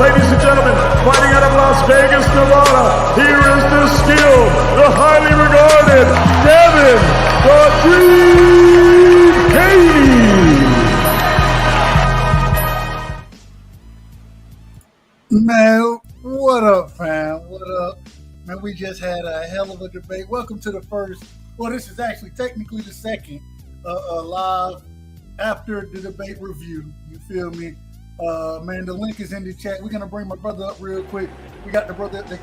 Ladies and gentlemen, fighting out of Las Vegas, Nevada, here is the skilled, the highly regarded Devin the Dream Haney. Man, what up, fam? What up? Man, we just had a hell of a debate. Welcome to the first, well, this is actually technically the second live after the debate review. You feel me? Man, the link is in the chat. We're gonna bring my brother up real quick. We got the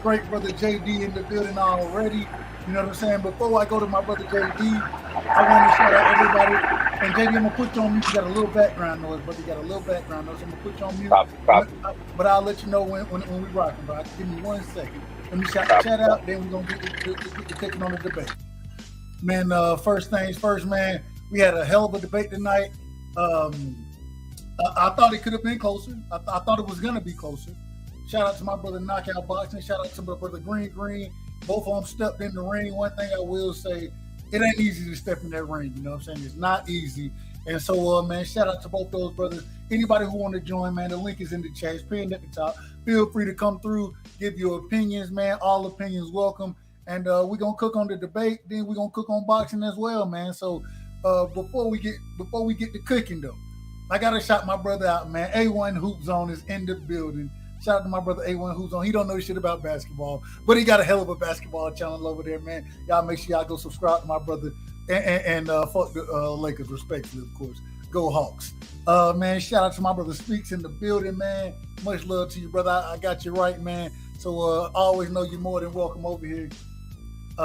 great brother JD in the building already. You know what I'm saying? Before I go to my brother JD, I want to shout out everybody. And JD, I'm gonna put you on mute. You got a little background noise, brother. You got a little background noise. I'm gonna put you on mute. Copy. But I'll let you know when we rocking, bro. Give me 1 second. Let me shout the chat out. Then we're gonna get to taking on the debate. Man, first things first, man. We had a hell of a debate tonight. I thought it could have been closer. I thought it was going to be closer. Shout out to my brother Knockout Boxing. Shout out to my brother Green. Both of them stepped in the ring. One thing I will say, it ain't easy to step in that ring. You know what I'm saying? It's not easy. And so, man, shout out to both those brothers. Anybody who want to join, man, the link is in the chat. It's pinned at the top. Feel free to come through, give your opinions, man. All opinions welcome. And we're going to cook on the debate. Then we're going to cook on boxing as well, man. So before we get to cooking, though, I got to shout my brother out, man. A1 Hoop Zone is in the building. Shout out to my brother A1 Hoop Zone. He don't know shit about basketball, but he got a hell of a basketball channel over there, man. Y'all make sure y'all go subscribe to my brother and fuck the Lakers, respectfully, of course. Go Hawks. Man, shout out to my brother Speaks in the building, man. Much love to you, brother. I got you right, man. So always know you're more than welcome over here.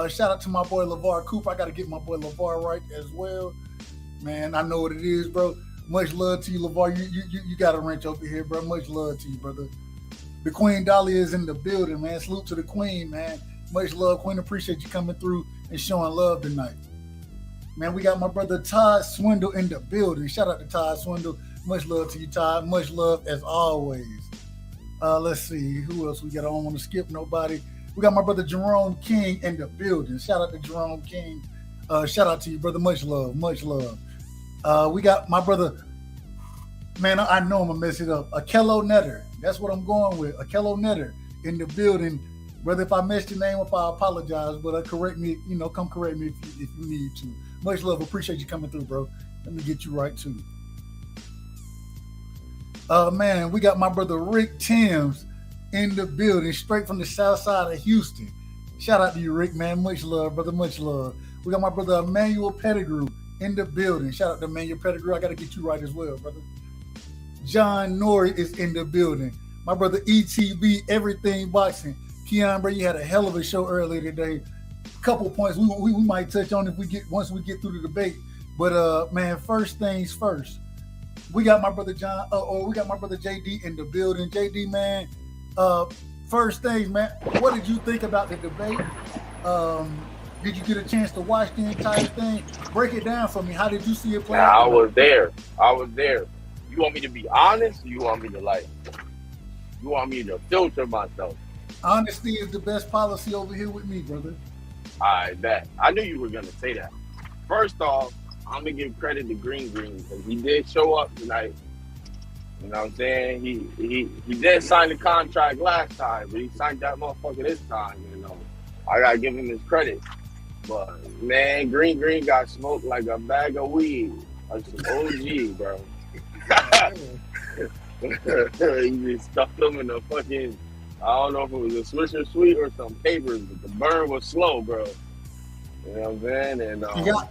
Shout out to my boy LeVar Cooper. I got to get my boy LeVar right as well. Man, I know what it is, bro. Much love to you, LeVar. You got a wrench over here, bro. Much love to you, brother. The Queen Dahlia is in the building, man. Salute to the Queen, man. Much love, Queen. Appreciate you coming through and showing love tonight. Man, we got my brother Todd Swindle in the building. Shout out to Todd Swindle. Much love to you, Todd. Much love as always. Let's see. Who else we got? I don't want to skip nobody. We got my brother Jerome King in the building. Shout out to Jerome King. Shout out to you, brother. Much love. Much love. We got my brother, man, I know I'm going to mess it up. Akello Netter. That's what I'm going with. Akello Netter in the building. Brother, if I messed your name up, I apologize, but correct me, come correct me if you need to. Much love. Appreciate you coming through, bro. Let me get you right, too. Man, we got my brother Rick Timms in the building, straight from the south side of Houston. Shout out to you, Rick, man. Much love, brother. Much love. We got my brother Emmanuel Pettigrew in the building. Shout out to Emmanuel Pettigrew. I got to get you right as well, brother. John Nori is in the building. My brother ETB, Everything Boxing. Keon, bro, you had a hell of a show earlier today. Couple points we might touch on once we get through the debate. But man, first things first. We got my brother we got my brother JD in the building. JD, man. First things, man. What did you think about the debate? Did you get a chance to watch the entire thing? Break it down for me. How did you see it play out? I was there. You want me to be honest, or you want me to filter myself? Honesty is the best policy over here with me, brother. I bet. I knew you were gonna say that. First off, I'm gonna give credit to Green because he did show up tonight. You know what I'm saying? He did sign the contract last time, but he signed that motherfucker this time. I gotta give him his credit. But man, Green got smoked like a bag of weed, like some OG, bro. He just stuffed them in the fucking, I don't know if it was a Swisher Sweet or some papers, but the burn was slow, bro. You know what I'm saying? And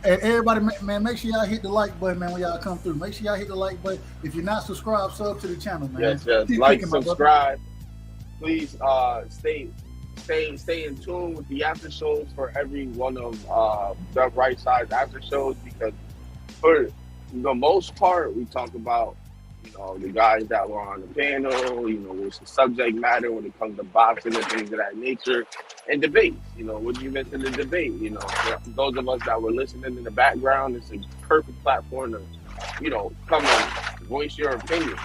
everybody, man, make sure y'all hit the like button, man, when y'all come through. Make sure y'all hit the like button. If you're not subscribed, sub to the channel, man. Yes. Like, subscribe. Please stay in tune with the after shows for every one of the right size after shows, because for the most part we talk about the guys that were on the panel, what's the subject matter when it comes to boxing and things of that nature, and debates. What you miss in the debate? For those of us that were listening in the background, it's a perfect platform to come and voice your opinion.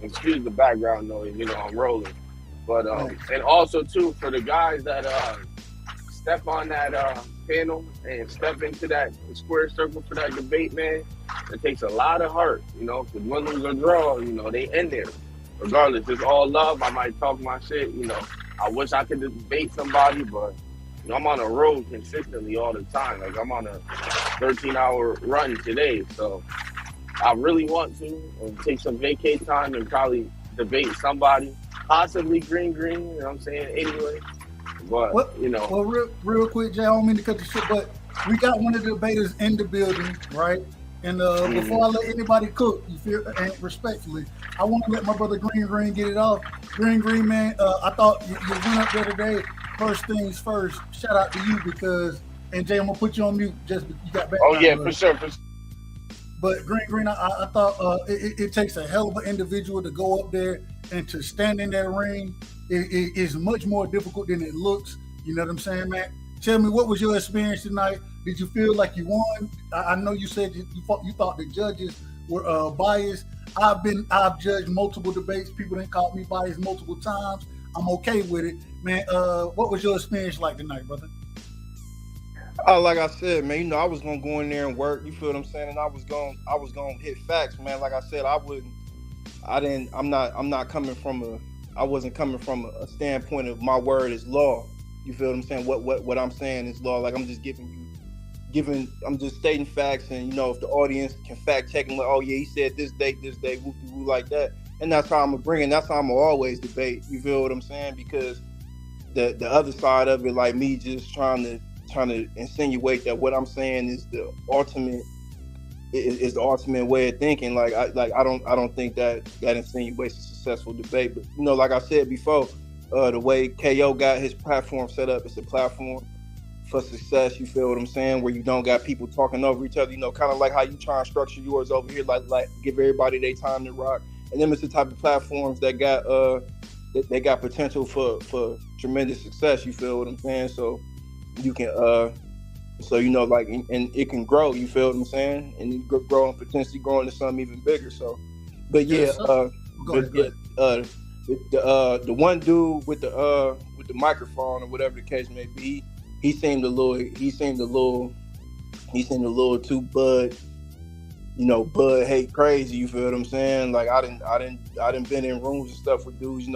Excuse the background noise, I'm rolling. But and also too, for the guys that step on that panel and step into that square circle for that debate, man, it takes a lot of heart, because win, lose or draw, they in there. regardless, it's all love. I might talk my shit. I wish I could debate somebody, but I'm on a road consistently all the time. Like I'm on a 13-hour run today, so I really want to take some vacay time and probably debate somebody, possibly Green. You know what I'm saying? Anyway, but Well, real quick, Jay, I don't mean to cut the shit, but we got one of the debaters in the building, right? And before I let anybody cook, you feel, and respectfully, I want to let my brother Green get it off. Green, man, I thought you went up there today. First things first, shout out to you because, and Jay, I'm gonna put you on mute just because you got back. Oh yeah, for sure. But Green, I thought it takes a hell of an individual to go up there and to stand in that ring. It is much more difficult than it looks. You know what I'm saying, man? Tell me, what was your experience tonight? Did you feel like you won? I know you said you thought the judges were biased. I've judged multiple debates. People didn't call me biased multiple times. I'm okay with it, man. What was your experience like tonight, brother? Like I said, man, I was gonna go in there and work. You feel what I'm saying? And I was gonna hit facts, man. Like I said, I wasn't coming from a standpoint of my word is law. You feel what I'm saying? What I'm saying is law. Like I'm just I'm just stating facts, and if the audience can fact check and like, oh yeah, he said this date, woo like that, and that's how I'm gonna bring it. That's how I'm gonna always debate. You feel what I'm saying? Because the other side of it, like me just trying to insinuate that what I'm saying is the ultimate way of thinking. Like I don't think that insinuates a successful debate. But like I said before, the way KO got his platform set up, it's a platform for success. You feel what I'm saying? Where you don't got people talking over each other. Kind of like how you try and structure yours over here, like give everybody their time to rock. And then it's the type of platforms that got they got potential for tremendous success. You feel what I'm saying? So you can like, and it can grow. You feel what I'm saying? And it grow and potentially grow into something even bigger. So, but yeah, the one dude with the microphone or whatever the case may be, he seemed a little too Bud hate crazy. You feel what I'm saying? Like I didn't been in rooms and stuff with dudes.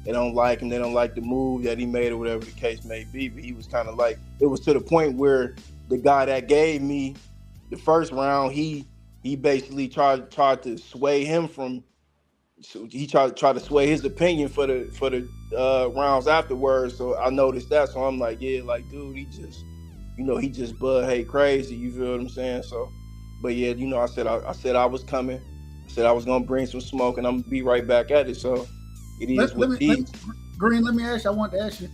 They don't like him. They don't like the move that he made or whatever the case may be. But he was kind of like, it was to the point where the guy that gave me the first round, he basically tried to sway him from. So he tried to sway his opinion for the rounds afterwards. So I noticed that. So I'm like, yeah, like dude, he just Bud hate crazy. You feel what I'm saying? So, but yeah, I said I was coming. I said I was gonna bring some smoke, and I'm gonna be right back at it. So. Green, let me ask you. I want to ask you,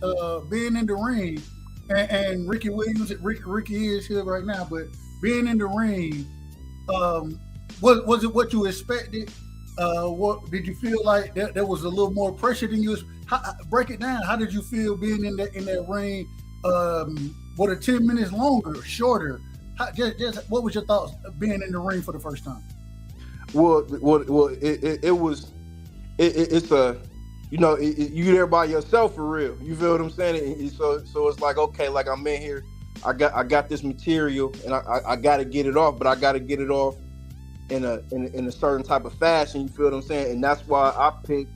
being in the ring, and Ricky Williams, Ricky is here right now, but being in the ring, was it what you expected? What did you feel like there was a little more pressure than you? Break it down. How did you feel being in that ring? What, 10 minutes longer, shorter? Just what was your thoughts being in the ring for the first time? Well, it's a. You there by yourself for real. You feel what I'm saying? So it's like, okay, like I'm in here. I got this material, and I got to get it off, but I got to get it off in a certain type of fashion. You feel what I'm saying? And that's why I picked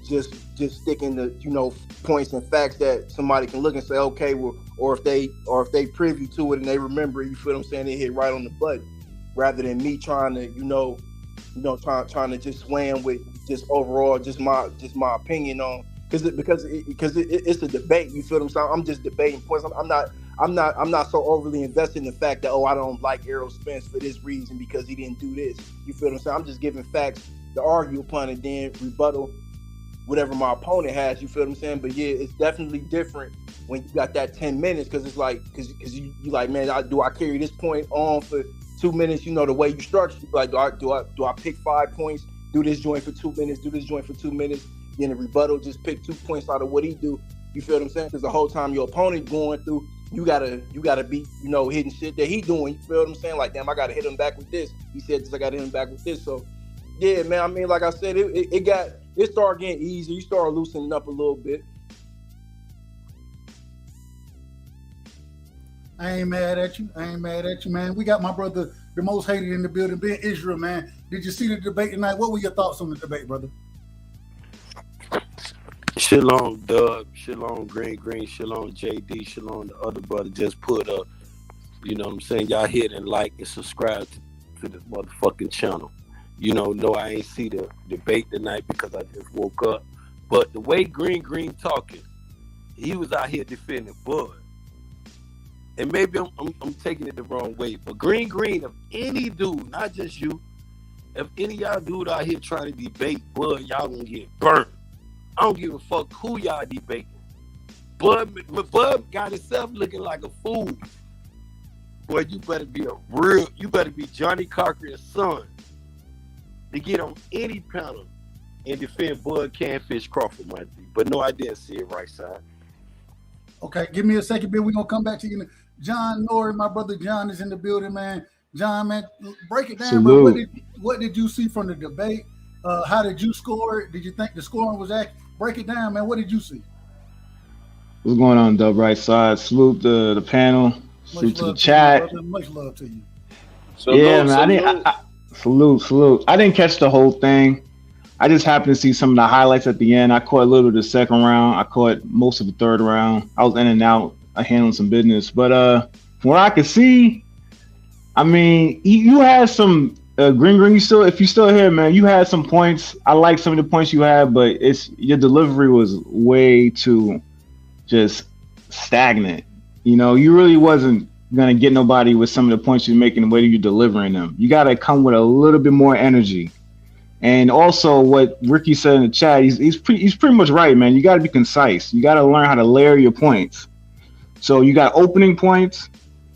just sticking to points and facts that somebody can look and say, okay, well, or if they privy to it and they remember it, you feel what I'm saying? They hit right on the button, rather than me trying to trying to just sway him with just overall just my opinion on because it's a debate. You feel what I'm saying? I'm just debating points. I'm not so overly invested in the fact that I don't like Errol Spence for this reason because he didn't do this. You feel what I'm saying? I'm just giving facts to argue upon and then rebuttal whatever my opponent has. You feel what I'm saying? But yeah, it's definitely different when you got that 10 minutes because it's like because you like, man, do I carry this point on for 2 minutes? The way you structure, like do I pick 5 points, do this joint for 2 minutes, do this joint for 2 minutes, then the rebuttal just pick 2 points out of what he do. You feel what I'm saying? Because the whole time your opponent going through, you gotta be hitting shit that he doing. You feel what I'm saying? Like, damn, I gotta hit him back with this. He said this, I gotta hit him back with this. So yeah, man, I mean, like I said, it started getting easier. You start loosening up a little bit. I ain't mad at you, man. We got my brother, the most hated in the building, being Israel, man. Did you see the debate tonight? What were your thoughts on the debate, brother? Shalom Dub, Shalom Green, Shalom JD, Shalom the other brother just put up. You know what I'm saying? Y'all hit and like and subscribe to this motherfucking channel. No, I ain't see the debate tonight because I just woke up. But the way Green talking, he was out here defending Bud. And maybe I'm taking it the wrong way. But Green, if any dude, not just you, if any of y'all dude out here trying to debate Bud, y'all gonna get burnt. I don't give a fuck who y'all debating. Bud got himself looking like a fool. Boy, you better be Johnny Cocker's son to get on any panel and defend Bud Canfish Crawford, my dude. But no, I didn't see it right side. Okay, give me a second, Bill. We're going to come back to you. John Norrie, my brother John is in the building, man. John, man, break it down, bro. What did you see from the debate? How did you score it? Did you think the scoring was accurate? Break it down, man. What did you see? What's going on, Dub Right Side? Salute the panel. Salute to the chat. Much love to you. Man. Salute. I didn't catch the whole thing. I just happened to see some of the highlights at the end. I caught a little of the second round. I caught most of the third round. I was in and out, handling some business. But from what I could see, I mean, you had some Green. If you're still here, man, you had some points. I like some of the points you had, but your delivery was way too just stagnant. You really wasn't gonna get nobody with some of the points you're making, the way you're delivering them. You gotta come with a little bit more energy. And also, what Ricky said in the chat, he's pretty much right, man. You got to be concise. You got to learn how to layer your points. So you got opening points,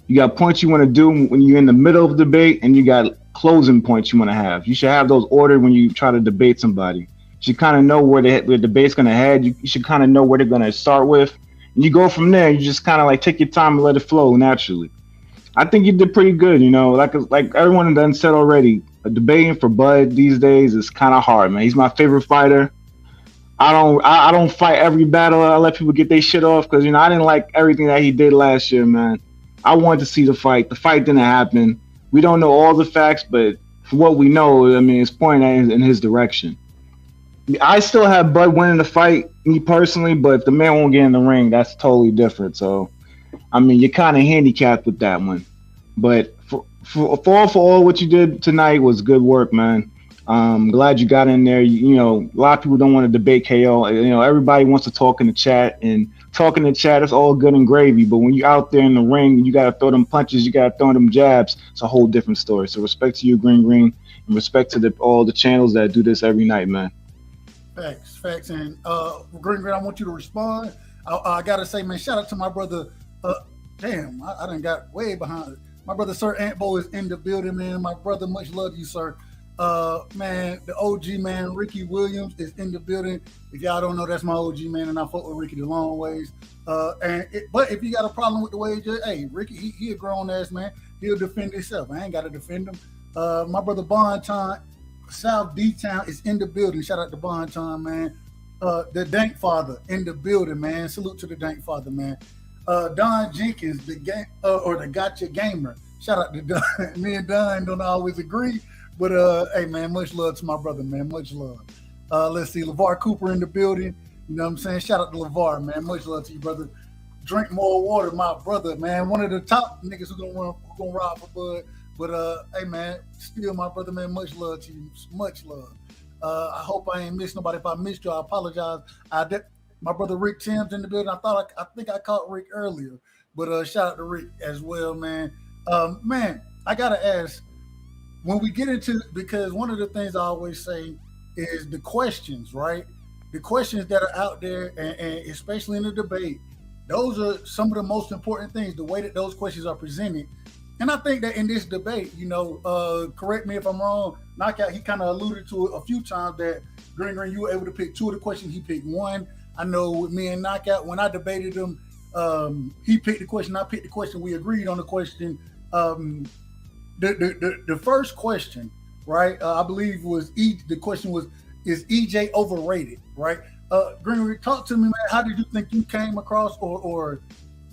you got points you want to do when you're in the middle of the debate, and you got closing points you want to have. You should have those ordered when you try to debate somebody. You should kind of know where the debate's going to head. You should kind of know where they're going to start with, and you go from there. You just kind of like take your time and let it flow naturally. I think you did pretty good. Like everyone done said already. Debating for Bud these days is kind of hard, man. He's my favorite fighter. I don't fight every battle. I let people get their shit off because I didn't like everything that he did last year, man. I wanted to see the fight. The fight didn't happen. We don't know all the facts, but for what we know, I mean, it's pointing in his direction. I still have Bud winning the fight, me personally, but if the man won't get in the ring, that's totally different. So, I mean, you're kind of handicapped with that one, but. For all what you did tonight was good work, man. Glad you got in there. A lot of people don't want to debate KO. Everybody wants to talk in the chat, and talking in the chat is all good and gravy. But when you're out there in the ring, you got to throw them punches, you got to throw them jabs. It's a whole different story. So respect to you, Green, and respect to all the channels that do this every night, man. Facts. And Green, I want you to respond. I got to say, man, shout out to my brother. I done got way behind it. My brother, Sir Antbo, is in the building, man. My brother, much love to you, sir. Man, the OG, man, Ricky Williams is in the building. If y'all don't know, that's my OG, man, and I fuck with Ricky the long ways. But if you got a problem with the way hey, Ricky, he a grown-ass man. He'll defend himself. I ain't got to defend him. My brother, Bonton, South D-Town, is in the building. Shout out to Bonton, man. The Dank Father in the building, man. Salute to the Dank Father, man. Don Jenkins, the Gotcha Gamer. Shout out to Don. Me and Don don't always agree, but hey, man, much love to my brother, man. Much love. Let's see, LeVar Cooper in the building. You know what I'm saying? Shout out to LeVar, man. Much love to you, brother. Drink more water, my brother, man. One of the top niggas who gonna rob for Bud. But hey, man, still my brother, man. Much love to you. Much love. I hope I ain't missed nobody. If I missed you, I apologize. My brother Rick Tim's in the building. I think I caught Rick earlier, but shout out to Rick as well, man. Man, I gotta ask, when we get into, because one of the things I always say is the questions, right? The questions that are out there, and especially in the debate, those are some of the most important things, the way that those questions are presented. And I think that in this debate, correct me if I'm wrong, Knockout, he kind of alluded to it a few times that Green, you were able to pick two of the questions. He picked one. I know with me and Knockout, when I debated him, he picked the question, I picked the question. We agreed on the question. The first question, right? I believe the question was, is EJ overrated, right? Green, talk to me, man. How did you think you came across, or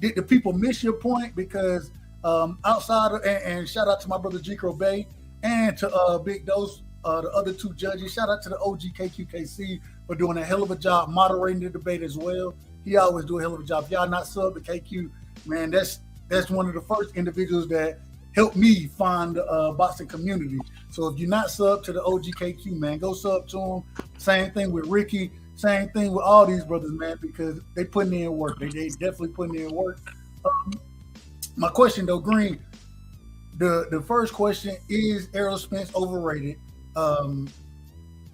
did the people miss your point? Because outside of, and shout out to my brother G. Bay and to Big Dose, the other two judges. Shout out to the OG KQKC for doing a hell of a job moderating the debate as well. He always do a hell of a job. If y'all not sub to KQ, man, that's one of the first individuals that helped me find the boxing community. So if you're not sub to the OG KQ, man, go sub to him. Same thing with Ricky. Same thing with all these brothers, man, because they putting in work. They definitely putting in work. My question though, Green, the first question is Errol Spence overrated?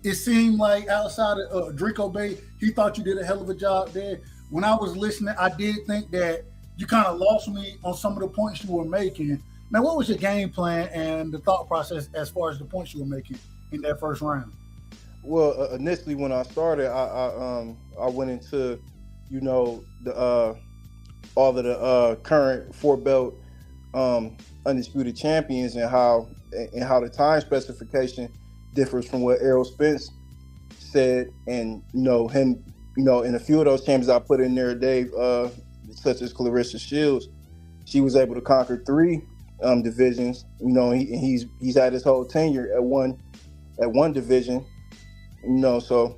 It seemed like outside of Draco Bay, he thought you did a hell of a job there. When I was listening, I did think that you kind of lost me on some of the points you were making. Man, what was your game plan and the thought process as far as the points you were making in that first round? Well, initially when I started, I went into, the all of the current 4-belt undisputed champions and how the time specification differs from what Errol Spence said, and him, in a few of those champions I put in there, Dave, such as Clarissa Shields, she was able to conquer 3 divisions. He's had his whole tenure at one division. So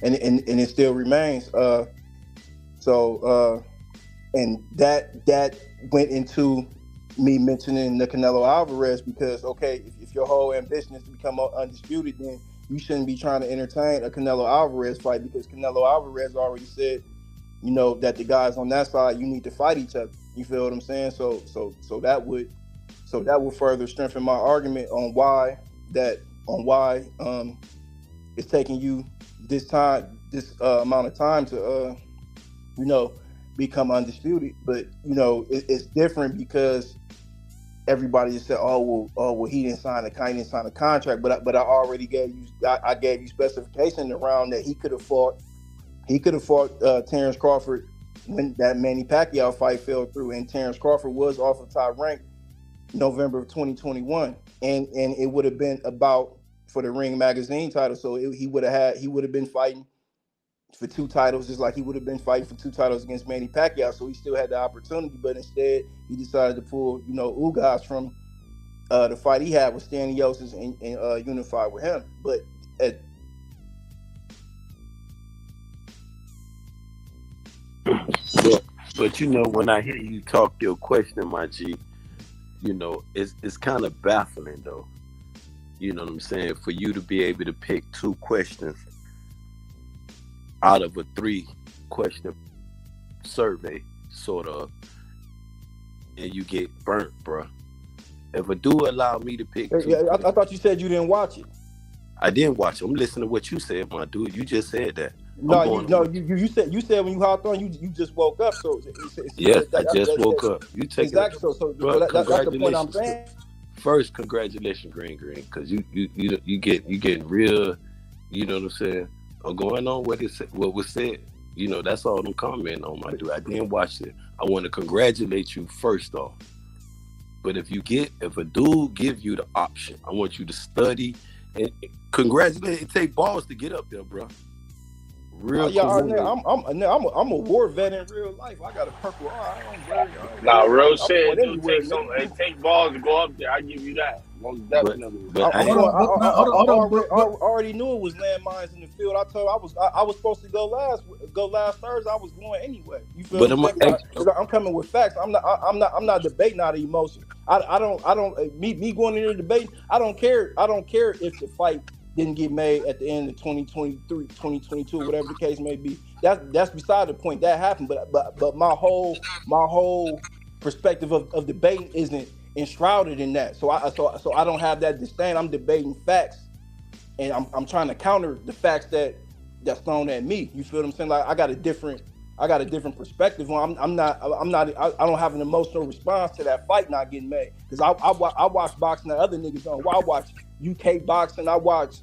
and it still remains. And that went into me mentioning the Canelo Alvarez, because if your whole ambition is to become undisputed, then you shouldn't be trying to entertain a Canelo Alvarez fight, because Canelo Alvarez already said, that the guys on that side, you need to fight each other. You feel what I'm saying? So that would further strengthen my argument on why it's taking you this amount of time to become undisputed. But it's different because everybody just said, oh well, he didn't sign a contract. But I already gave you specification around that he could have fought Terence Crawford when that Manny Pacquiao fight fell through, and Terence Crawford was off of top rank November of 2021, and it would have been about for the Ring Magazine title. So he would have been fighting for 2 titles, just like he would have been fighting for 2 titles against Manny Pacquiao. So he still had the opportunity, but instead he decided to pull, Ugas from the fight he had with Staniosis and unify with him. But But when I hear you talk your question, my G, it's kind of baffling though. You know what I'm saying? For you to be able to pick 2 questions out of a 3-question survey, sort of, and you get burnt, bro. If a dude allow me to pick 2, I thought you said you didn't watch it. I didn't watch it. I'm listening to what you said, my dude. You just said that. You said when you hopped on, you just woke up. So yes, I just woke up. You take exactly. So that's the point I'm saying. First, congratulations, Green, because you getting real. You know what I'm saying? I'm going on what was said. That's all I'm commenting on, my dude. I didn't watch it. I want to congratulate you first off. But if a dude give you the option, I want you to study and congratulate. It take balls to get up there, bro. Real I'm a war vet in real life. I got a purple eye. Real shit. It take balls to go up there. I give you that. Most definitely. I already knew it was landmines in the field. I told I was supposed to go last Thursday. I was going anyway. You feel I'm coming with facts. I'm not debating out of emotion. I don't me going in there debating. I don't care if the fight didn't get made at the end of 2023, 2022, whatever the case may be. That's beside the point. That happened, but my whole perspective of debating isn't enshrouded in that. So I don't have that disdain. I'm debating facts, and I'm trying to counter the facts that's thrown at me. You feel what I'm saying? Like I got a different perspective on. I don't have an emotional response to that fight not getting made, because I watch boxing that other niggas don't. I watch UK boxing. I watch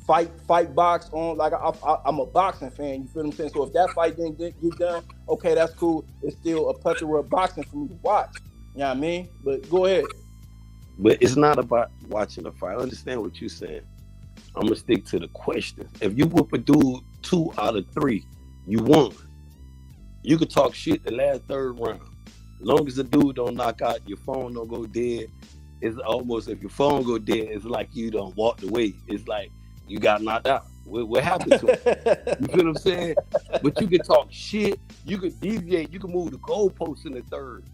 fight box on. Like I'm a boxing fan. You feel what I'm saying? So if that fight didn't get done, okay, that's cool. It's still a plethora of boxing for me to watch. You know what I mean? But go ahead. But it's not about watching the fight. I understand what you're saying. I'm gonna stick to the question. If you whoop a dude 2 out of 3, you won. You could talk shit the last 3rd round. As long as the dude don't knock out, your phone don't go dead, It's almost if your phone go dead, it's like you done walked away. It's like you got knocked out. What happened to him? You feel what I'm saying? But you can talk shit. You can deviate. You can move the goalposts in the third.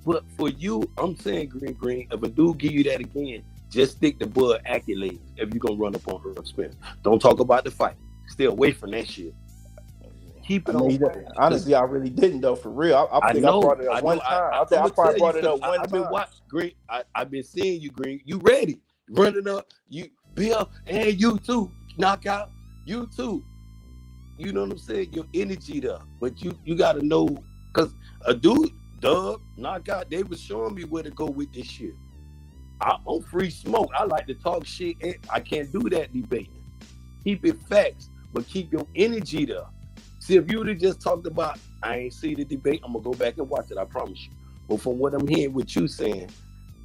But for you, I'm saying green. If a dude give you that again, just stick to Bud accolades if you're going to run up on Errol Spence. Don't talk about the fight. Stay away from that shit. Keep it on. Honestly, I really didn't, though, for real. I think I brought it up one time. I think I probably brought it up one time. I've been watching, Green. I've been seeing you, Green. You ready. Running up. You, Bill, and you too. Knockout. You too. You know what I'm saying? Your energy there. But you got to know, because a dude, Dub, knockout, they was showing me where to go with this shit. I'm free smoke. I like to talk shit. And I can't do that debating. Keep it facts, but keep your energy there. See, if you would have just talked about, I ain't see the debate, I'm going to go back and watch it, I promise you. But from what I'm hearing with you saying,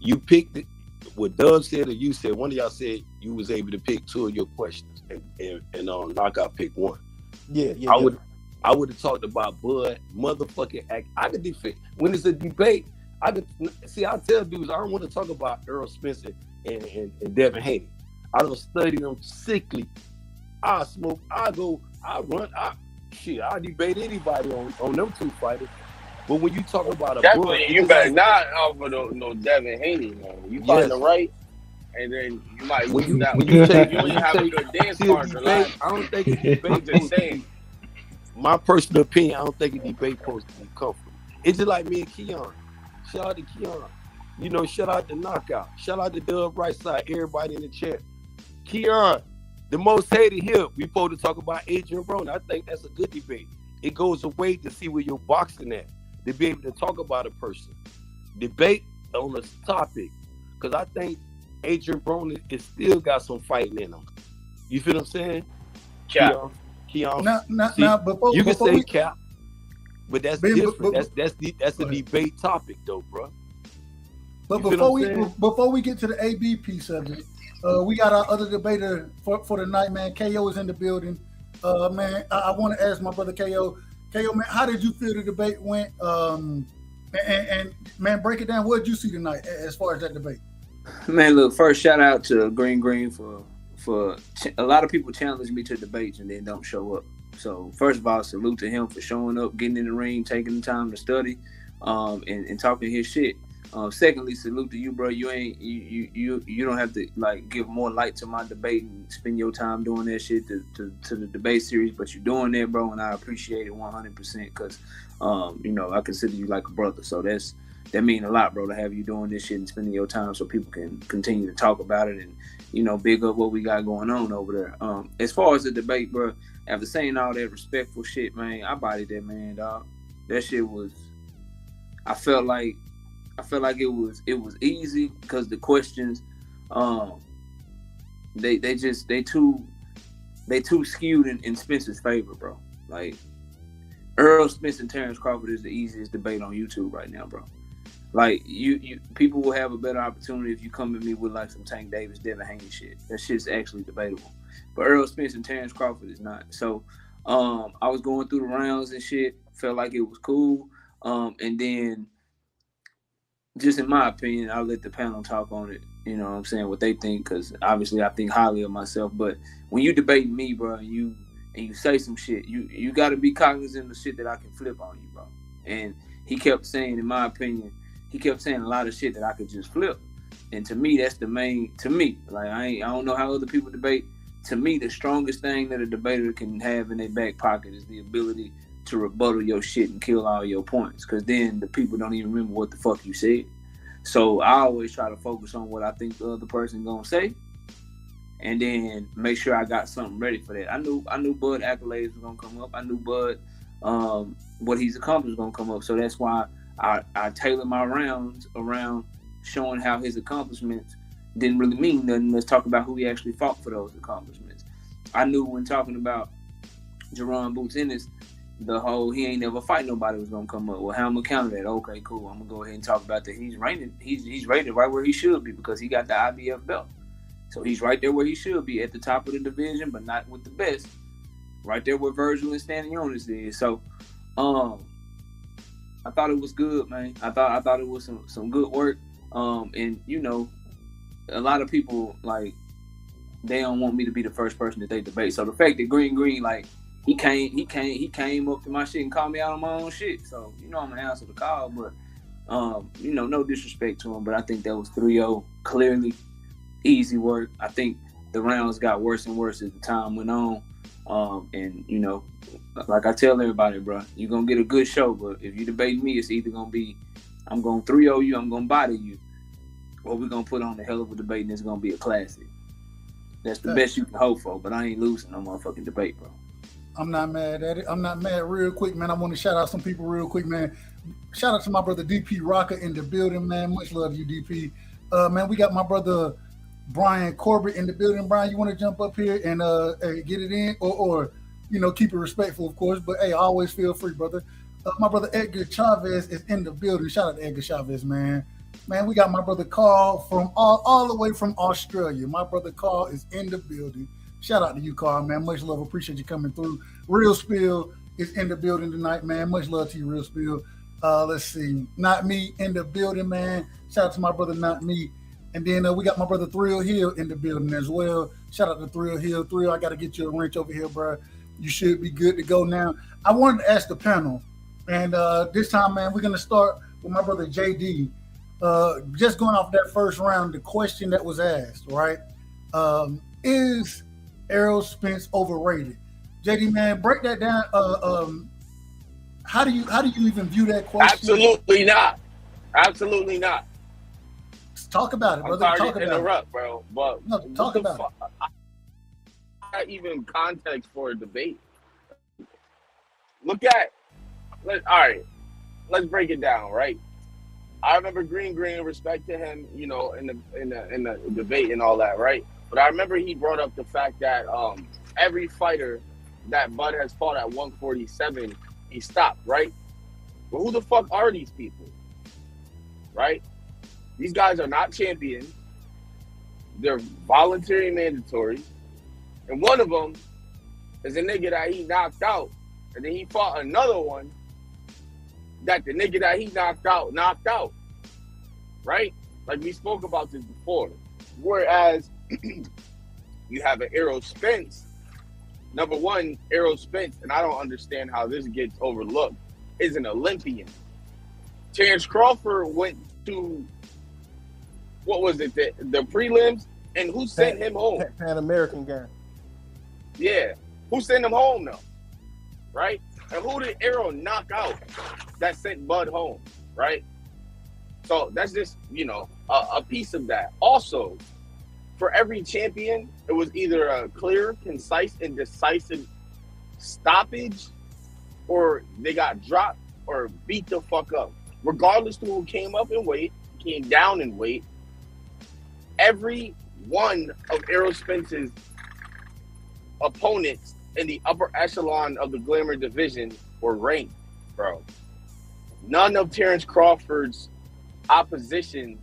you picked it, what Doug said or you said, one of y'all said you was able to pick two of your questions and Knockout picked one. Yeah. I would have talked about Bud, motherfucking act. I could defend. When it's a debate, I tell dudes, I don't want to talk about Errol Spence and Devin Haney. I don't study them sickly. I smoke, I go, I run, I debate anybody on them two fighters. But when you talk about a definitely, you better not offer no Devin Haney, man. You find the right, and then you might use that. When you have a good dance partner, I don't think a debate my personal opinion, I don't think a debate supposed to be comfortable. It's just like me and Keon. Shout out to Keon. Shout out to Knockout. Shout out to Dub Right Side, everybody in the chat. Keon, the most hated here, we supposed to talk about Adrian Broner. I think that's a good debate. It goes away to see where you're boxing at, to be able to talk about a person. Debate on a topic. Because I think Adrian Broner is still got some fighting in him. You feel what I'm saying? Cap. Keon. Before, you can before say cap, but that's different. That's a debate topic, though, bro. But before we get to the AB piece of it, we got our other debater for the night, man. KO is in the building. Man, I want to ask my brother KO. KO, man, how did you feel the debate went? And man, break it down. What did you see tonight as far as that debate? Man, look, first shout out to Green for a lot of people challenge me to debates and then don't show up. So first of all, salute to him for showing up, getting in the ring, taking the time to study, and talking his shit. Secondly, salute to you, bro. You don't have to like give more light to my debate and spend your time doing that shit to the debate series, but you're doing that, bro, and I appreciate it 100% because I consider you like a brother. So that means a lot, bro, to have you doing this shit and spending your time so people can continue to talk about it and big up what we got going on over there. As far as the debate, bro, after saying all that respectful shit, man, I bodied that man, dog. That shit was. I felt like it was easy because the questions, they too skewed in Spence's favor, bro. Like Errol Spence and Terence Crawford is the easiest debate on YouTube right now, bro. Like you people will have a better opportunity if you come at me with like some Tank Davis, Devin Haney shit. That shit's actually debatable. But Errol Spence and Terence Crawford is not. So I was going through the rounds and shit, felt like it was cool. And then just in my opinion, I'll let the panel talk on it, you know what I'm saying, what they think, because obviously I think highly of myself. But when you debate me, bro, and you say some shit, you got to be cognizant of the shit that I can flip on you, bro. And he kept saying, in my opinion, a lot of shit that I could just flip. And to me, that's the main, like I don't know how other people debate. To me, the strongest thing that a debater can have in their back pocket is the ability to rebuttal your shit and kill all your points. Because then the people don't even remember what the fuck you said. So I always try to focus on what I think the other person gonna say. And then make sure I got something ready for that. I knew Bud accolades was gonna come up. I knew Bud, what he's accomplished was gonna come up. So that's why I tailor my rounds around showing how his accomplishments didn't really mean nothing. Let's talk about who he actually fought for those accomplishments. I knew when talking about Jerron Boots Ennis, the whole he ain't never fight nobody was gonna come up. Well, how I'm gonna counter that? Okay, cool. I'm gonna go ahead and talk about that. He's rated right where he should be because he got the IBF belt. So he's right there where he should be, at the top of the division, but not with the best. Right there where Virgil and Stanionis is. So I thought it was good, man. I thought it was some good work. And you know, a lot of people like they don't want me to be the first person that they debate. So the fact that Green, like he came up to my shit and called me out on my own shit. So you know I'm gonna answer the call, but you know, no disrespect to him, but I think that was 3-0 clearly easy work. I think the rounds got worse and worse as the time went on. And you know, like I tell everybody, bro, you're gonna get a good show, but if you debate me, it's either gonna be I'm gonna 3-0 you, I'm gonna body you, or we're gonna put on a hell of a debate and it's gonna be a classic. That's the best you can hope for, but I ain't losing no motherfucking debate, bro. I'm not mad at it. I'm not mad. Real quick, man, I want to shout out some people real quick, man. Shout out to my brother DP Rocker in the building, man. Much love to you, DP. Man, we got my brother Brian Corbett in the building. Brian, you want to jump up here and get it in, or you know, keep it respectful, of course. But hey, always feel free, brother. My brother Edgar Chavez is in the building. Shout out to Edgar Chavez, man. Man, we got my brother Carl from all the way from Australia. My brother Carl is in the building. Shout out to you, Carl, man. Much love. Appreciate you coming through. Real Spill is in the building tonight, man. Much love to you, Real Spill. Let's see. Not Me in the building, man. Shout out to my brother Not Me. And then we got my brother Thrill Hill in the building as well. Shout out to Thrill Hill. Thrill, I got to get you a wrench over here, bro. You should be good to go now. I wanted to ask the panel, and this time, man, we're going to start with my brother JD. Just going off that first round, the question that was asked, right? Is Errol Spence overrated? JD, man, break that down. How do you even view that question? Absolutely not. Absolutely not. Talk about it, brother. I'm sorry talk to about interrupt, it. bro. But no, talk about it. Not even context for a debate. All right. Let's break it down, right? I remember Green, respect to him, you know, in the debate and all that, right? But I remember he brought up the fact that every fighter that Bud has fought at 147, he stopped, right? Well, who the fuck are these people, right? These guys are not champions. They're voluntary mandatory. And one of them is a nigga that he knocked out. And then he fought another one that the nigga that he knocked out. Right? Like we spoke about this before. Whereas you have an Errol Spence. Number one, Errol Spence, and I don't understand how this gets overlooked, is an Olympian. Terence Crawford went to, what was it, the prelims, and who sent him home? Pan American game. Yeah. Who sent him home, though? Right? And who did Errol knock out that sent Bud home? Right? So that's just, you know, a piece of that. Also, for every champion, it was either a clear, concise, and decisive stoppage, or they got dropped or beat the fuck up. Regardless to who came up in weight, came down in weight, every one of Errol Spence's opponents in the upper echelon of the Glamour division were ranked, bro. None of Terence Crawford's opposition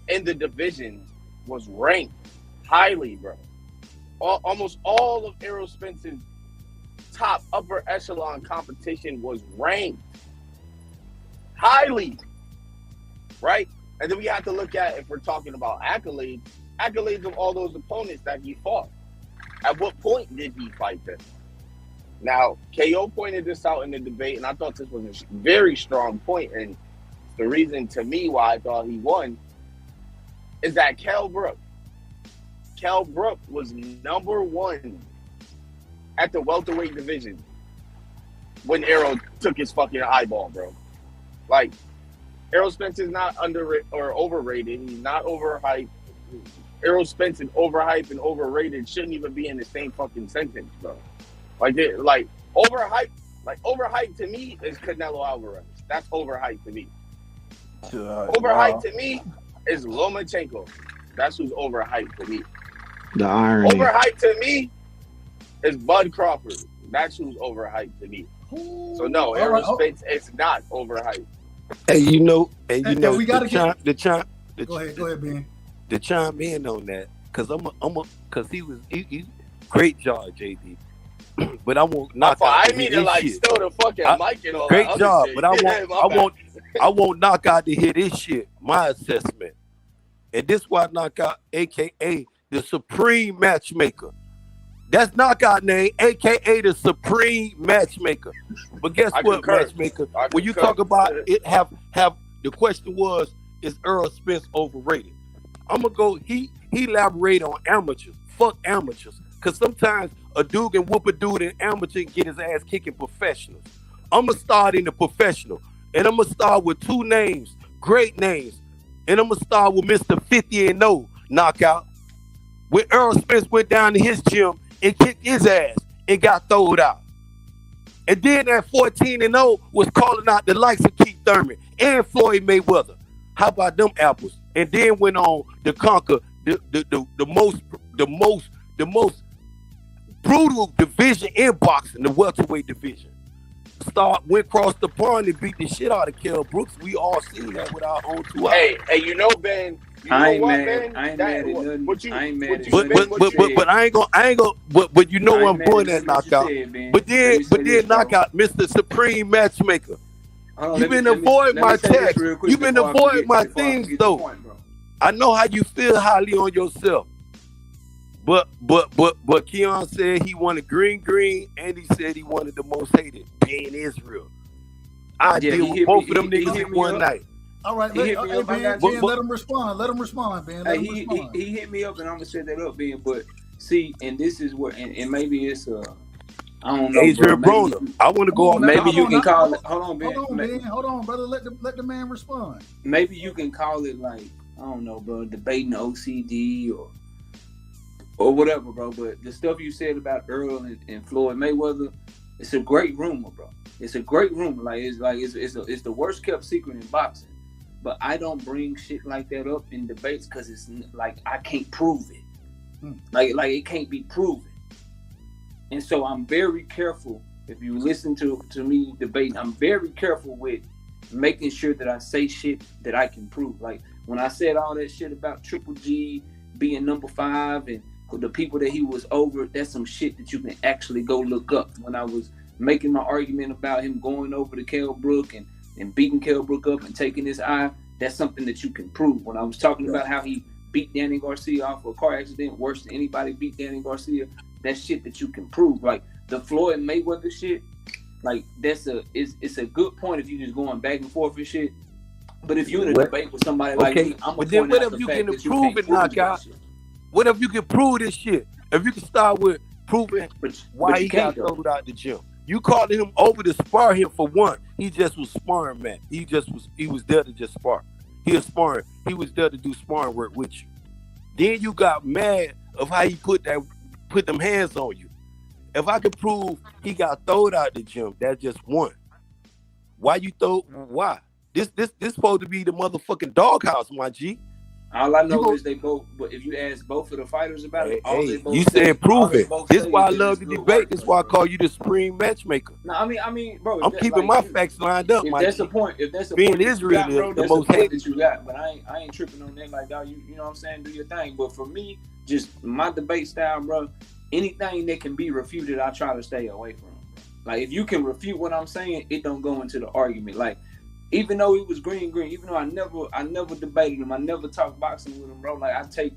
in the division was ranked highly, bro. Almost all of Errol Spence's top upper echelon competition was ranked highly, right? And then we have to look at, if we're talking about accolades of all those opponents that he fought. At what point did he fight them? Now, KO pointed this out in the debate, and I thought this was a very strong point, and the reason to me why I thought he won is that Kell Brook was number one at the welterweight division when Errol took his fucking eyeball, bro. Like, Errol Spence is not underrated or overrated. He's not overhyped. Errol Spence and overhyped and overrated shouldn't even be in the same fucking sentence, bro. Like overhyped to me is Canelo Alvarez. That's overhyped to me. Overhyped to me is Lomachenko. That's who's overhyped to me. The irony. Overhyped to me is Bud Crawford. That's who's overhyped to me. So no, Errol Spence is not overhyped. Hey, you know, we gotta go ahead, Ben. To chime in on that, cause he great job, JD. But I won't knock out. I mean to like shit. stow the fucking mic and all Great that job, shit. but I want I want Knockout to hear this shit. My assessment, and this why Knockout, aka the Supreme Matchmaker. That's Knockout name, aka the Supreme Matchmaker. But guess what, concur. Matchmaker? When you talk about it, have the question was, is Errol Spence overrated? I'm gonna go. He elaborated on amateurs. Fuck amateurs, cause sometimes a dude can whoop a dude in amateur and get his ass kicking professionals. I'm gonna start in the professional, and I'm gonna start with two names, great names, and I'm gonna start with Mr. 50-0 Knockout. When Errol Spence went down to his gym and kicked his ass and got thrown out. And then at 14-0 was calling out the likes of Keith Thurman and Floyd Mayweather. How about them apples? And then went on to conquer the most brutal division in boxing, the welterweight division. Went across the pond and beat the shit out of Kell Brooks. We all seen that with our own two eyes. Hey, you know, Ben. I ain't mad at nothing. But you know where I'm going at, Knockout. But then Knockout, Mr. Supreme Matchmaker. You've been avoiding my text. You've been avoiding my things though. I know how you feel highly on yourself. But Keon said he wanted green, and he said he wanted the most hated, being Israel. I deal with both of them niggas in one night. All right, Ben, let him respond. Let him respond, Ben. He hit me up, and I'm gonna set that up, Ben. But see, and this is where, and maybe it's I don't know. Adrian Broner. I want to go on. Maybe you can call it. Hold on, Ben. Hold on, brother. Let the man respond. Maybe you can call it like, I don't know, bro, debating OCD or whatever, bro. But the stuff you said about Errol and Floyd Mayweather, it's a great rumor, bro. It's a great rumor. It's the worst kept secret in boxing. But I don't bring shit like that up in debates because it's like I can't prove it. Like it can't be proven. And so I'm very careful. If you listen to me debating, I'm very careful with making sure that I say shit that I can prove. Like when I said all that shit about Triple G being number 5 and the people that he was over, that's some shit that you can actually go look up. When I was making my argument about him going over to Kell Brook and beating Kell Brook up and taking his eye, that's something that you can prove. When I was talking about how he beat Danny Garcia off of a car accident worse than anybody beat Danny Garcia, that's shit that you can prove. Like the Floyd Mayweather shit, like it's a good point if you just going back and forth and shit. But if you're in a debate with somebody like me, I'm gonna point out the fact that you can't prove this shit. What if you can prove this shit? If you can start with proving why he got thrown out the gym. You called him over to spar him for one. He just was sparring, man. He was there to just spar. He was sparring. He was there to do sparring work with you. Then you got mad of how he put them hands on you. If I could prove he got thrown out the gym, that's just one. Why? This supposed to be the motherfucking doghouse, my G. All I know is they both. But if you ask both of the fighters about it, you said prove it. This is why I love the debate. This is why I call you the Supreme Matchmaker. No, I mean, bro. I'm keeping my facts lined up. If that's the point, if that's the being point Israel you got, bro, the most hated that you got. But I ain't tripping on that. Like, dog, you know what I'm saying? Do your thing. But for me, just my debate style, bro. Anything that can be refuted, I try to stay away from. Like, if you can refute what I'm saying, it don't go into the argument. Like, even though he was green, even though I never debated him, I never talked boxing with him, bro. Like, I take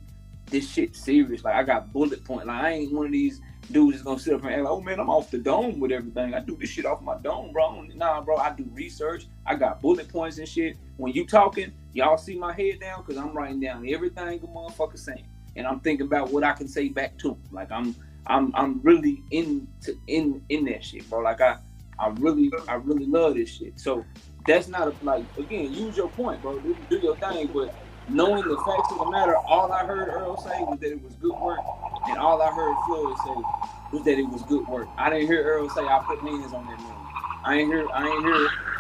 this shit serious. Like, I got bullet point. Like, I ain't one of these dudes that's gonna sit up and act like, oh man, I'm off the dome with everything. I do this shit off my dome, bro. Nah, bro, I do research. I got bullet points and shit. When you talking, y'all see my head down because I'm writing down everything a motherfucker saying, and I'm thinking about what I can say back to him. Like, I'm really in that shit, bro. Like, I really love this shit. So that's not like, again, use your point, bro. Do your thing, but knowing the facts of the matter, all I heard Errol say was that it was good work, and all I heard Floyd say was that it was good work. I didn't hear Errol say I put hands on that man. I ain't hear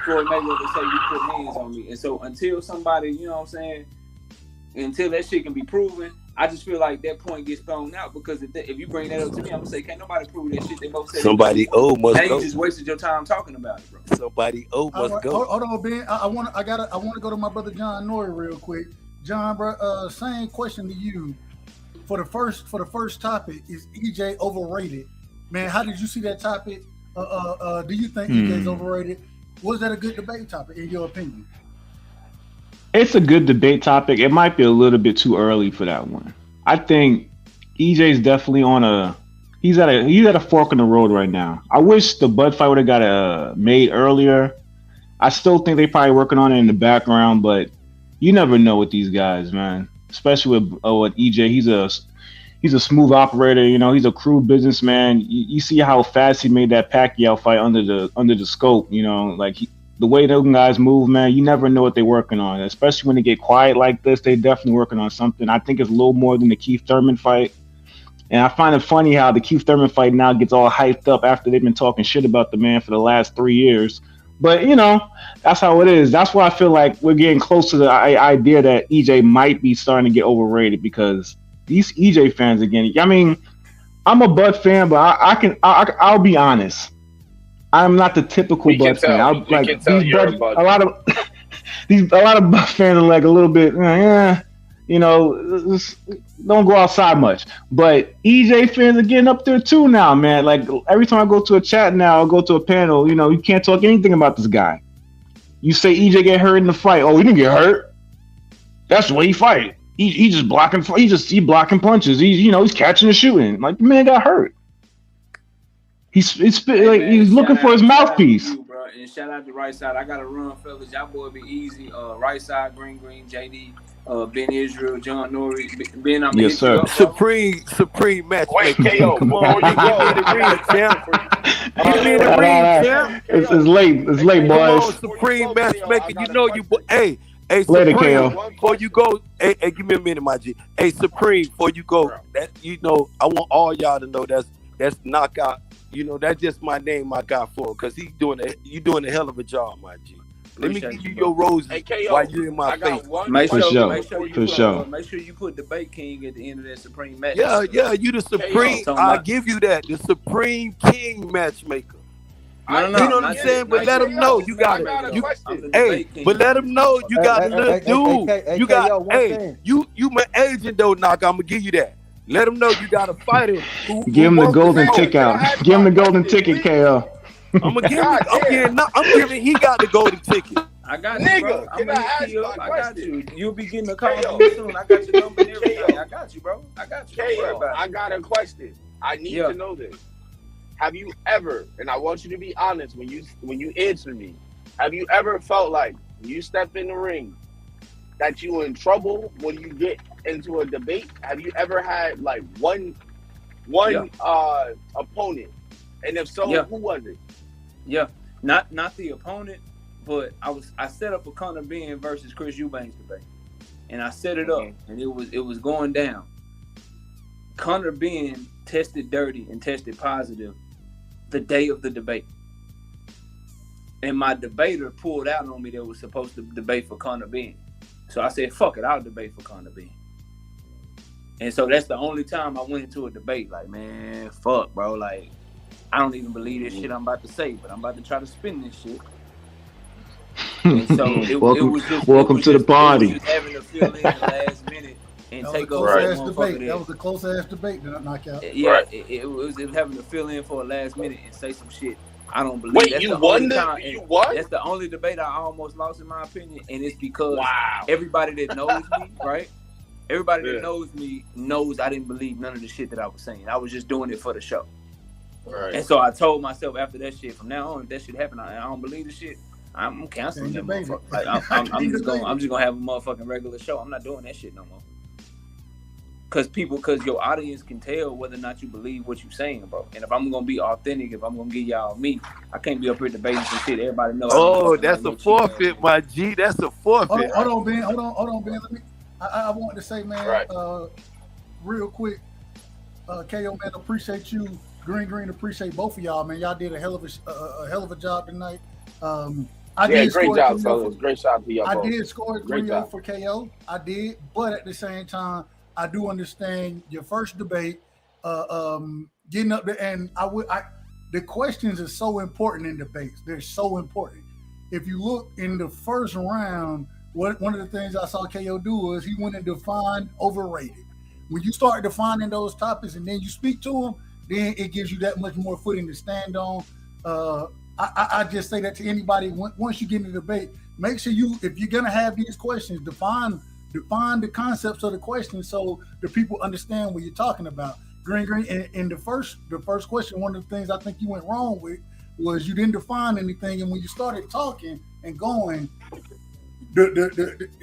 Floyd Mayweather say you put hands on me. And so until somebody, you know what I'm saying, until that shit can be proven, I just feel like that point gets thrown out because if you bring that up to me, I'm gonna say, can't nobody prove that shit. They both say somebody must go. You just wasted your time talking about it, bro. Somebody must go. Hold on, Ben. I want to go to my brother John Noy real quick. John, bro, same question to you. For the first topic, is EJ overrated? Man, how did you see that topic? Do you think EJ's overrated? Was that a good debate topic in your opinion? It's a good debate topic. It might be a little bit too early for that one. I think EJ's definitely he's at a fork in the road right now. I wish the Bud fight would have got made earlier. I still think they probably working on it in the background, but you never know with these guys, man. Especially with EJ, he's a smooth operator. You know, he's a crude businessman. You see how fast he made that Pacquiao fight under the scope. You know, like the way those guys move, man. You never know what they're working on. Especially when they get quiet like this, they definitely working on something. I think it's a little more than the Keith Thurman fight. And I find it funny how the Keith Thurman fight now gets all hyped up after they've been talking shit about the man for the last 3 years. But, you know, that's how it is. That's why I feel like we're getting close to the idea that EJ might be starting to get overrated because these EJ fans again. I mean, I'm a Bud fan, but I'll be honest. I'm not the typical Bud fan. A lot of Bud fans are like a little bit, you know, don't go outside much. But EJ fans are getting up there too now, man. Like every time I go to a chat now, I go to a panel, you know, you can't talk anything about this guy. You say EJ get hurt in the fight. Oh, he didn't get hurt. That's the way he fight. He just blocking. He blocking punches. He's catching and shooting. Like the man got hurt. He's looking for his mouthpiece. And shout out to Right Side. I got to run, fellas. Y'all boy be easy. Right Side, Green, JD, Ben Israel, John Norrie. Ben, I'm yes, sir. Supreme matchmaker. Wait, KO. Come on, give me the ring, champ. Give me the ring, champ. It's late. It's late, boys. Come on, Supreme matchmaker. You know you. Hey, later, Supreme. KO. Before you go, hey, give me a minute, my G. Hey, Supreme. Before you go, that I want all y'all to know that's knockout. You know, that's just my name I got for, because you doing a hell of a job, my G. Let me give you your roses while you're in my face. Make sure you put Debate King at the end of that Supreme match. Yeah, you the Supreme. I give you that, the Supreme King matchmaker. You know what I'm saying? But let them know you got it. But let them know you got a little dude. You got, you my agent though, Knock. I'm gonna give you that. Let them know you got a fighter. Give him the golden ticket out. Give him the golden ticket, KO. I'm giving. He got the golden ticket. I got you, bro. I got you. You'll be getting a call from me soon. I got your number and everything. I got you, bro. I got you. KO, I got a question. I need to know this. Have you ever, and I want you to be honest when you answer me, have you ever felt like when you step in the ring that you in trouble when you get into a debate? Have you ever had like one opponent? And if so, who was it? Yeah, not the opponent, but I set up a Conor Ben versus Chris Eubanks debate, and I set it up, and it was going down. Conor Ben tested dirty and tested positive the day of the debate, and my debater pulled out on me that was supposed to debate for Conor Ben. So I said, fuck it, I'll debate for Conor Ben. And so that's the only time I went into a debate. Like, man, fuck, bro. Like, I don't even believe this shit I'm about to say, but I'm about to try to spin this shit. And so welcome to the party. It was just having to fill in the last minute and take over that debate. That was a close ass debate that I knocked out. Yeah, it was having to fill in for a last minute and say some shit I don't believe. Wait, that's you the won only time, you won? That's the only debate I almost lost, in my opinion, and it's because everybody that knows me, right? Everybody that knows me knows I didn't believe none of the shit that I was saying. I was just doing it for the show. Right. And so I told myself after that shit, from now on, if that shit happened, I don't believe the shit. I'm canceling that motherfucker. Like, I'm just gonna have a motherfucking regular show. I'm not doing that shit no more. Cause your audience can tell whether or not you believe what you're saying, bro. And if I'm gonna be authentic, if I'm gonna give y'all me, I can't be up here debating some shit. Everybody knows. Oh, that's a forfeit, my G. That's a forfeit. Hold on, Ben. Let me. I wanted to say, man, real quick, KO, man, appreciate you. Green, appreciate both of y'all, man. Y'all did a hell of a job tonight. Great job, fellas. Great job to y'all. I did score 3-0 for KO. I did, but at the same time, I do understand your first debate, getting up there, and the questions are so important in debates. They're so important. If you look in the first round, one of the things I saw KO do was he went and defined overrated. When you start defining those topics and then you speak to them, then it gives you that much more footing to stand on. I just say that to anybody. Once you get in the debate, make sure if you're gonna have these questions, define the concepts of the question so the people understand what you're talking about. Green. And the first question, one of the things I think you went wrong with was you didn't define anything, and when you started talking and going,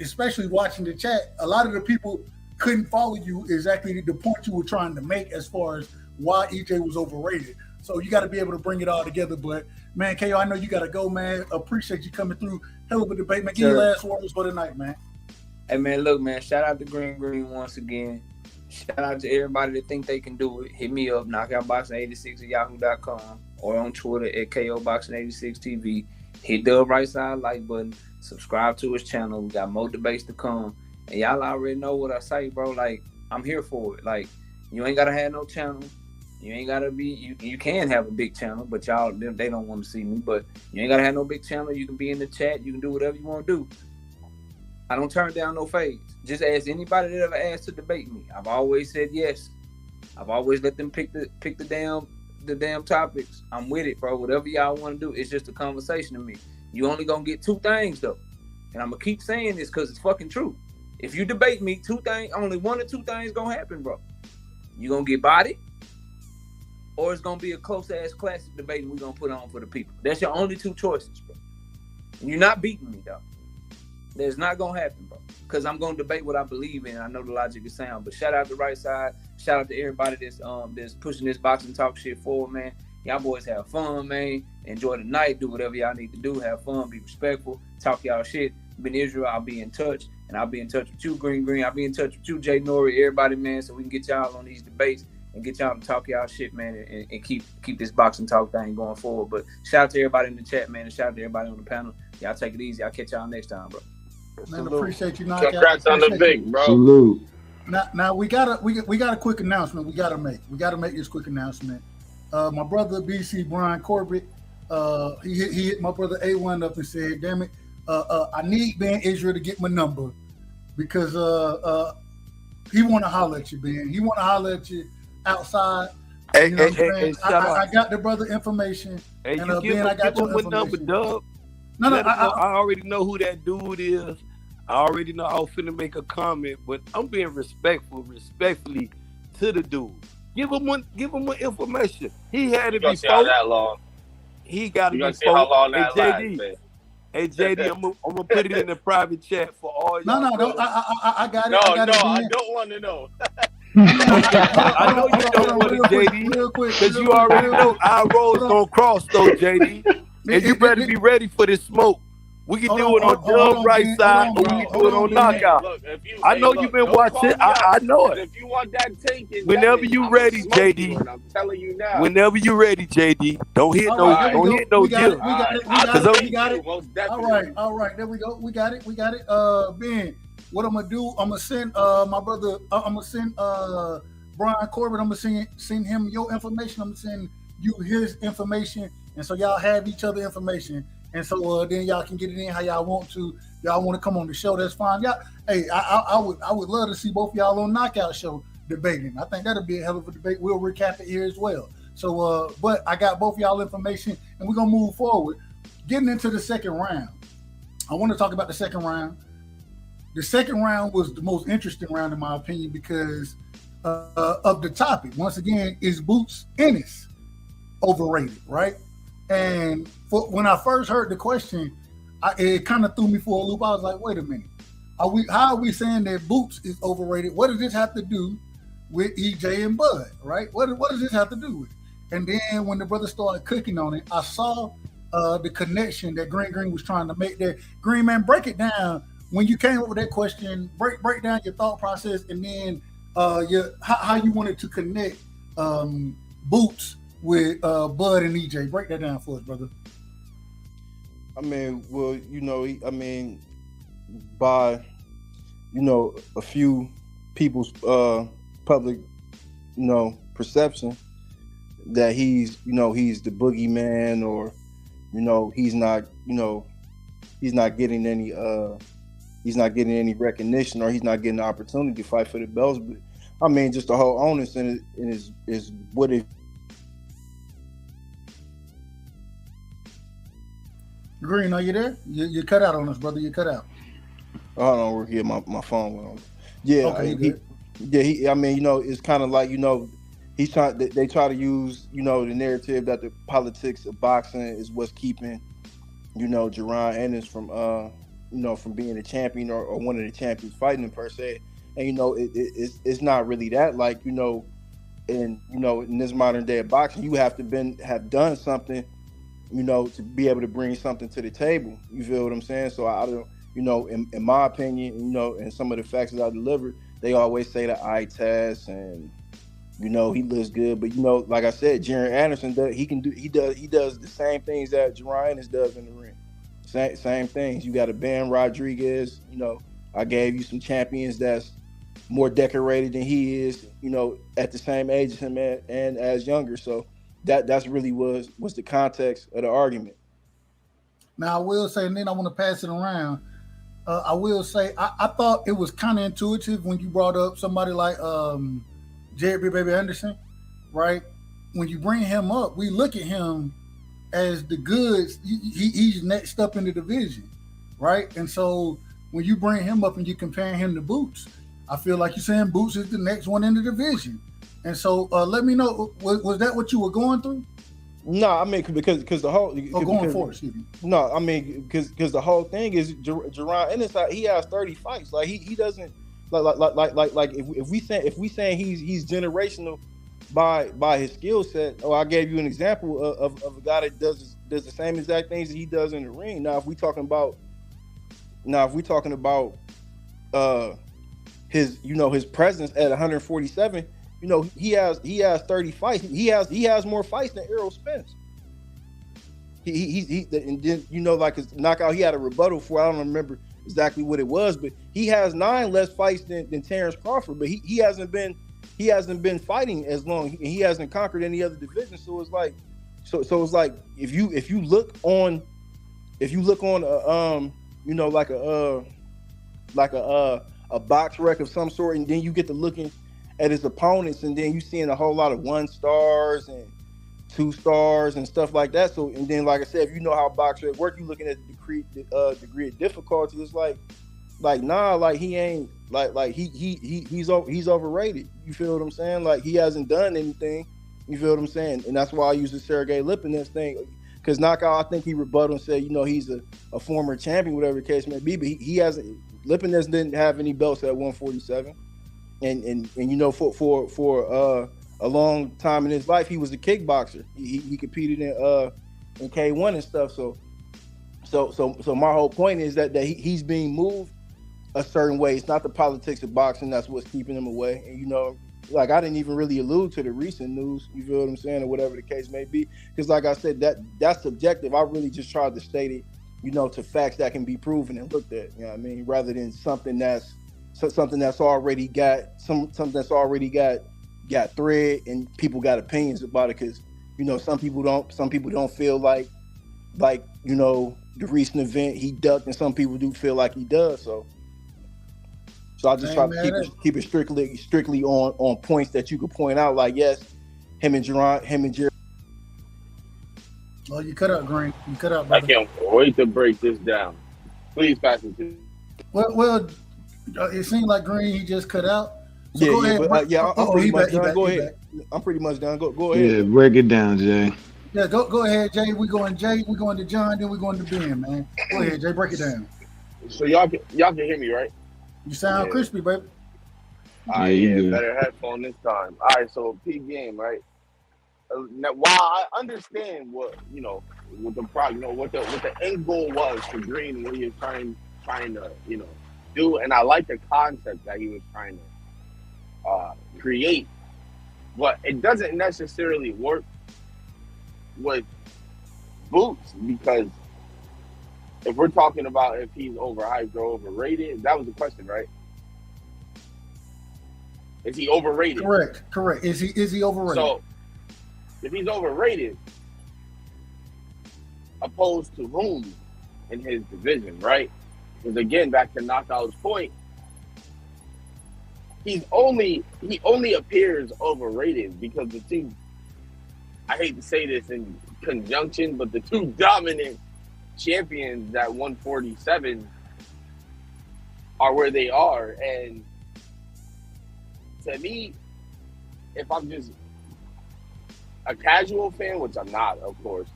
especially watching the chat, a lot of the people couldn't follow you exactly the point you were trying to make as far as why EJ was overrated. So you got to be able to bring it all together. But man, KO, I know you got to go, man. Appreciate you coming through. Hell of a debate, man. Give your last words for the night, man. Hey, man, look, man, shout out to Green once again. Shout out to everybody that think they can do it. Hit me up, knockoutboxing86@yahoo.com or on Twitter at KOBoxing86TV. Hit the right side like button. Subscribe to his channel. We got more debates to come. And y'all already know what I say, bro. Like, I'm here for it. Like, you ain't got to have no channel. You ain't got to be, you can have a big channel, but y'all, they don't want to see me. But you ain't got to have no big channel. You can be in the chat. You can do whatever you want to do. I don't turn down no fades. Just ask anybody that ever asked to debate me. I've always said yes. I've always let them pick the damn topics. I'm with it, bro. Whatever y'all want to do, it's just a conversation to me. You only gonna get two things though, and I'm gonna keep saying this because it's fucking true. If you debate me, only one or two things gonna happen, bro. You gonna get bodied, or it's gonna be a close ass classic debate and we gonna put on for the people. That's your only two choices, bro. And you're not beating me, though. That's not gonna happen, bro. Because I'm gonna debate what I believe in. I know the logic is sound, but shout out to Right Side. Shout out to everybody that's pushing this boxing talk shit forward, man. Y'all boys have fun, man. Enjoy the night. Do whatever y'all need to do. Have fun. Be respectful. Talk y'all shit. Been Israel. I'll be in touch, and I'll be in touch with you, Green. I'll be in touch with you, Jay Nori, everybody, man, so we can get y'all on these debates and get y'all to talk y'all shit, man, and keep this boxing talk thing going forward. But shout out to everybody in the chat, man, and shout out to everybody on the panel. Y'all take it easy. I'll catch y'all next time, bro. Man, appreciate you, Knockout. Congrats on the big, bro. Salute. Now we got a quick announcement. We gotta make this quick announcement. My brother BC Brian Corbett, he hit my brother A1 up and said, "Damn it, I need Ben Israel to get my number because he want to holler at you, Ben. He want to holler at you outside." Hey, you know I got the brother information. Hey, and you give Ben, I got your him a number, information. Dub. No, I already know who that dude is. I already know I was finna make a comment, but I'm being respectfully to the dude. Give him one information. He had it See how before. that long. He got it You gonna see before. how long that Hey, lasts, JD. man. Hey, JD, I'm gonna put it in the private chat for all y'all. No. I got it. No, I got it, I Ben. don't want to know. I know you don't want it, JD, because you already know our roads gonna cross though, JD. And you better be ready for this smoke. We can do it on Dub Right Side, or we can do it on Knockout. Look, I know you've been watching. I know it. If you want that taken, Whenever you ready, JD. I'm telling you now. Whenever you ready, JD. Don't hit All no. right, Don't hit no we got it. deal. We got it. We got it. Most All definitely. right. There we go. We got it. Ben, what I'm gonna do? I'm gonna send my brother. I'm gonna send Brian Corbett. I'm gonna send him your information. I'm gonna send you his information, and so y'all have each other information. And so then y'all can get it in how y'all want to. Y'all want to come on the show? That's fine. Y'all, hey, I would love to see both of y'all on Knockout Show debating. I think that'll be a hell of a debate. We'll recap it here as well. So, but I got both of y'all information, and we're gonna move forward. Getting into the second round, I want to talk about the second round. The second round was the most interesting round in my opinion because of the topic. Once again, is Boots Ennis overrated, right? And when I first heard the question, it kind of threw me for a loop. I was like, wait a minute. How are we saying that Boots is overrated? What does this have to do with EJ and Bud, right? What does this have to do with? And then when the brother started cooking on it, I saw the connection that Green was trying to make there. Green, man, break it down. When you came up with that question, break down your thought process and then how you wanted to connect Boots with Bud and EJ. Break that down for us, brother. I mean, well, by, a few people's public, perception that he's the boogeyman, or, he's not getting any recognition, or he's not getting the opportunity to fight for the belts. But I mean, just the whole onus in it is what if Green, are you there? You cut out on us, brother. You cut out. Hold on, we're here. My phone went on. Yeah, Okay, you he, good. yeah, he. I mean, it's kind of like he's trying. They try to use the narrative that the politics of boxing is what's keeping Jerron Ennis from from being a champion or one of the champions fighting him per se. And it's not really that. Like in this modern day of boxing, you have to have done something to be able to bring something to the table. You feel what I'm saying? So I don't, in my opinion, and some of the facts that I delivered, they always say the eye test and, he looks good. But, like I said, Jaron Anderson, he does the same things that Jerron Ennis does in the ring. Same things. You got a Ben Rodriguez, I gave you some champions that's more decorated than he is, at the same age as him and as younger. So that's really was the context of the argument. Now I will say, and then I want to pass it around. I will say I thought it was kind of intuitive when you brought up somebody like Jared B. Baby Anderson, right? When you bring him up, we look at him as the goods. He's next up in the division, right? And so when you bring him up and you compare him to Boots, I feel like you're saying Boots is the next one in the division. And so let me know, was that what you were going through? No, I mean because the whole going for it, excuse me. No, I mean because the whole thing is Jerron Ennis, he has 30 fights. Like he doesn't like if we saying he's generational by his skill set. Or I gave you an example of a guy that does the same exact things that he does in the ring. Now if we talking about his presence at 147. He has 30 fights. He has more fights than Errol Spence. He and then like his knockout, he had a rebuttal for. I don't remember exactly what it was, but he has 9 less fights than Terence Crawford. But he hasn't been fighting as long. He hasn't conquered any other division. So it's like it's like if you look on a box rec of some sort, and then you get to looking at his opponents, and then you seeing a whole lot of 1 stars and 2 stars and stuff like that. So, and then like I said, if you know how boxers work, you looking at the degree of difficulty. It's like nah, like he ain't he's overrated. You feel what I'm saying? Like he hasn't done anything. You feel what I'm saying? And that's why I use the Sergey Lipinets thing, because Knockout, I think he rebutted and said, he's a former champion, whatever the case may be, but he hasn't. Lipinets didn't have any belts at 147. And for a long time in his life, he was a kickboxer. He competed in K1 and stuff. So my whole point is that he's being moved a certain way. It's not the politics of boxing that's what's keeping him away. And like I didn't even really allude to the recent news. You feel what I'm saying, or whatever the case may be. Because like I said, that's subjective. I really just tried to state it, to facts that can be proven and looked at. You know what I mean, rather than something that's already got something that's already got thread and people got opinions about it, because some people don't feel like the recent event he ducked, and some people do feel like he does. So I just try to keep it strictly on points that you could point out, like yes, him and Jared. Oh, you cut out, Green. You cut out, brother. I can't wait to break this down. Please pass it to me. Well, it seemed like Green, he just cut out. So Yeah, go yeah, ahead. but I'm pretty much done. Go he ahead. I'm pretty much done. Go ahead. Yeah, break it down, Jay. Yeah, go ahead, Jay. We're going to John, then we're going to Ben, man. Go ahead, Jay. Break it down. So y'all can hear me, right? You sound crispy, baby. All right, you do. Better headphone this time. All right, so P game, right? Now, while I understand what what the end goal was for Green, what he was trying to do, and I like the concept that he was trying to create, but it doesn't necessarily work with Boots, because if we're talking about if he's overhyped or overrated, that was the question, right? Is he overrated? Correct. Is he overrated? So if he's overrated, opposed to whom in his division, right? Because again, back to Knockout's point, he only appears overrated because the two, I hate to say this in conjunction, but the two dominant champions at 147 are where they are. And to me, if I'm just a casual fan, which I'm not, of course,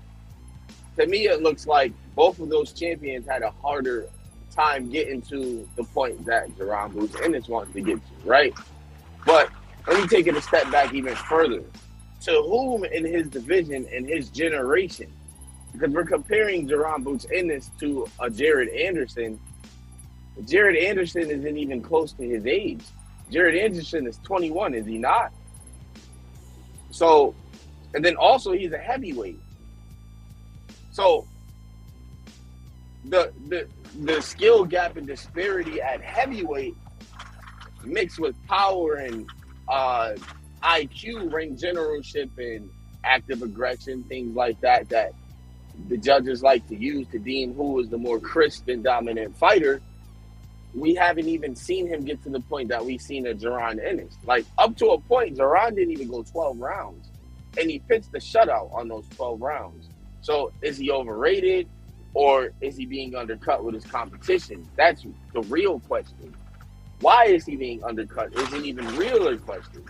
to me it looks like both of those champions had a harder time getting to the point that Jerron Boots Ennis wants to get to, right? But let me take it a step back even further. To whom in his division and his generation? Because we're comparing Jerron Boots Ennis to a Jared Anderson. Jared Anderson isn't even close to his age. Jared Anderson is 21, is he not? So, and then also he's a heavyweight. So the skill gap and disparity at heavyweight mixed with power and IQ, ring generalship, and active aggression, things like that, that the judges like to use to deem who is the more crisp and dominant fighter. We haven't even seen him get to the point that we've seen a Jerron Ennis. Like, up to a point, Jerron didn't even go 12 rounds. And he pitched the shutout on those 12 rounds. So is he overrated, or is he being undercut with his competition? That's the real question. Why is he being undercut is an even realer question.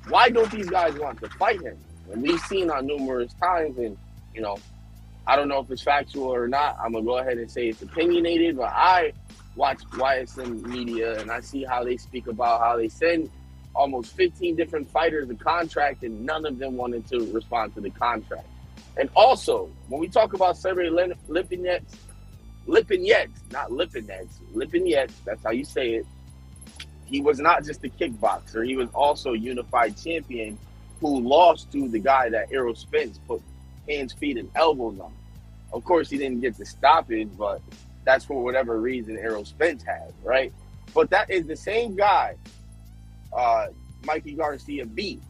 Why don't these guys want to fight him? And we've seen on numerous times, and, you know, I don't know if it's factual or not. I'm going to go ahead and say it's opinionated, but I watch YSM media and I see how they speak about how they send almost 15 different fighters a contract and none of them wanted to respond to the contract. And also, when we talk about Sergey Lipinets, not Lipinets, Lipinets, that's how you say it. He was not just a kickboxer. He was also a unified champion who lost to the guy that Errol Spence put hands, feet, and elbows on. Of course, he didn't get the stoppage, but that's for whatever reason Errol Spence had, right? But that is the same guy Mikey Garcia beat.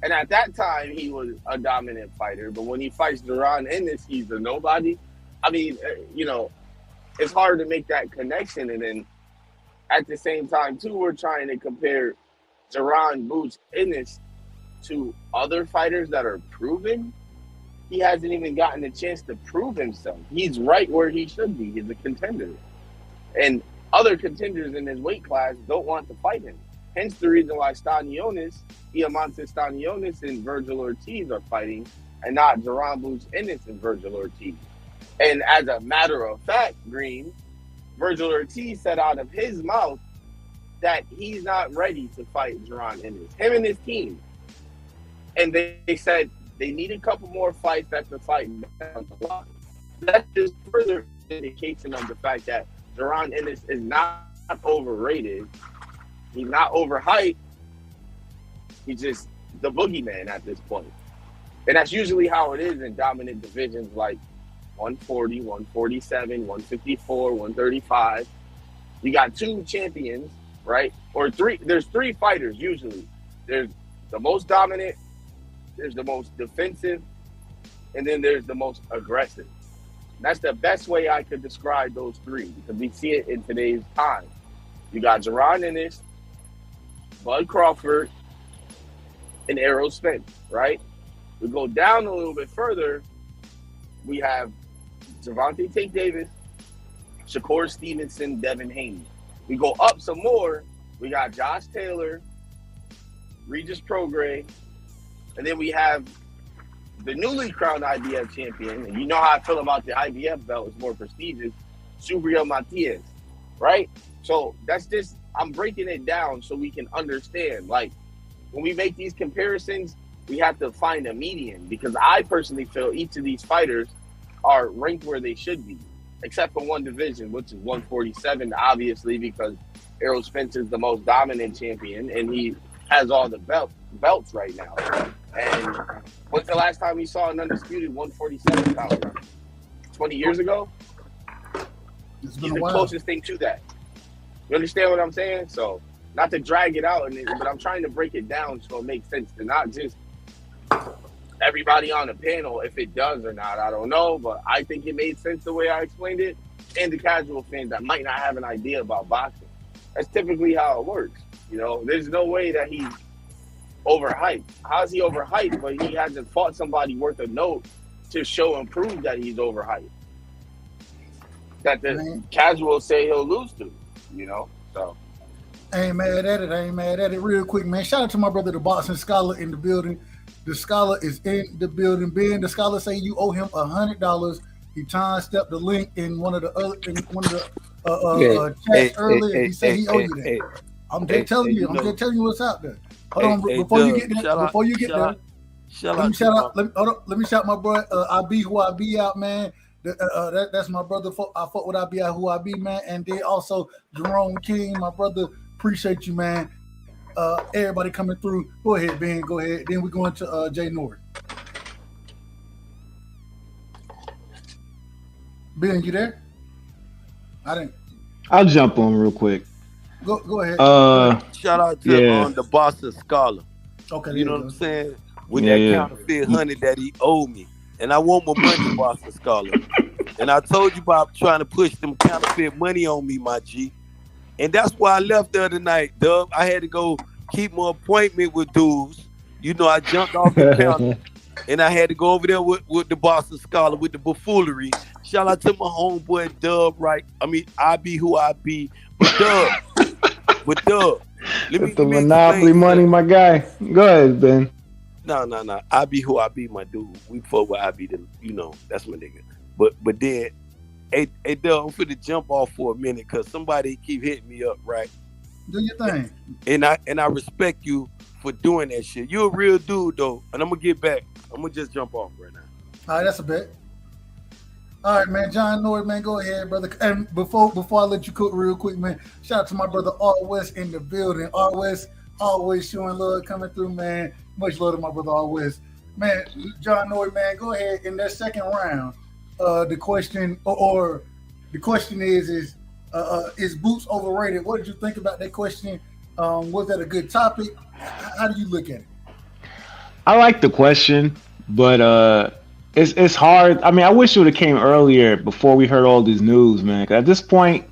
And at that time, he was a dominant fighter. But when he fights Jerron Ennis, he's a nobody. I mean, you know, it's hard to make that connection. And then at the same time, too, we're trying to compare Jerron Boots Ennis to other fighters that are proven. He hasn't even gotten a chance to prove himself. He's right where he should be. He's a contender. And other contenders in his weight class don't want to fight him. Hence the reason why Iamante Stanionis and Virgil Ortiz are fighting, and not Jerron Boots Ennis and Virgil Ortiz. And as a matter of fact, Green, Virgil Ortiz said out of his mouth that he's not ready to fight Jerron Ennis, him and his team. And they said they need a couple more fights that the fight down the line. That's just further indication of the fact that Jerron Ennis is not overrated. He's not overhyped. He's just the boogeyman at this point. And that's usually how it is in dominant divisions like 140, 147, 154, 135. You got two champions, right? Or three. There's three fighters usually. There's the most dominant, there's the most defensive, and then there's the most aggressive. That's the best way I could describe those three, because we see it in today's time. You got Jerron Ennis, Bud Crawford, and Errol Spence, right? We go down a little bit further, we have Gervonta Tate Davis, Shakur Stevenson, Devin Haney. We go up some more, we got Josh Taylor, Regis Prograis, and then we have the newly crowned IBF champion, and you know how I feel about the IBF belt, it's more prestigious, Subriel Matias, right? So that's just, I'm breaking it down so we can understand. Like, when we make these comparisons, we have to find a median, because I personally feel each of these fighters are ranked where they should be, except for one division, which is 147, obviously, because Errol Spence is the most dominant champion, and he has all the belts right now. And when's the last time we saw an undisputed 147 pounder? 20 years ago? It's He's been the a while. closest thing to that. You understand what I'm saying? So, not to drag it out, but I'm trying to break it down so it makes sense to not just everybody on the panel. If it does or not, I don't know, but I think it made sense the way I explained it, and the casual fans that might not have an idea about boxing. That's typically how it works. You know, there's no way that he's overhyped. How's he overhyped, but he hasn't fought somebody worth a note to show and prove that he's overhyped? that the casuals say he'll lose to, you know. So I ain't mad at it. Real quick, man. Shout out to my brother, the boxing scholar in the building. The scholar is in the building. Ben, the scholar say you owe him $100. He time stepped the link in one of the chats earlier. He said he owe you that. I'm just telling you. I'm just telling you what's out there. Hold on, before you get there. Let me shout my boy IB who I be out, man. That's my brother. I fuck with IB who I be, man. And then also Jerome King, my brother. Appreciate you, man. Everybody coming through. Go ahead, Ben. Go ahead. Then we go into Jay North. Ben, you there? I didn't. I'll jump on real quick. Go ahead. Shout out to the Boston Scholar. Okay. You know what I'm saying? With that counterfeit $100 that he owed me. And I want my money, Boston Scholar. And I told you about trying to push them counterfeit money on me, my G. And that's why I left the other night, Dub. I had to go keep my appointment with dudes. You know, I jumped off the counter. And I had to go over there with the Boston Scholar, with the buffoonery. Shout out to my homeboy, Dub, right? I mean, I be who I be. But Dub. Let me monopoly money, my guy. Go ahead, Ben. No. I be who I be, my dude. We fuck with I be, you know, that's my nigga. But then, hey, Dub, I'm finna jump off for a minute because somebody keep hitting me up, right? Do your thing. And I respect you for doing that shit. You a real dude, though. And I'm gonna get back. I'm gonna just jump off right now. All right, that's a bet. All right, man. John Nord, man, go ahead, brother. And before I let you cook real quick, man, shout out to my brother R West in the building. R West always showing love coming through, man. Much love to my brother R West. Man, John Nord, man, go ahead. In that second round, the question is Boots overrated? What did you think about that question? Was that a good topic? How do you look at it? I like the question, but it's hard. I mean, I wish it would have came earlier before we heard all this news, man. 'Cause at this point,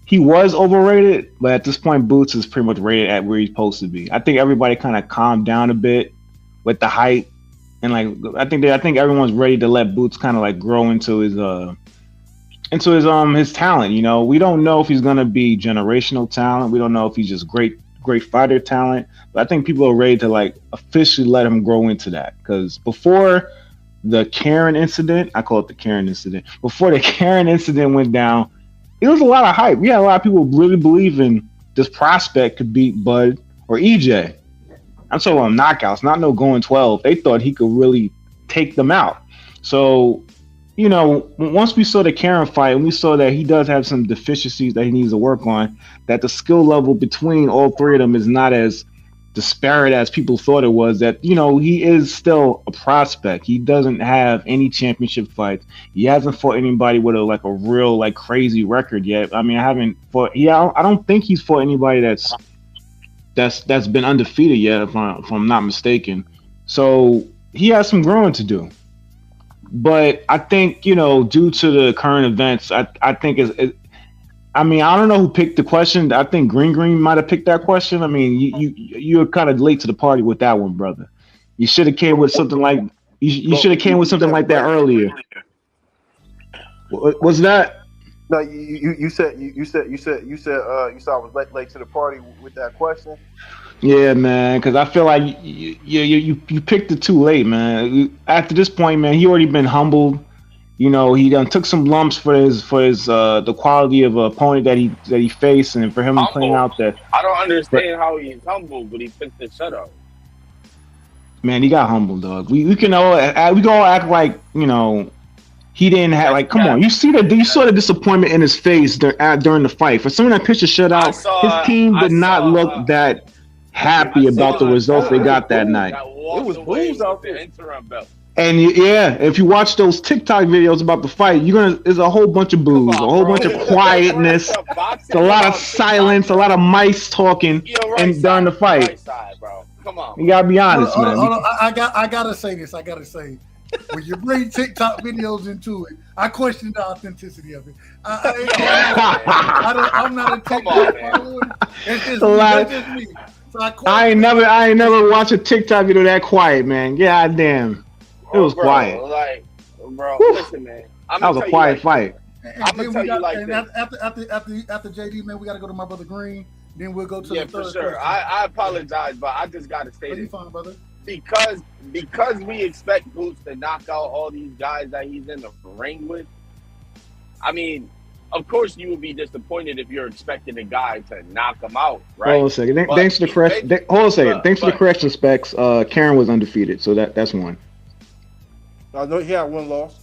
he was overrated, but at this point, Boots is pretty much rated at where he's supposed to be. I think everybody kind of calmed down a bit with the hype, and like I think everyone's ready to let Boots kind of like grow into his talent. You know, we don't know if he's gonna be generational talent. We don't know if he's just great fighter talent. But I think people are ready to like officially let him grow into that, because before the Karen incident, I call it the Karen incident. Before the Karen incident went down, it was a lot of hype. We had a lot of people really believing this prospect could beat Bud or EJ. I'm talking about knockouts, not no going 12. They thought he could really take them out. So, you know, once we saw the Karen fight and we saw that he does have some deficiencies that he needs to work on, that the skill level between all three of them is not as disparate as people thought it was, that, you know, he is still a prospect. He doesn't have any championship fights. He hasn't fought anybody with a real like crazy record yet. I mean, I don't think he's fought anybody that's been undefeated yet, if I'm not mistaken. So he has some growing to do. But I think, you know, due to the current events, I think I mean, I don't know who picked the question. I think Green might have picked that question. I mean, you're kind of late to the party with that one, brother. You should have came with something like that earlier. Was that? No, you said I was late to the party with that question. Yeah, man, because I feel like you picked it too late, man. After this point, man, he already been humbled. You know, he done took some lumps for his the quality of opponent that he faced, and for him to point out that I don't understand how he's humble, but he picked the shutout. Man, he got humbled, dog. We can all act like, you know, he didn't have like. Come on, you saw the disappointment in his face during the fight. For someone that pitched a shutout, his team did not look that happy about the results they got that night. It was booze out there. Interim belt. And if you watch those TikTok videos about the fight, there's a whole bunch of booze, a whole bunch of quietness, a lot of silence, a lot of mice talking, and during the fight. Right side, bro. Come on. You gotta be honest, man. Hold on. I gotta say this. When you bring TikTok videos into it, I question the authenticity of it. I'm not a TikTok follower. It's just me. So I ain't never watched a TikTok video that quiet, man. God damn. It was quiet. Listen, man. That was a quiet fight. I'm gonna tell you like this. After JD, man, we got to go to my brother Green. Then we'll go to the third for sure. question. I apologize, but I just gotta say this. Fine, brother. Because we expect Boots to knock out all these guys that he's in the ring with. I mean, of course you would be disappointed if you're expecting a guy to knock him out, right? Hold on a second. Thanks for the correction. Hold on a second. Thanks for the correction, Specs. Karen was undefeated, so that's one. I know he had one loss.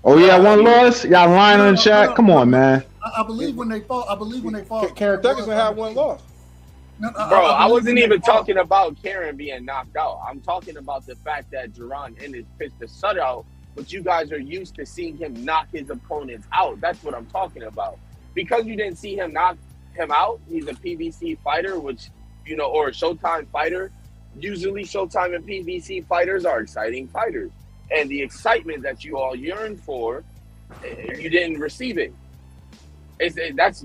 Oh yeah, one loss. Y'all lying on the chat. Come on, man. I believe when they fought. Karen Ferguson had one loss. Bro, I wasn't even talking about Karen being knocked out. I'm talking about the fact that Jerron Ennis pitched a shutout, but you guys are used to seeing him knock his opponents out. That's what I'm talking about. Because you didn't see him knock him out, he's a PBC fighter, which, or a Showtime fighter. Usually Showtime and PBC fighters are exciting fighters. And the excitement that you all yearn for, you didn't receive it. That's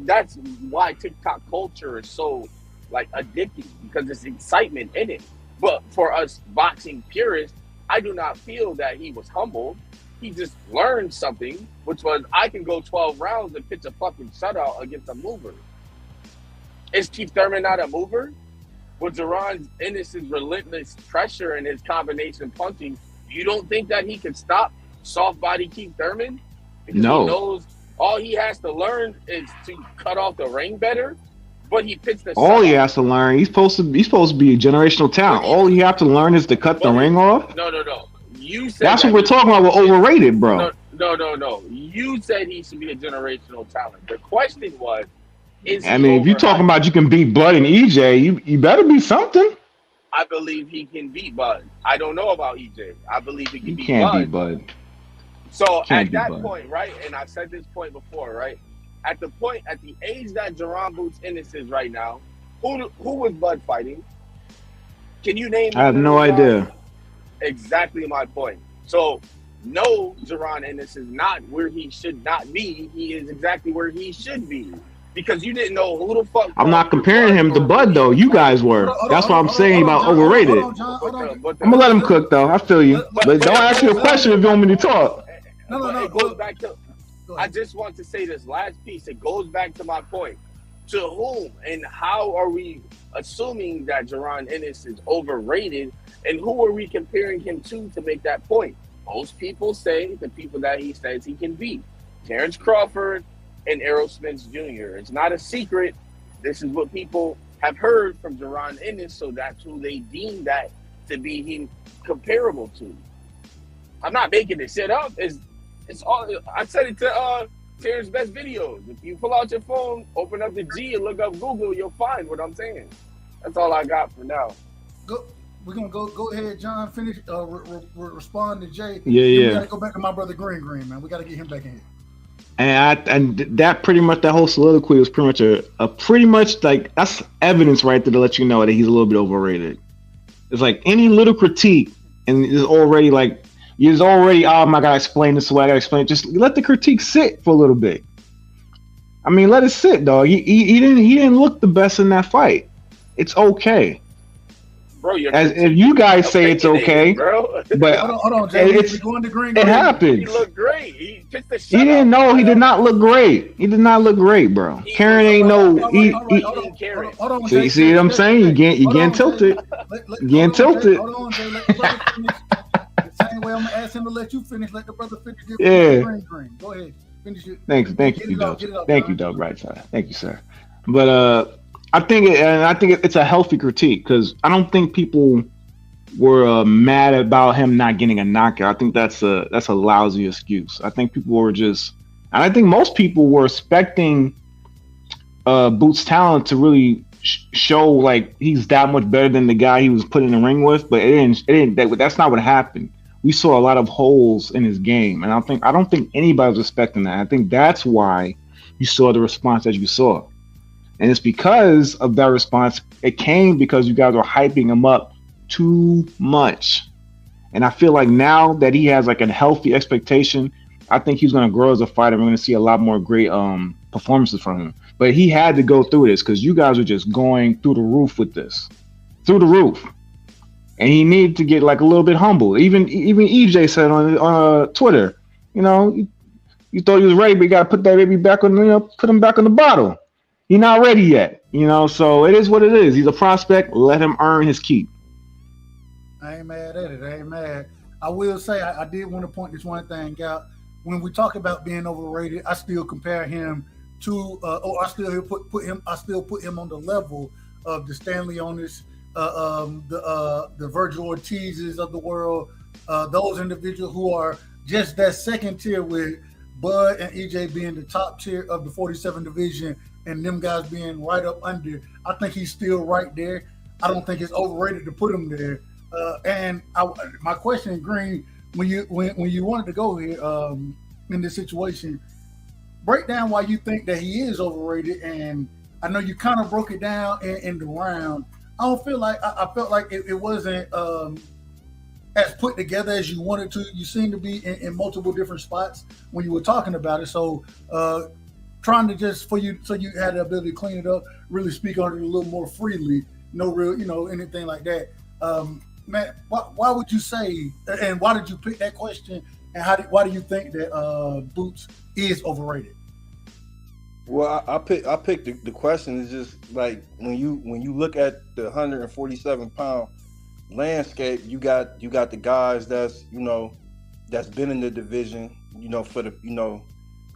why TikTok culture is so addicting, because there's excitement in it. But for us boxing purists, I do not feel that he was humbled. He just learned something, which was I can go 12 rounds and pitch a fucking shutout against a mover. Is Keith Thurman not a mover? With Jerron Ennis' relentless pressure and his combination punching, you don't think that he could stop soft body Keith Thurman? Because no. He knows all he has to learn is to cut off the ring better. But he pitched the all he has to learn, he's supposed to be a generational talent. All you have to learn is to cut the ring off. No. You said that's what we're talking about. We're overrated, bro. No. You said he should be a generational talent. The question was, if you're talking about you can beat Bud and EJ, you better be something. I believe he can beat Bud. I don't know about EJ. I believe he can beat Bud. He can't beat Bud. So at that point, right, and I've said this point before, right? At the age that Jerron Boots Ennis is right now, who was Bud fighting? Can you name? I have no idea. Exactly my point. So, no, Jerron Ennis is not where he should not be. He is exactly where he should be. Because you didn't know who the fuck. I'm not comparing him to Bud, though. You guys were. That's what I'm saying about overrated. I'm going to let him cook, though. I feel you. But don't ask me a question if you want me to talk. No. It goes back to. I just want to say this last piece. It goes back to my point. To whom and how are we assuming that Jerron Ennis is overrated, and who are we comparing him to make that point? Most people say the people that he says he can beat. Terence Crawford and Errol Spence Jr. It's not a secret. This is what people have heard from Jerron Ennis, so that's who they deem that to be him comparable to. I'm not making this shit up. It's all. I said it to Terrence's best videos. If you pull out your phone, open up the G and look up Google, you'll find what I'm saying. That's all I got for now. We're gonna go ahead, John. Finish. Respond to Jay. Yeah. We gotta go back to my brother Green, man. We gotta get him back in here. And that pretty much, that whole soliloquy was pretty much a pretty much that's evidence right there to let you know that he's a little bit overrated. It's like any little critique, and it's already oh my God, explain this away. I gotta explain it. Just let the critique sit for a little bit. I mean, let it sit, dog. He didn't look the best in that fight. It's okay. Bro, if you guys say it's okay, bro. But hold on, Jay. It happens. He looked great. He pitched the shot. He didn't know. He did not look great. He did not look great, bro. Karen ain't no. Hold on, See what I'm saying? You getting tilted. You getting tilted. Hold on, Jay. Let the brother finish. The same way I'm gonna ask him to let you finish. Let the brother finish. Yeah. Green. Go ahead. Finish it. Thank you, Doug. Thank you, Doug. Right side. Thank you, sir. But I think it's a healthy critique, because I don't think people were mad about him not getting a knockout. I think that's a lousy excuse. I think people were and I think most people were expecting Boots' talent to really show he's that much better than the guy he was put in the ring with, but it didn't. That's not what happened. We saw a lot of holes in his game, and I don't think anybody was expecting that. I think that's why you saw the response that you saw, and it's because of that response. It came because you guys were hyping him up too much, and I feel like now that he has a healthy expectation, I think he's going to grow as a fighter. We're going to see a lot more great performances from him. But he had to go through this because you guys are just going through the roof with this, through the roof. And he needed to get a little bit humble. Even EJ said on Twitter, you You thought he was ready, but you got to put that baby back on, put him back on the bottle. He's not ready yet, So it is what it is. He's a prospect. Let him earn his keep. I ain't mad at it. I ain't mad. I will say I did want to point this one thing out. When we talk about being overrated, I still compare him to, I still put him on the level of the Stanley Onis, the Virgil Ortizes of the world, those individuals who are just that second tier, with Bud and EJ being the top tier of the 47 division, and them guys being right up under. I think he's still right there. I don't think it's overrated to put him there. My question, Green, when you wanted to go here in this situation, break down why you think that he is overrated. And I know you kind of broke it down in the round. I don't feel like I felt like it wasn't as put together as you wanted to. You seem to be in multiple different spots when you were talking about it. So trying to just so you had the ability to clean it up, really speak on it a little more freely. No real, anything like that. Man, why would you say, and why did you pick that question, and why do you think that Boots is overrated? Well, I picked the question is just like when you look at the 147-pound landscape, you got the guys that's been in the division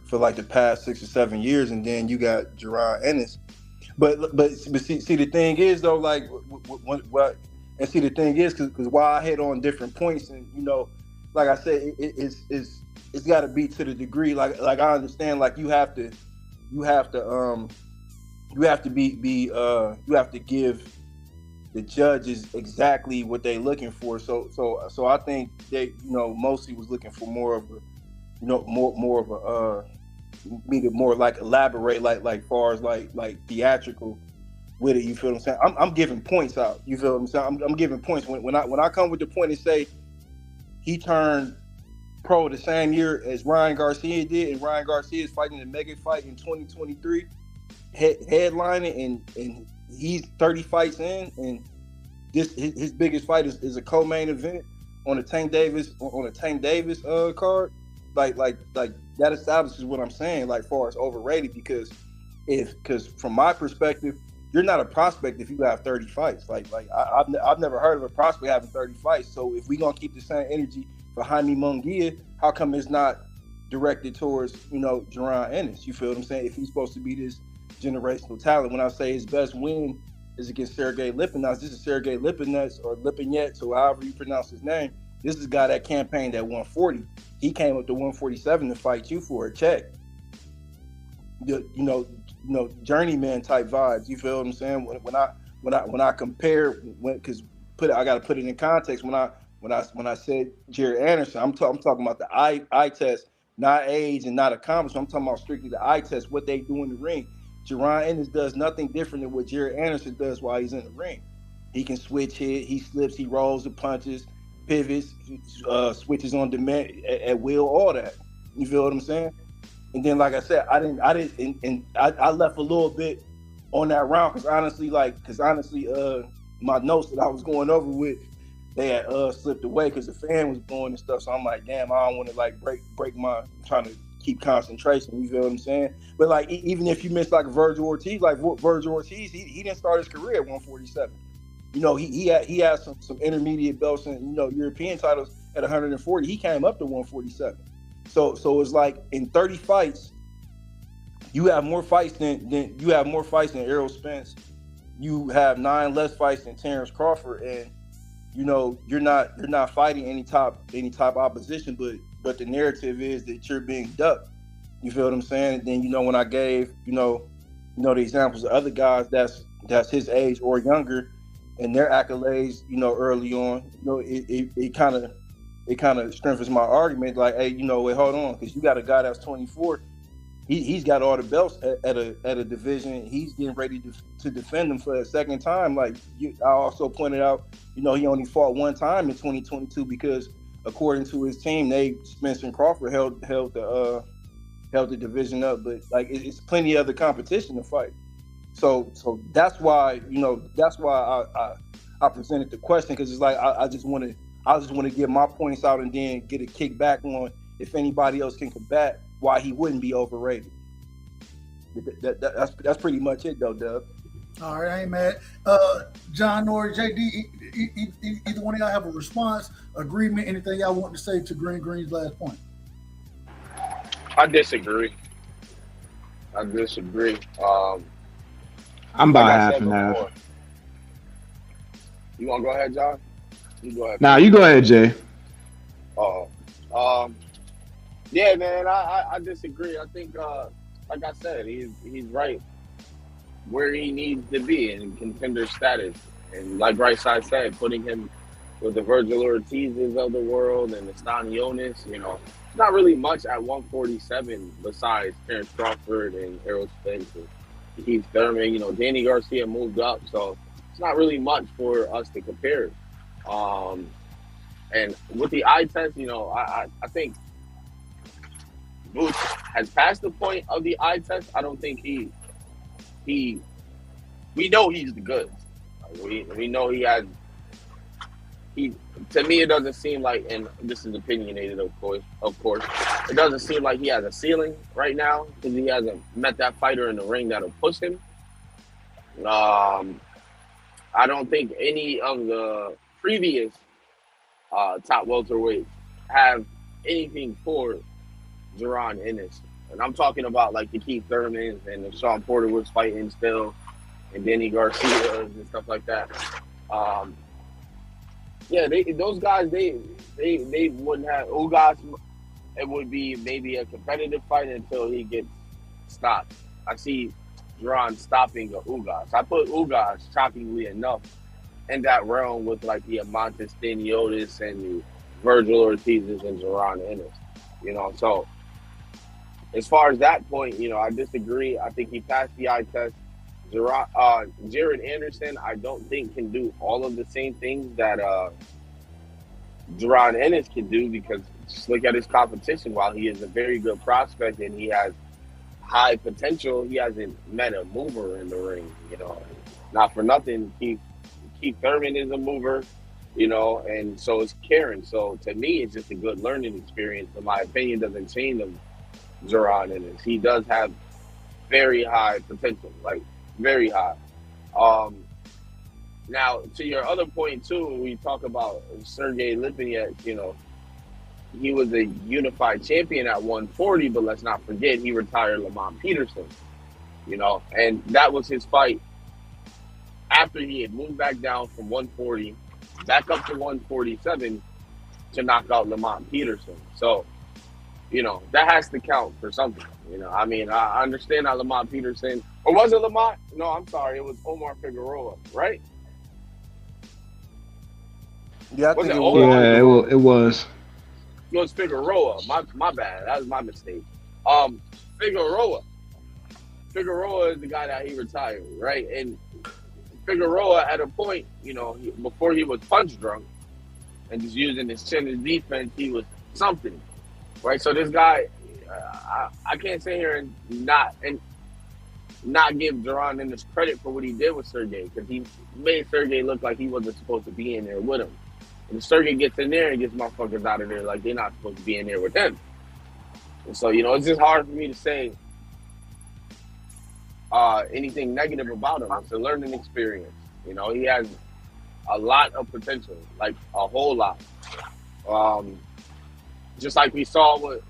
for like the past 6 or 7 years, and then you got Jerron Ennis. But see the thing is though, like what and see the thing is because why I hit on different points, and like I said, it's got to be to the degree like I understand, like you have to give the judges exactly what they're looking for. So I think they mostly was looking for more of a me to more like elaborate like far as like theatrical with it. You feel what I'm saying? I'm giving points out. You feel what I'm saying? I'm giving points when I come with the point and say he turned pro the same year as Ryan Garcia did, and Ryan Garcia is fighting the mega fight in 2023, headlining, and he's 30 fights in, and his biggest fight is a co-main event on a Tank Davis card. Like that establishes what I'm saying, like far as overrated, because from my perspective, you're not a prospect if you have 30 fights. Like I've never heard of a prospect having 30 fights. So if we're gonna keep the same energy for Jaime Munguia, how come it's not directed towards Jerron Ennis? You feel what I'm saying? If he's supposed to be this generational talent, when I say his best win is against Sergey Lipinets, this is Sergey Lipinets or Lipinets, or however you pronounce his name. This is a guy that campaigned at 140. He came up to 147 to fight you for a check. Journeyman type vibes. You feel what I'm saying? When I compare, because I got to put it in context. When I said Jared Anderson, I'm talking about the eye test, not age and not accomplishment. I'm talking about strictly the eye test, what they do in the ring. Jerron Ennis does nothing different than what Jared Anderson does while he's in the ring. He can switch hit, he slips, he rolls the punches, pivots, switches on demand at will, all that. You feel what I'm saying? And then, like I said, I left a little bit on that round because honestly, my notes that I was going over with, they had slipped away because the fan was blowing and stuff. So I'm like, damn, I don't want to break my trying to keep concentration. You feel what I'm saying? But like, even if you miss like Virgil Ortiz, he didn't start his career at 147. He had some intermediate belts and European titles at 140. He came up to 147. So it's like in 30 fights, you have more fights than Errol Spence. You have 9 less fights than Terence Crawford, and you're not fighting any top opposition, but the narrative is that you're being ducked. You feel what I'm saying? And then when I gave the examples of other guys that's his age or younger and their accolades, early on, it kind of strengthens my argument. Like, hey, wait, hold on, because you got a guy that's 24. He's got all the belts at a division. He's getting ready to defend them for a second time. Like I also pointed out, he only fought one time in 2022 because, according to his team, Spence and Crawford held the division up. But like it's plenty of other competition to fight. So that's why I presented the question, because it's like I just want to get my points out and then get a kickback on if anybody else can combat why he wouldn't be overrated. That's pretty much it, though, Dub. All right, I ain't mad. John or JD, either one of y'all have a response, agreement, anything y'all want to say to Green's last point? I disagree. I'm about like half and half. You want to go ahead, John? You go ahead. Nah, you go ahead, Jay. Yeah, man, I disagree. I think, like I said, he's right where he needs to be in contender status. And like Right Side said, putting him with the Virgil Ortizes of the world and the Stanionis, it's not really much at 147 besides Terence Crawford and Errol Spence and Keith Thurman. Danny Garcia moved up, so it's not really much for us to compare. And with the eye test, I think Boots has passed the point of the eye test. I don't think we know he's the goods. We know he has. To me, it doesn't seem like, and this is opinionated, of course, it doesn't seem like he has a ceiling right now because he hasn't met that fighter in the ring that'll push him. I don't think any of the previous top welterweights have anything for Jaron Ennis. And I'm talking about like the Keith Thurmans and the Sean Porter was fighting still, and Danny Garcia and stuff like that. Those guys, they wouldn't have Ugas. It would be maybe a competitive fight until he gets stopped. I see Jaron stopping Ugas. I put Ugas, shockingly enough, in that realm with like the Amantes Staniotis and the Virgil Ortizes and Jaron Ennis. So as far as that point, I disagree. I think he passed the eye test. Jared Anderson, I don't think can do all of the same things that Jaron Ennis can do, because just look at his competition. While he is a very good prospect and he has high potential, he hasn't met a mover in the ring. Not for nothing, Keith Thurman is a mover, and so is Karen. So to me, it's just a good learning experience. In my opinion, doesn't change him. Jaron Ennis, he does have very high potential, like very high. Now, to your other point too, we talk about Sergey Lipinets. He was a unified champion at 140, but let's not forget he retired Lamont Peterson. And that was his fight after he had moved back down from 140 back up to 147 to knock out Lamont Peterson. So, that has to count for something. I understand how Lamont Peterson, or was it Lamont? No, I'm sorry, it was Omar Figueroa, right? Yeah, I think it was. Yeah, it was. It was Figueroa. My bad. That was my mistake. Figueroa is the guy that he retired, right? And Figueroa, at a point, before he was punch drunk and just using his chin as defense, he was something, right? So this guy, I can't sit here and not give Jaron Ennis credit for what he did with Sergey, because he made Sergey look like he wasn't supposed to be in there with him. And Sergey gets in there and gets motherfuckers out of there like they're not supposed to be in there with him. And so, it's just hard for me to say anything negative about him. It's a learning experience. He has a lot of potential, like a whole lot. Just like we saw with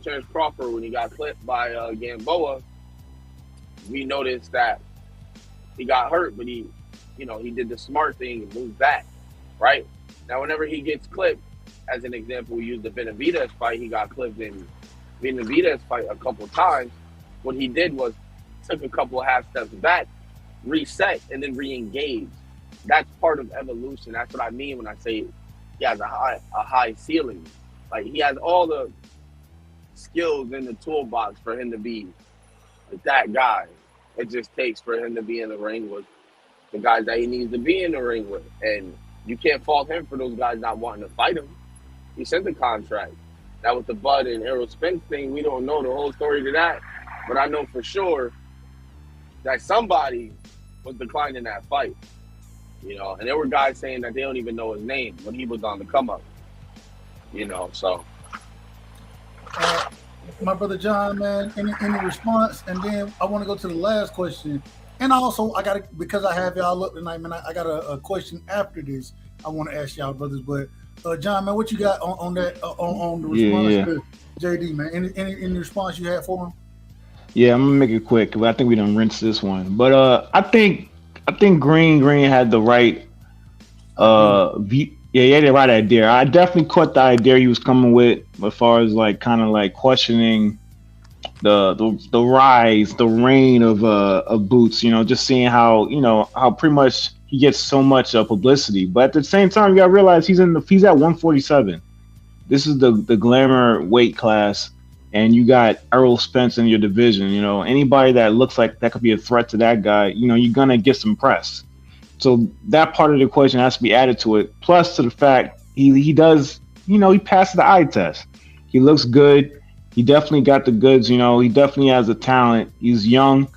Terence Crawford when he got clipped by Gamboa, we noticed that he got hurt, but he did the smart thing and moved back, right? Now, whenever he gets clipped, as an example, we use the Benavidez fight. He got clipped in Benavidez fight a couple times. What he did was took a couple half steps back, reset, and then re-engage. That's part of evolution. That's what I mean when I say he has a high ceiling. Like, he has all the skills in the toolbox for him to be that guy. It just takes for him to be in the ring with the guys that he needs to be in the ring with. And you can't fault him for those guys not wanting to fight him. He sent the contract. That was the Bud and Errol Spence thing. We don't know the whole story to that. But I know for sure that somebody was declining that fight. And there were guys saying that they don't even know his name when he was on the come up. So. my brother John, man, any response? And then I want to go to the last question. And also, I got to, because I have y'all up tonight, man, I got a question after this I want to ask y'all, brothers. But, John, man, what you got on that, on the response to JD, man? Any response you had for him? Yeah, I'm gonna make it quick, but I think we done rinsed this one. But I think Green had the right view. Yeah, he had the right idea. I definitely caught the idea he was coming with, as far as like kind of like questioning the rise, the reign of Boots. You know, just seeing how how pretty much he gets so much publicity, but at the same time, you gotta realize he's at 147. This is the glamour weight class, and you got Errol Spence in your division. You know, anybody that looks like that could be a threat to that guy, you're gonna get some press. So that part of the equation has to be added to it. Plus to the fact he does, he passes the eye test. He looks good. He definitely got the goods. He definitely has the talent. He's young,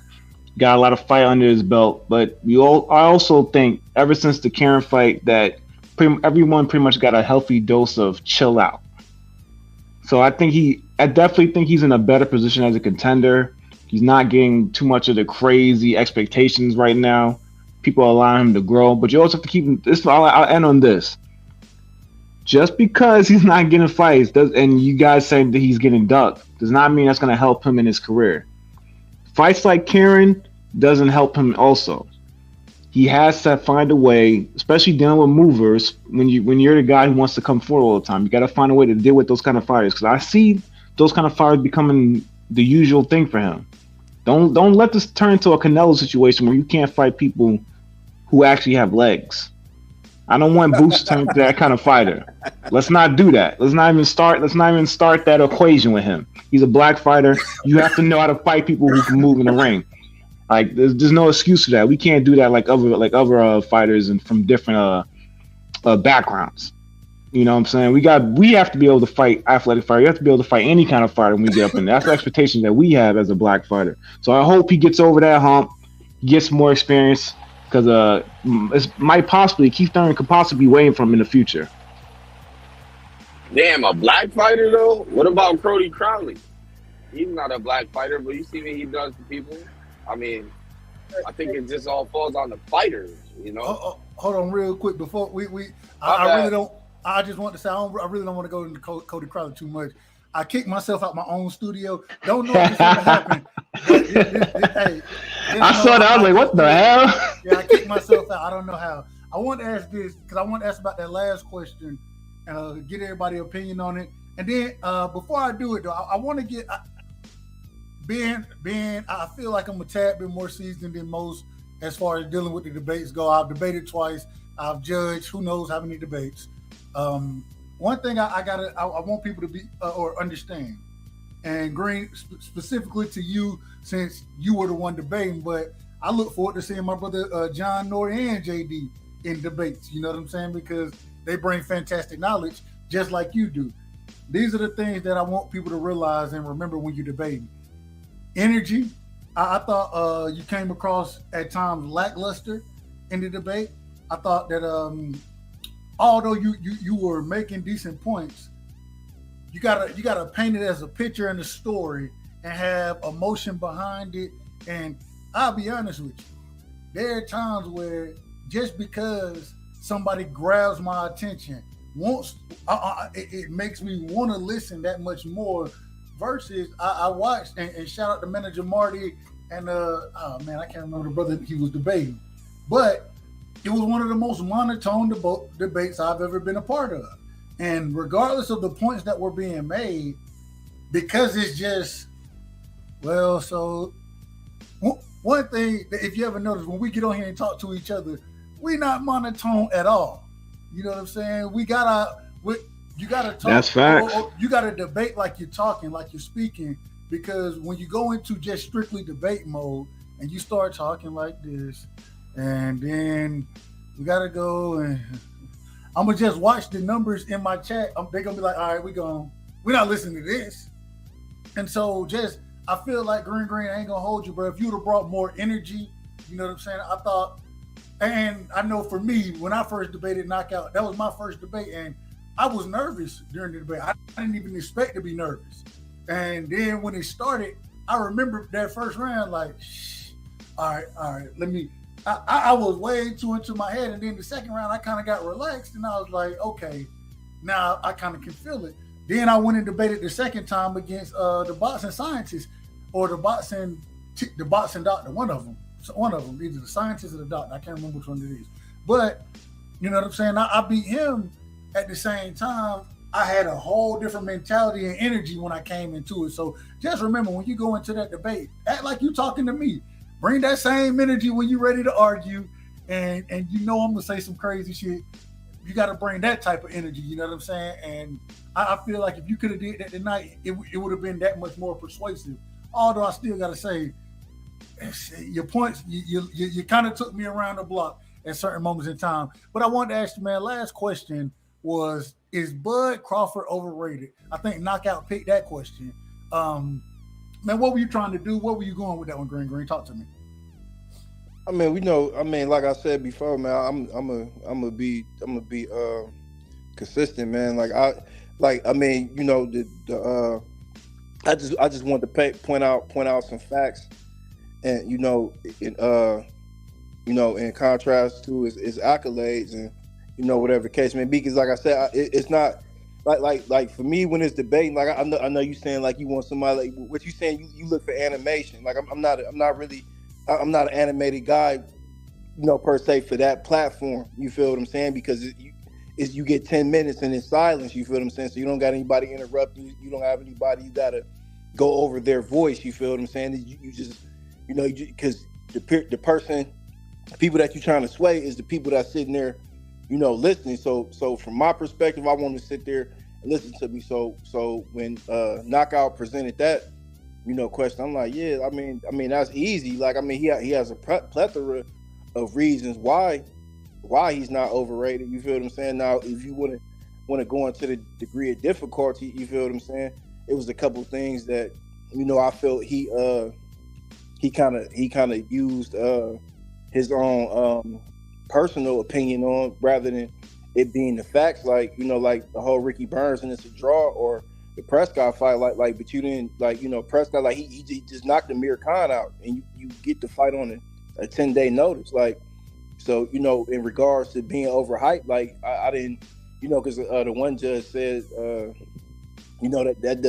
got a lot of fight under his belt. But I also think ever since the Karen fight that everyone pretty much got a healthy dose of chill out. So I definitely think he's in a better position as a contender. He's not getting too much of the crazy expectations right now. People are allowing him to grow, but you also have to keep this. I'll end on this. Just because he's not getting fights, and you guys say that he's getting ducked, does not mean that's going to help him in his career. Fights like Karen doesn't help him also. He has to find a way, especially dealing with movers, when you're the guy who wants to come forward all the time. You got to find a way to deal with those kind of fighters, because I see those kind of fighters becoming the usual thing for him. Don't let this turn into a Canelo situation where you can't fight people who actually have legs. I don't want Boots to turn into that kind of fighter. Let's not do that. Let's not even start that equation with him. He's a black fighter. You have to know how to fight people who can move in the ring. Like there's no excuse for that. We can't do that like other fighters and from different backgrounds. You know what I'm saying? We have to be able to fight athletic fighter. You have to be able to fight any kind of fighter when we get up in there. That's the expectation that we have as a black fighter. So I hope he gets over that hump, gets more experience, because Keith Thurman could possibly be waiting for him in the future. Damn, a black fighter though? What about Cody Crowley? He's not a black fighter, but you see what he does to people. I mean, I think it just all falls on the fighters, Hold on, real quick before I really don't. I just want to say I really don't want to go into Cody Crowley too much. I kicked myself out my own studio. Don't know if this ever happened. I saw that. I was like, what the hell? Yeah, I kicked myself out. I don't know how. I want to ask this because I want to ask about that last question and get everybody's opinion on it. And then before I do it, though, I want to get I feel like I'm a tad bit more seasoned than most as far as dealing with the debates go. I've debated twice. I've judged who knows how many debates. One thing I want people to be or understand, and Green specifically to you since you were the one debating, but I look forward to seeing my brother John Norrie and JD in debates. You know what I'm saying? Because they bring fantastic knowledge just like you do. These are the things that I want people to realize and remember when you're debating. Energy. I thought you came across at times lackluster in the debate. I thought that although you were making decent points, you gotta paint it as a picture and a story and have emotion behind it. And I'll be honest with you, there are times where just because somebody grabs my attention, it makes me want to listen that much more. Versus I watched and shout out to manager Marty and I can't remember the brother he was debating, but it was one of the most monotone debates I've ever been a part of. And regardless of the points that were being made, because it's just, so one thing that if you ever notice, when we get on here and talk to each other, we're not monotone at all. You know what I'm saying? You gotta talk. That's facts. Or you gotta debate like you're talking, like you're speaking, because when you go into just strictly debate mode and you start talking like this, and then we gotta go and I'm gonna just watch the numbers in my chat. They're gonna be like, all right, we're not listening to this. And so I feel like Green ain't gonna hold you, bro. If you would have brought more energy, you know what I'm saying? I thought, and I know for me, when I first debated Knockout, that was my first debate, and I was nervous during the debate. I didn't even expect to be nervous. And then when it started, I remember that first round, like, shh, all right, let me. I was way too into my head, and then the second round, I kind of got relaxed, and I was like, okay, now I kind of can feel it. Then I went and debated the second time against the boxing scientist or the boxing doctor, one of them, either the scientist or the doctor. I can't remember which one it is. But you know what I'm saying? I beat him at the same time. I had a whole different mentality and energy when I came into it. So just remember, when you go into that debate, act like you're talking to me. Bring that same energy when you're ready to argue, and you know I'm gonna say some crazy shit. You got to bring that type of energy. You know what I'm saying? And I feel like if you could have did that tonight, it would have been that much more persuasive. Although I still got to say, your points, you kind of took me around the block at certain moments in time. But I wanted to ask you, man, last question was, is Bud Crawford overrated? I think Knockout picked that question. Man, what were you trying to do? What were you going with that one, Green? Talk to me. I mean, we know. I mean, like I said before, man, I'm gonna be consistent, man. I mean, you know, I just want to point out some facts, and you know, in contrast to his accolades and you know whatever the case may be, because like I said, it's not. Like for me when it's debating, like I know you saying like you want somebody like what you saying you look for animation. Like I'm not an animated guy, you know, per se for that platform. You feel what I'm saying? Because you get 10 minutes and it's silence. You feel what I'm saying? So you don't got anybody interrupt you. You don't have anybody you gotta go over their voice. You feel what I'm saying? You just you know because the people that you're trying to sway is the people that's sitting there, you know, listening. So from my perspective, I want to sit there and listen to me. So when Knockout presented that, you know, question, I'm like, yeah, I mean that's easy. Like, I mean, he has a plethora of reasons why he's not overrated. You feel what I'm saying? Now, if you want to go into the degree of difficulty, you feel what I'm saying? It was a couple things that, you know, I felt he kind of used his own personal opinion on rather than it being the facts. Like, you know, like the whole Ricky Burns and it's a draw, or the Prescott fight, like but you didn't, like, you know, Prescott, like he just knocked Amir Khan out, and you get the fight on a 10-day notice. Like, so, you know, in regards to being overhyped, like I didn't, you know, because the one judge said, you know, that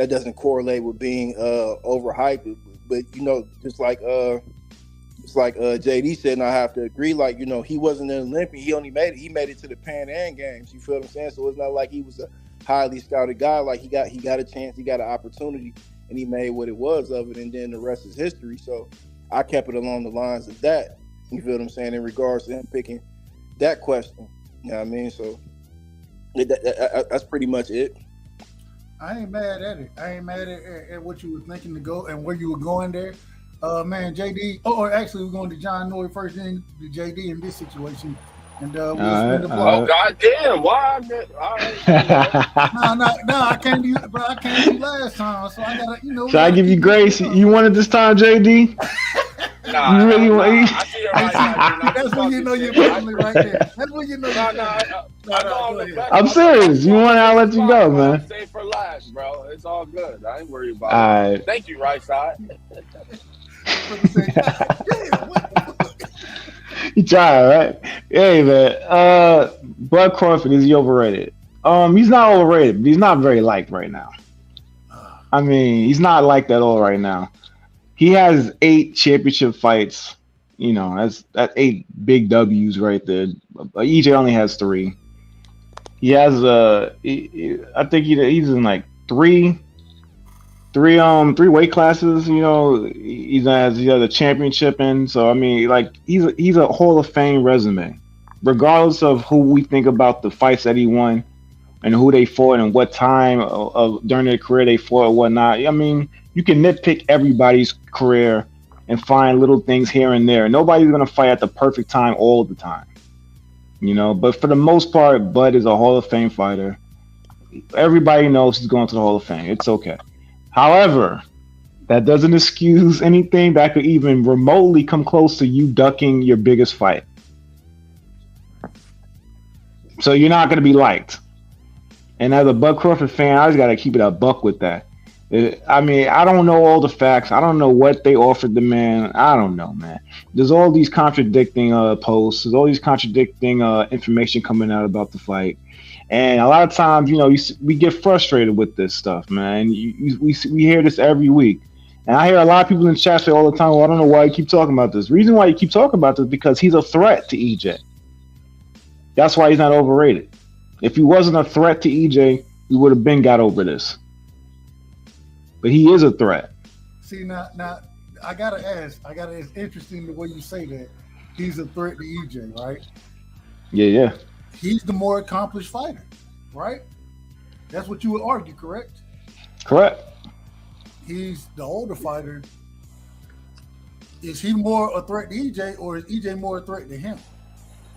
doesn't correlate with being overhyped, but you know, just like JD said, and I have to agree, like, you know, he wasn't an Olympian. He made it to the Pan Am Games. You feel what I'm saying? So it's not like he was a highly scouted guy. Like, he got a chance, he got an opportunity, and he made what it was of it, and then the rest is history. So I kept it along the lines of that. You feel what I'm saying? In regards to him picking that question. You know what I mean? So that's pretty much it. I ain't mad at it. I ain't mad at what you were thinking to go and where you were going there. Man, JD. Or actually, we're going to John Noy first, then to JD in this situation, and we'll spin the ball. Oh goddamn! Why? All right. No, I can't do, bro. I can't do last time, so I gotta, you know. So I give you grace. You wanted this time, JD? Nah, you really want? I see it right now. That's when you know you're family right there. That's when you know. I'm serious. You want? I'll let you go, man. Stay for last, bro. It's all good. I ain't worried about it. Right. Thank you, right side. You try, right? Hey, man. Bud Crawford, is he overrated? He's not overrated, but he's not very liked right now. I mean, he's not liked at all right now. He has 8 championship fights. You know, that's 8 big W's right there. EJ only has 3. He has I think he's in like three weight classes. You know, he has a championship in. So I mean, like, he's a Hall of Fame resume, regardless of who we think about the fights that he won and who they fought and what time of during their career they fought or whatnot. I mean, you can nitpick everybody's career and find little things here and there. Nobody's gonna fight at the perfect time all the time, you know. But for the most part, Bud is a Hall of Fame fighter. Everybody knows he's going to the Hall of Fame. It's okay. However, that doesn't excuse anything that could even remotely come close to you ducking your biggest fight. So you're not going to be liked. And as a Bud Crawford fan, I just got to keep it a buck with that. I mean, I don't know all the facts. I don't know what they offered the man. I don't know, man. There's all these contradicting posts. There's all these contradicting information coming out about the fight, and a lot of times, we get frustrated with this stuff, man. We hear this every week, and I hear a lot of people in the chat say all the time, "Well, I don't know why you keep talking about this." The reason why you keep talking about this is because he's a threat to EJ. That's why he's not overrated. If he wasn't a threat to EJ, we would have been got over this. But he is a threat. See, now I gotta ask. It's interesting the way you say that. He's a threat to EJ, right? Yeah. He's the more accomplished fighter, right? That's what you would argue, correct? Correct. He's the older fighter. Is he more a threat to EJ, or is EJ more a threat to him?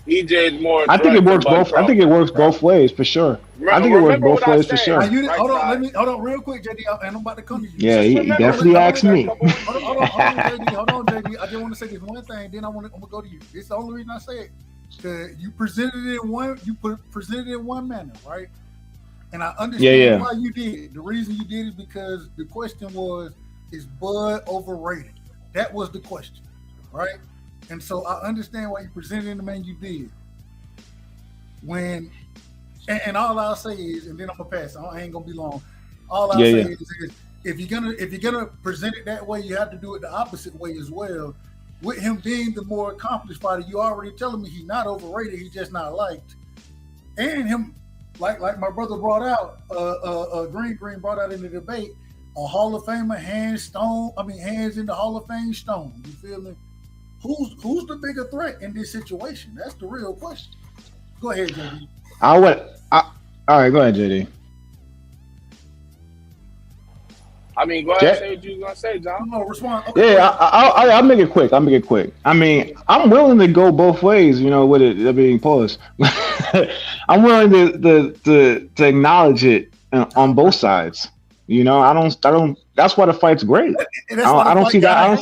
EJ is more. I think it works both. I think it works both ways for sure. I think it works both ways for sure. Hold on, real quick, JD, and I'm about to come to you. Yeah, he definitely asked me. Hold on, JD. I just want to say this one thing, then I'm gonna go to you. It's the only reason I say it. You presented it in one. Presented it in one manner, right? And I understand why you did it. The reason you did it because the question was, is Bud overrated? That was the question, right? And so I understand why you presented in the man you did. And all I'll say is, and then I'm gonna pass. I ain't gonna be long. All I'll say is if you're gonna present it that way, you have to do it the opposite way as well. With him being the more accomplished fighter, you already telling me he's not overrated. He's just not liked. And him, like my brother brought out, Green brought out in the debate, a Hall of Famer, hands in the Hall of Fame stone. You feel me? Who's the bigger threat in this situation? That's the real question. Go ahead, JD. All right, go ahead, JD. I mean, go ahead and say what you was gonna say, John. No, respond. Okay. Yeah, I'll make it quick. I mean, I'm willing to go both ways, with it being paused. I'm willing to acknowledge it on both sides. I don't. That's why the fight's great. I don't see that.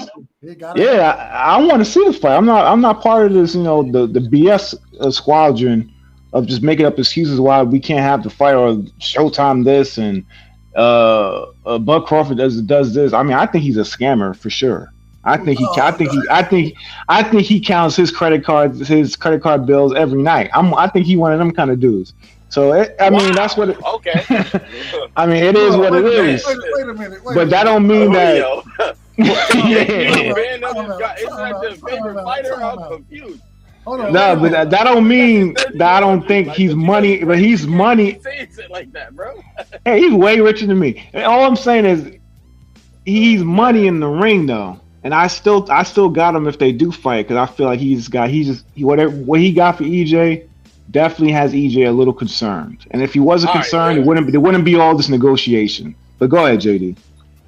I want to see the fight. I'm not part of this. The BS squadron of just making up excuses why we can't have the fight or Showtime this and Bud Crawford does this. I mean, I think he's a scammer for sure. I think he counts his credit card bills every night. I think he one of them kind of dudes. So that's what. Okay. I mean, it is what it is. Wait a minute. But that don't mean that. No, but that don't mean that I don't think he's money. But he's money. Like that, bro. Hey, he's way richer than me. And all I'm saying is, he's money in the ring though, and I still got him if they do fight because I feel like what he got for EJ. Definitely has EJ a little concerned, and if he wasn't concerned, there wouldn't be all this negotiation. But go ahead, JD.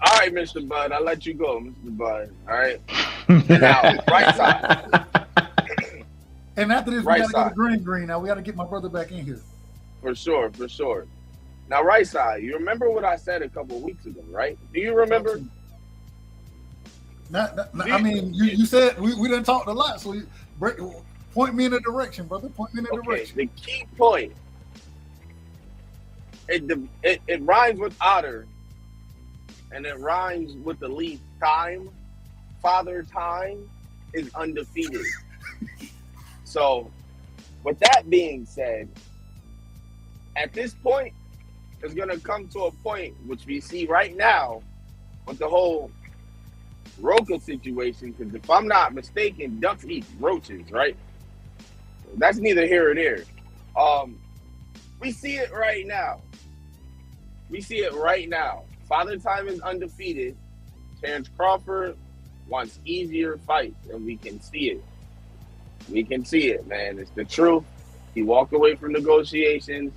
All right, Mr. Bud, I'll let you go, Mr. Bud. All right. Now, right side. And after this, we gotta go to green. Now we gotta get my brother back in here. For sure. Now, right side. You remember what I said a couple of weeks ago, right? Do you remember? I mean, you said we done talked a lot, so point me in a direction, brother. Point me in a direction. The key point. It rhymes with otter, and it rhymes with the leaf time. Father Time is undefeated. So, with that being said, at this point, it's going to come to a point which we see right now with the whole Roca situation. Because if I'm not mistaken, ducks eat roaches, right? That's neither here or there. We see it right now. Father Time is undefeated. Terence Crawford wants easier fights, and we can see it. Man. It's the truth. He walked away from negotiations.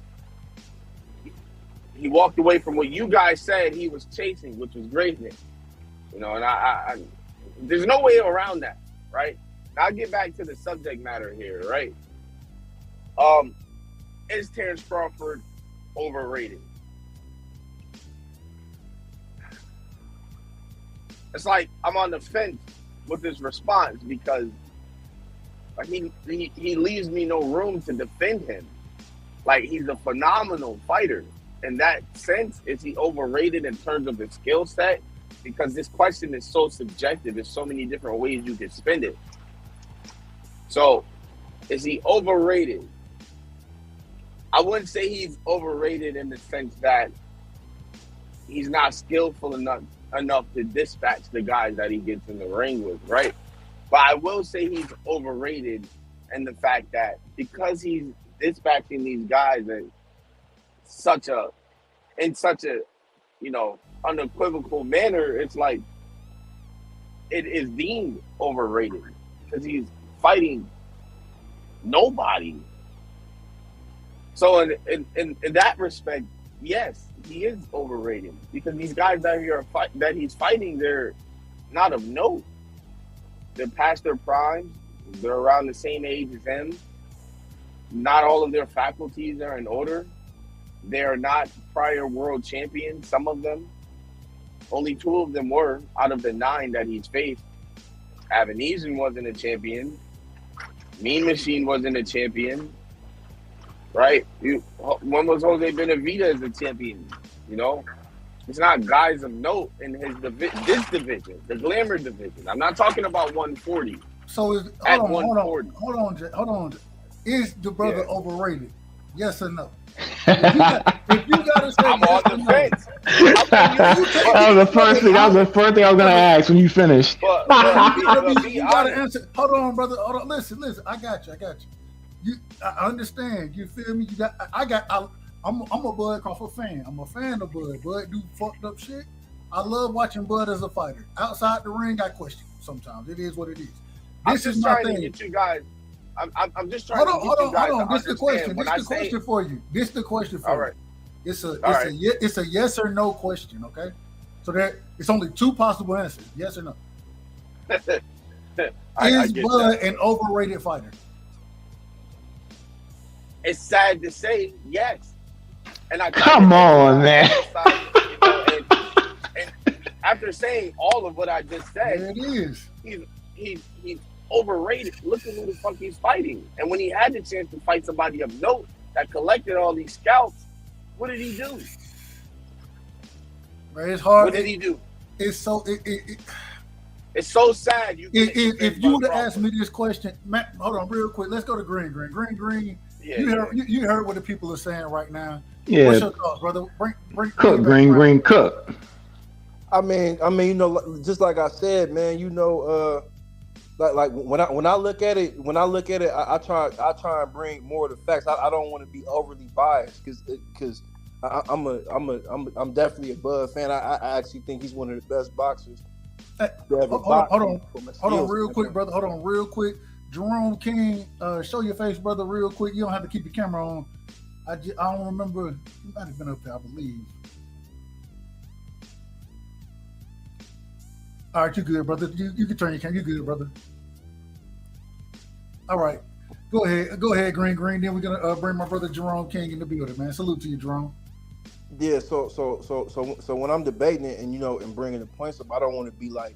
He walked away from what you guys said he was chasing, which was greatness. And I there's no way around that, right? Now I'll get back to the subject matter here, right? Is Terence Crawford overrated? It's like I'm on the fence with this response because he leaves me no room to defend him. Like, he's a phenomenal fighter. in that sense, is he overrated in terms of his skill set? Because this question is so subjective. There's so many different ways you can spin it. So, is he overrated? I wouldn't say he's overrated in the sense that he's not skillful enough to dispatch the guys that he gets in the ring with, right? But I will say he's overrated in the fact that because he's dispatching these guys in such a unequivocal manner, it's like it is deemed overrated because he's fighting nobody. So in that respect, yes, he is overrated because these guys that he's fighting, they're not of note. They're past their prime. They're around the same age as him. Not all of their faculties are in order. They are not prior world champions, some of them. Only 2 of them were out of the 9 that he's faced. Avenesian wasn't a champion. Mean Machine wasn't a champion. Right? When was Jose Benavidez as a champion? You know? It's not guys of note in this division, the glamour division. I'm not talking about 140. So hold on. Is the brother overrated? Yes or no? If you gotta say I'm on the fence. That was the first thing I was gonna ask when you finished. You gotta answer. Hold on, brother. Hold on. Listen. I got you. I understand. You feel me? I'm a Bud Crawford fan. I'm a fan of Bud. Bud do fucked up shit. I love watching Bud as a fighter. Outside the ring, I question sometimes. It is what it is. This is my thing. To get you guys. I'm just trying to get you guys to understand. This is the question. This is the question for you. This is the question for you. All right. It's a yes or no question, okay? So it's only 2 possible answers, yes or no. Is Bud an overrated fighter? It's sad to say yes. And come on, man. And after saying all of what I just said, there it is. He's overrated. Look at who the fuck he's fighting. And when he had the chance to fight somebody of note that collected all these scouts, what did he do? Man, it's hard. What did he do? It's so it's so sad. If you would have asked me this question, Matt, hold on real quick. Let's go to Green. Yeah, you heard what the people are saying right now. Yeah. What's your thoughts, brother? Bring Cook, Green, cook. I mean, you know, just like I said, man, you know, like when I look at it, I try and bring more of the facts. I don't want to be overly biased because I'm definitely a Bud fan. I actually think he's one of the best boxers. Hold on, real quick, brother. Hold on, real quick. Jerome King, show your face, brother, real quick. You don't have to keep your camera on. I don't remember. You might have been up there, I believe. All right, you good, brother. You can turn your camera. You good, brother. All right. Go ahead, Green. Then we're gonna bring my brother Jerome King in the building, man. Salute to you, Jerome. Yeah, so when I'm debating it and, you know, and bringing the points up, I don't want to be like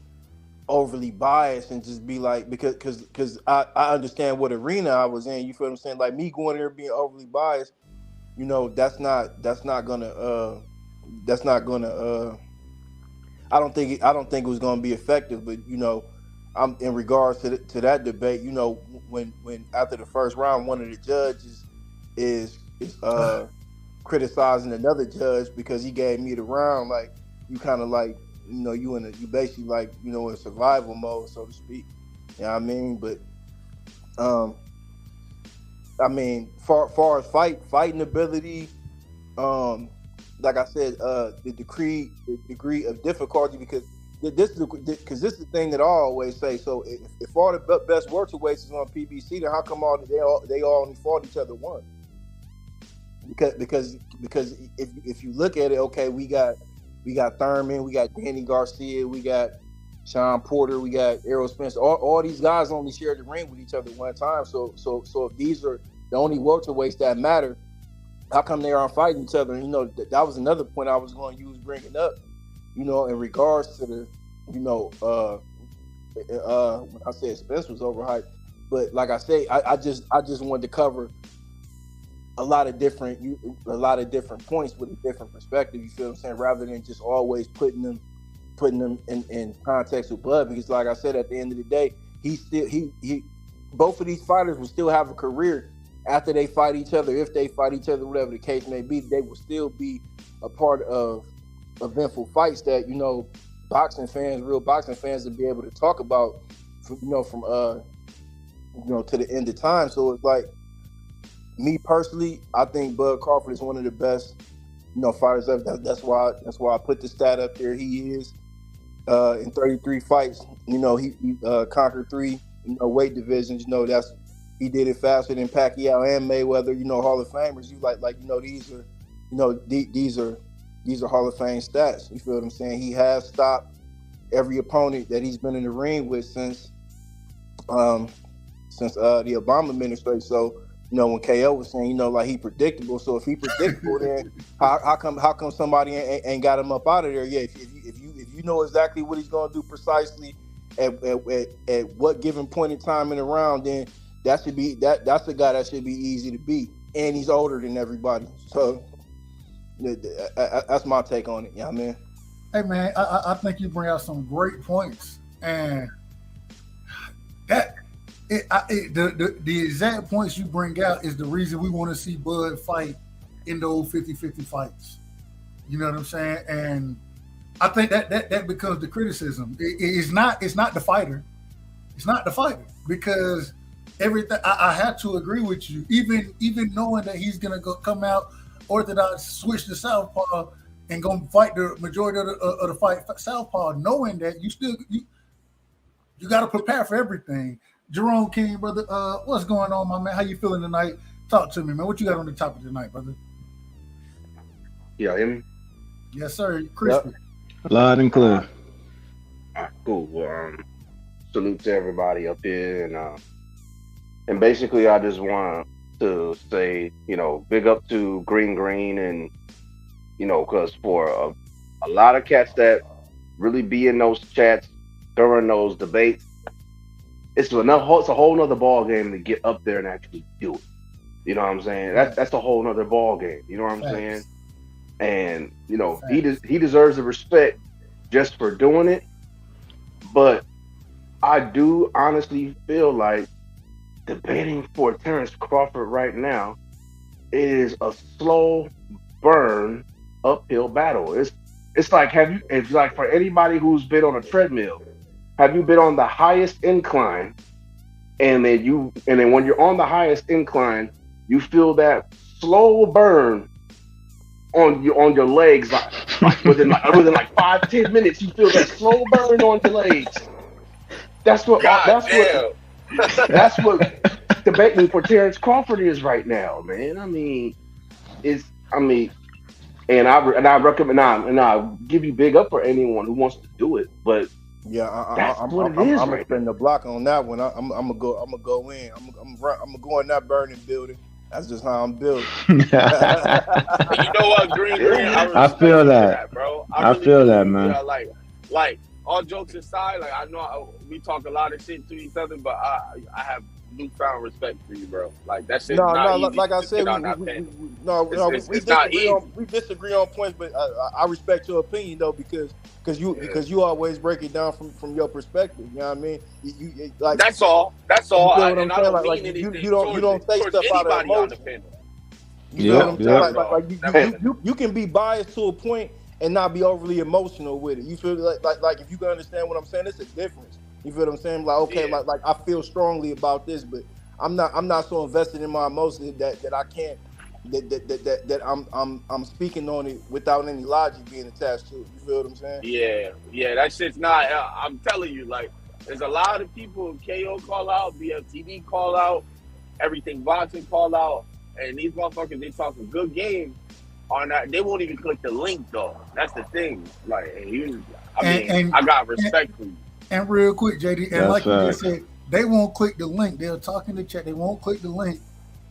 overly biased and just be like, because I understand what arena I was in. You feel what I'm saying? Like me going there being overly biased, you know, that's not gonna I don't think it was gonna be effective. But, you know, I'm in regards to that debate, you know, when after the first round, one of the judges is criticizing another judge because he gave me the round, like you kind of like, you know, you basically like, you know, in survival mode, so to speak. You know what I mean? But I mean, far as fighting ability, like I said, the degree of difficulty, because this is the thing that I always say. So if all the best welterweights is on PBC, then how come they all only fought each other once? Because if you look at it, okay, we got Thurman, we got Danny Garcia, we got Sean Porter, we got Errol Spence. All these guys only shared the ring with each other one time. So if these are the only welterweights that matter, how come they aren't fighting each other? And, you know, that was another point I was going to use bringing up, you know, in regards to the, you know, when I said Spence was overhyped, but like I say, I just wanted to cover a lot of different points with a different perspective. You feel what I'm saying? Rather than just always putting them in context with Bud, because like I said, at the end of the day, both of these fighters will still have a career after they fight each other. If they fight each other, whatever the case may be, they will still be a part of eventful fights that, you know, real boxing fans will be able to talk about, from to the end of time. So it's like, me personally, I think Bud Crawford is one of the best, fighters ever. That's why I put the stat up there. He is in 33 fights. He conquered 3 weight divisions. He did it faster than Pacquiao and Mayweather. Hall of Famers. These are Hall of Fame stats. You feel what I'm saying? He has stopped every opponent that he's been in the ring with since the Obama administration. So, when KO was saying, like, he predictable. So if he predictable, then how come somebody ain't got him up out of there? Yeah, if you know exactly what he's gonna do precisely at what given point in time in the round, then that's the guy that should be easy to beat. And he's older than everybody. So that's my take on it. Yeah, man. Hey man, I think you bring out some great points, and the exact points you bring out is the reason we want to see Bud fight in those 50-50 fights. You know what I'm saying? And I think that becomes the criticism. It's not the fighter. It's not the fighter, because everything. I have to agree with you. Even knowing that he's gonna come out orthodox, switch to southpaw, and gonna fight the majority of the fight southpaw, knowing that you got to prepare for everything. Jerome King, brother, what's going on, my man? How you feeling tonight? Talk to me, man. What you got on the topic tonight, brother? Yeah, hear me? Yes, sir. Crispy. Yep. Loud and clear. Cool. Well, salute to everybody up here, and basically, I just want to say, big up to Green, and because for a lot of cats that really be in those chats during those debates, it's a whole nother ball game to get up there and actually do it. You know what I'm saying? That's a whole nother ball game. You know what I'm saying? And he deserves the respect just for doing it. But I do honestly feel like debating for Terence Crawford right now is a slow burn uphill battle. It's like for anybody who's been on a treadmill. Have you been on the highest incline, and then when you're on the highest incline, you feel that slow burn on your legs, within 5-10 minutes, you feel that slow burn on your legs. That's what debating for Terence Crawford is right now, man. And I recommend, and I'll give you big up for anyone who wants to do it, but. Yeah, I'm gonna spend the block on that one. I'm gonna go in. I'm gonna go in that burning building. That's just how I'm built. You know what, Green? I feel that, bro. I feel that, man. Like all jokes aside, like I know we talk a lot of shit to each other, but I have newfound respect for you, bro. Like that shit. Like I said, we disagree on points, but I respect your opinion though, because you always break it down from your perspective. You know what I mean? You like that's all. That's all. And I don't mean anything. You don't say stuff out of emotion. You know what I'm saying? You can be biased to a point and not be overly emotional with it. You feel like if you can understand what I'm saying, it's a difference. You feel what I'm saying? Like, okay, yeah. like I feel strongly about this, but I'm not so invested in my emotions that I can't that I'm speaking on it without any logic being attached to it. You feel what I'm saying? Yeah, that shit's not. I'm telling you, like, there's a lot of people KO call out, BFTD call out, everything boxing call out, and these motherfuckers, they talk a good game on that. They won't even click the link though. That's the thing. Like, I got respect for you. And real quick, JD, and like you just said, they won't click the link. They'll talk in the chat. They won't click the link,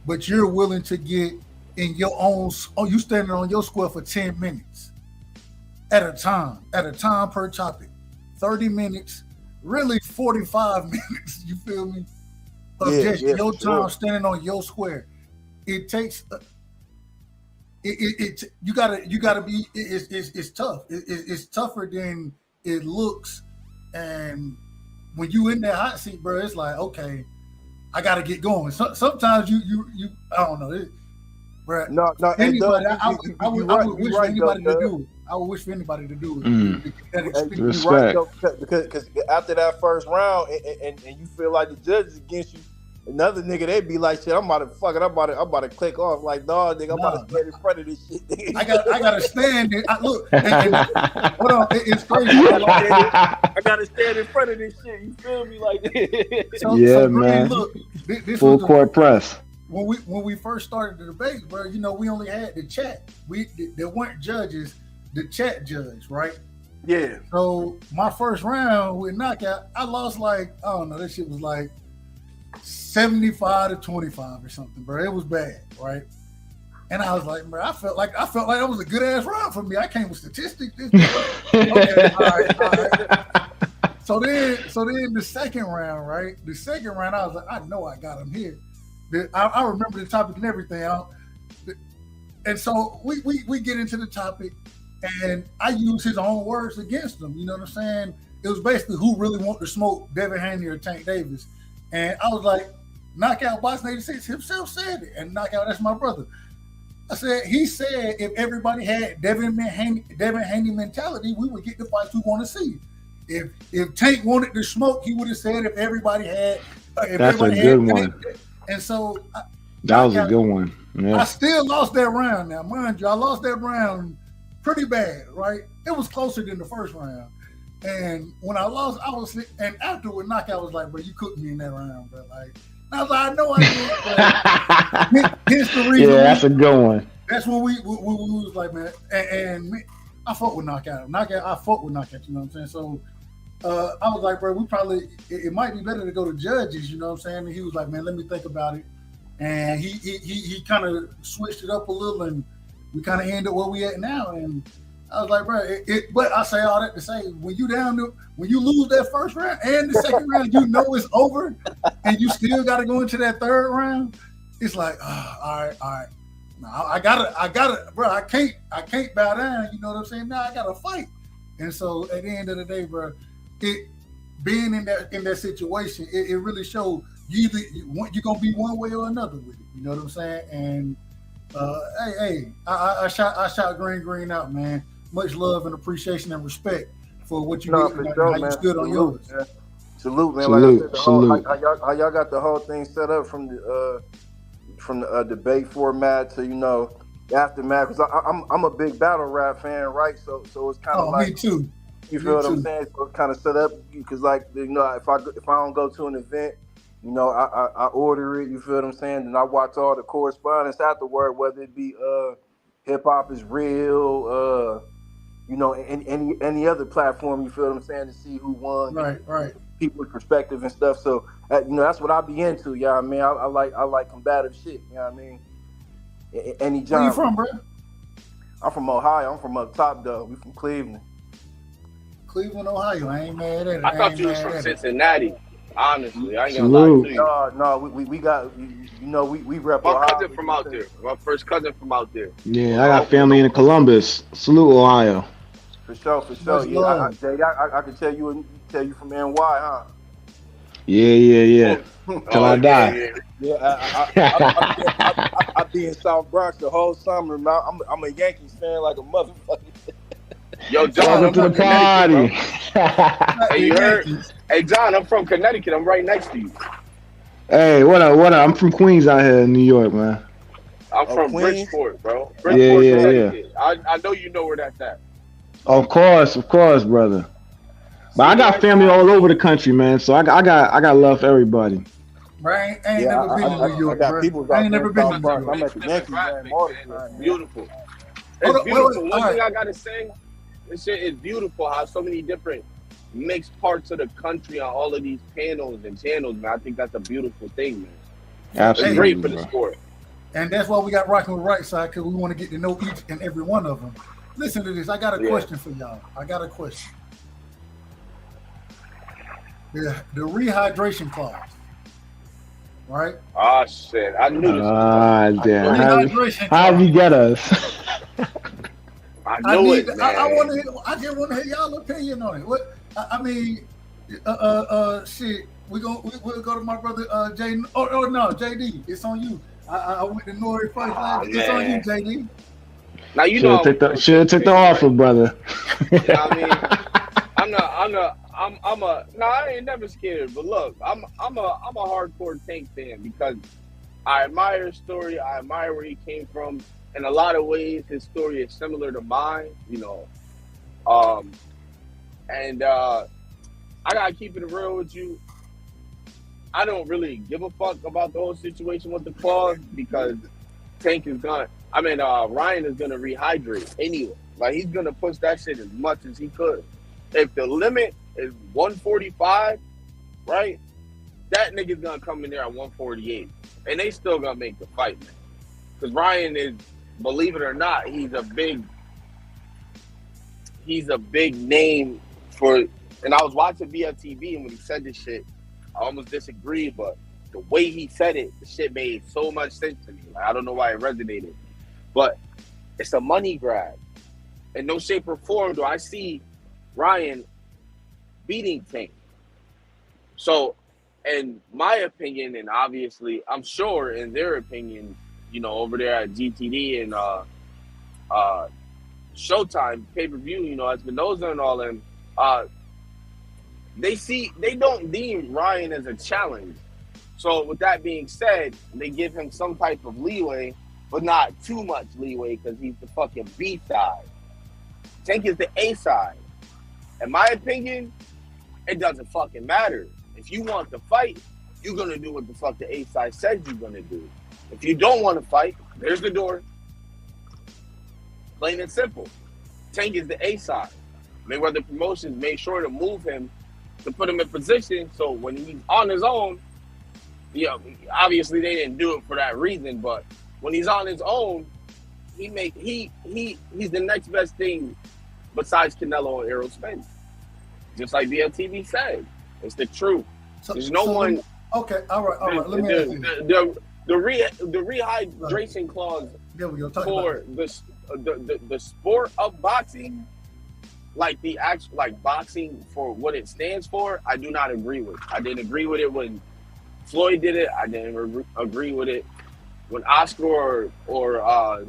but you're willing to get in your own. Oh, you standing on your square for 10 minutes at a time per topic, 30 minutes, really 45 minutes. You feel me? Of your time standing on your square. It takes you gotta be. It's tough. It's tougher than it looks. And when you in that hot seat, bro, it's like, okay, I gotta get going. Sometimes you I don't know, bro. No, anybody, Doug, I would wish for anybody to do it. I would wish for anybody to do it. That experience. You're right, though, because after that first round, and you feel like the judge is against you, another nigga, they be like, shit, I'm about to click off. Like, dog, nigga, I'm about to stand in front of this shit. I gotta stand there. Look, hold on, it's crazy. I gotta stand in front of this shit. You feel me? Like, so man. Look, this full court press. When we first started the debate, bro, you know, we only had the chat. There weren't judges. The chat judge, right? Yeah. So my first round with knockout, I lost like, I don't know, this shit was like 75-25 or something, bro. It was bad, right? And I was like, bro, I felt like that was a good ass round for me. I came with statistics. Okay, all right. So then the second round, right? The second round, I was like, I know I got him here. I remember the topic and everything. And so we get into the topic, and I use his own words against him. You know what I'm saying? It was basically who really want to smoke, Devin Haney or Tank Davis. And I was like, Knockout Boxing 86 himself said it. And Knockout, that's my brother. He said if everybody had Devin Haney mentality, we would get the fights we want to see. If Tank wanted to smoke, he would have said if everybody had. That's a good one. And so that was a good one. Yeah. I still lost that round. Now, mind you, I lost that round pretty bad, right? It was closer than the first round. And when I lost, and afterward, Knockout was like, bro, you cooked me in that round, bro. Like, I was like, I know I did. Here's the reason. Yeah, that's a good one. That's when we was like, man, and me, I fought with Knockout. I fought with Knockout, you know what I'm saying? So I was like, bro, it might be better to go to judges, you know what I'm saying? And he was like, man, let me think about it. And he kind of switched it up a little, and we kind of ended where we at now. And I was like, bro, but I say all that to say, when you lose that first round and the second round, you know it's over, and you still got to go into that third round. It's like, all right. No, I gotta, bro. I can't bow down. You know what I'm saying? Now I gotta fight. And so at the end of the day, bro, being in that situation, it really showed you're gonna be one way or another with it. You know what I'm saying? And I shot Green out, man. Much love and appreciation and respect for what you did and how you stood on yours. Man. Salute, man. Salute, like I said, how y'all got the whole thing set up from the debate format to, you know, aftermath. Because I'm a big battle rap fan, right? So it's kind of like, me too. You feel what I'm saying? So it's kind of set up because, like, you know, if I don't go to an event, you know, I order it. You feel what I'm saying? And I watch all the correspondence afterward, whether it be Hip Hop Is Real, you know, any other platform. You feel what I'm saying? To see who won, right. People's perspective and stuff. So you know, that's what I be into. Yeah, I mean, I like combative shit. You know what I mean? Any genre. Where you from, bro? I'm from Ohio. I'm from up top, though. We from Cleveland. Cleveland, Ohio. I ain't mad at it. I thought you was from Cincinnati. Honestly, I ain't gonna lie to you. No, we got, you know, we rep my Ohio. cousin from out there. My first cousin from out there. Yeah, I got family in Columbus. Salute, Ohio. For sure. Yeah, I can tell you from NY, huh? Yeah. Till I die. Yeah, I be in South Bronx the whole summer. I'm a Yankees fan like a motherfucker. Yo, John, welcome to the party. Hey, you heard? Hey, John, I'm from Connecticut. I'm right next to you. Hey, what up? I'm from Queens out here in New York, man. I'm from Queens? Bridgeport, bro. Yeah. I know you know where that's at. Of course, brother. But I got family all over the country, man. So I got love for everybody. Right? I ain't never been to New York, bro. I ain't never been to New York. I'm at the Yankees game all the time. It's beautiful. It's beautiful. One thing I gotta say, this shit is beautiful. How so many different mixed parts of the country on all of these panels and channels, man. I think that's a beautiful thing, man. Absolutely, it's great for the sport. And that's why we got rocking with Right Side, because we want to get to know each and every one of them. Listen to this. I got a question for y'all. The rehydration clause. right? Oh shit! I knew this. Damn. Rehydration How clause. you get us? I knew it, man. I just want to hear y'all opinion on it. What I mean, shit. We'll go to my brother Jaden. Oh no, JD, it's on you. I went to Nori first. It's on you, JD. Now you should take the offer, brother. You know what I mean? I ain't never scared. But look, I'm a hardcore Tank fan because I admire his story. I admire where he came from. In a lot of ways, his story is similar to mine. You know, I gotta keep it real with you. I don't really give a fuck about the whole situation with the clause because Tank is Ryan is gonna rehydrate anyway. Like he's gonna push that shit as much as he could. If the limit is 145, right? That nigga's gonna come in there at 148, and they still gonna make the fight, man. Because Ryan is, believe it or not, he's a big name for. And I was watching BFTV, and when he said this shit, I almost disagreed, but the way he said it, the shit made so much sense to me. Like, I don't know why it resonated, but it's a money grab. In no shape or form do I see Ryan beating Tank. So, in my opinion, and obviously, I'm sure in their opinion, you know, over there at GTD and Showtime pay-per-view, you know, Espinoza and all them, they don't deem Ryan as a challenge. So with that being said, they give him some type of leeway, but not too much leeway because he's the fucking B side. Tank is the A side. In my opinion, it doesn't fucking matter. If you want to fight, you're gonna do what the fuck the A side says you're gonna do. If you don't want to fight, there's the door. Plain and simple. Tank is the A side. Mayweather Promotions made sure to move him to put him in position so when he's on his own, you know, obviously they didn't do it for that reason, but when he's on his own, he's the next best thing besides Canelo and Errol Spence. Just like BLTV said. It's the truth. There's no one. Okay, all right. Let me ask you. The rehydration clause for the sport of boxing, like the actual boxing for what it stands for, I do not agree with. I didn't agree with it when Floyd did it. I didn't agree with it when Oscar or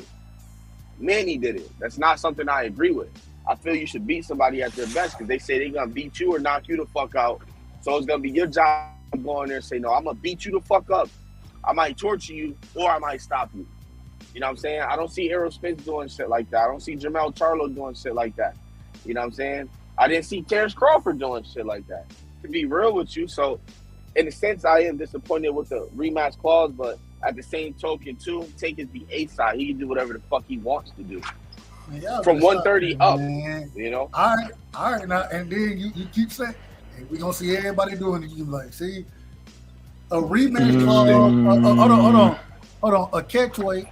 Manny did it. That's not something I agree with. I feel you should beat somebody at their best because they say they're gonna beat you or knock you the fuck out. So it's gonna be your job to go in there and say, no, I'm gonna beat you the fuck up. I might torture you or I might stop you. You know what I'm saying? I don't see Errol Spence doing shit like that. I don't see Jamel Charlo doing shit like that. You know what I'm saying? I didn't see Terence Crawford doing shit like that. To be real with you. So in a sense, I am disappointed with the rematch clause, but at the same token too, Tank is the A side. He can do whatever the fuck he wants to do. Man, from 130 up, man. You know? All right, now, and then you keep saying, hey, we're going to see everybody doing it. You like, see, a rematch clause, hold on, a catch weight,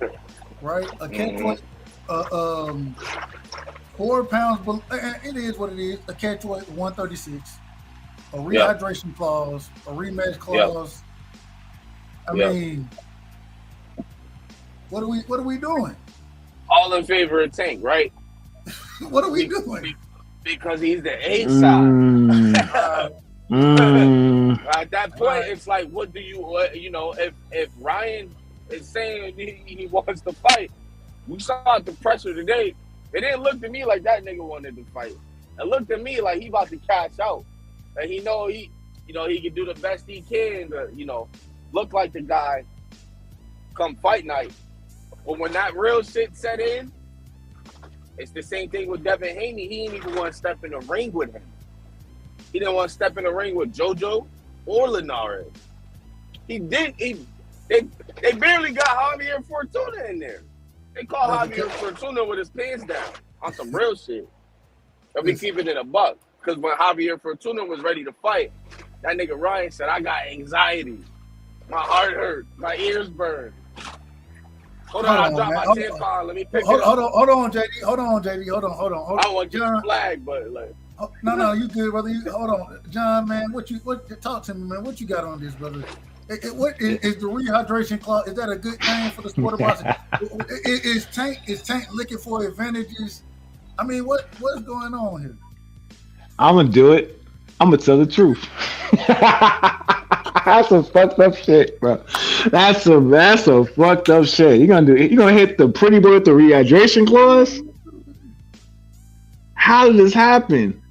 right? A catch weight, 4 pounds, it is what it is, a catch weight, 136, a rehydration clause, a rematch clause. I mean, what are we doing? All in favor of Tank, right? What are we doing? Because he's the A side. At that point, it's like, what do you know, if Ryan is saying he wants to fight, we saw the pressure today. It didn't look to me like that nigga wanted to fight. It looked to me like he about to cash out. And he can do the best he can to, look like the guy come fight night. But when that real shit set in, it's the same thing with Devin Haney. He didn't even want to step in the ring with him. He didn't want to step in the ring with JoJo or Linares. They barely got Javier Fortuna in there. They call Javier Fortuna with his pants down on some real shit. They'll be keeping it a buck. Because when Javier Fortuna was ready to fight, that nigga Ryan said, I got anxiety. My heart hurt. My ears burn. Hold on, I'll drop my tampon. Let me pick it up. Hold on, JD. Hold on. I don't want to get the flag, but like. No, you good, brother. Hold on. John, man, talk to me, man. What you got on this, brother? What is the rehydration clause? Is that a good thing for the sport of boxing? Is Tank looking for advantages? I mean, what's going on here? I'm gonna do it. I'm gonna tell the truth. That's some fucked up shit, bro. That's some fucked up shit. You gonna hit the pretty boy with the rehydration clause? How did this happen?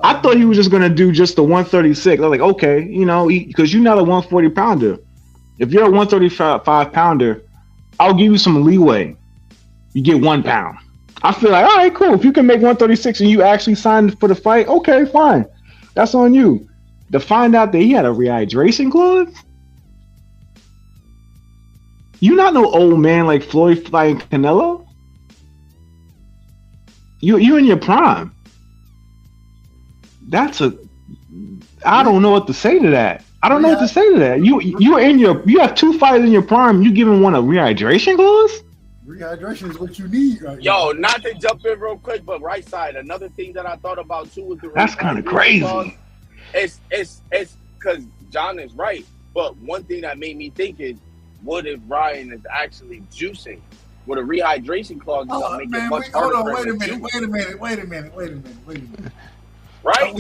I thought he was just gonna do just the 136. I was like, okay, because you're not a 140 pounder. If you're a 135 pounder, I'll give you some leeway. You get 1 pound. I feel like, all right, cool. If you can make 136 and you actually signed for the fight, okay, fine. That's on you. To find out that he had a rehydration clause? You not no old man like Floyd fighting Canelo? You in your prime. I don't know what to say to that. I don't know what to say to that. You have 2 fights in your prime. You giving one a rehydration clause? Rehydration is what you need right now. Yo, not to jump in real quick, but right side. Another thing that I thought about too with the that's kind of crazy. It's because John is right, but one thing that made me think is, what if Ryan is actually juicing? With a rehydration clause, make it much harder. Hold on, wait a minute. Right?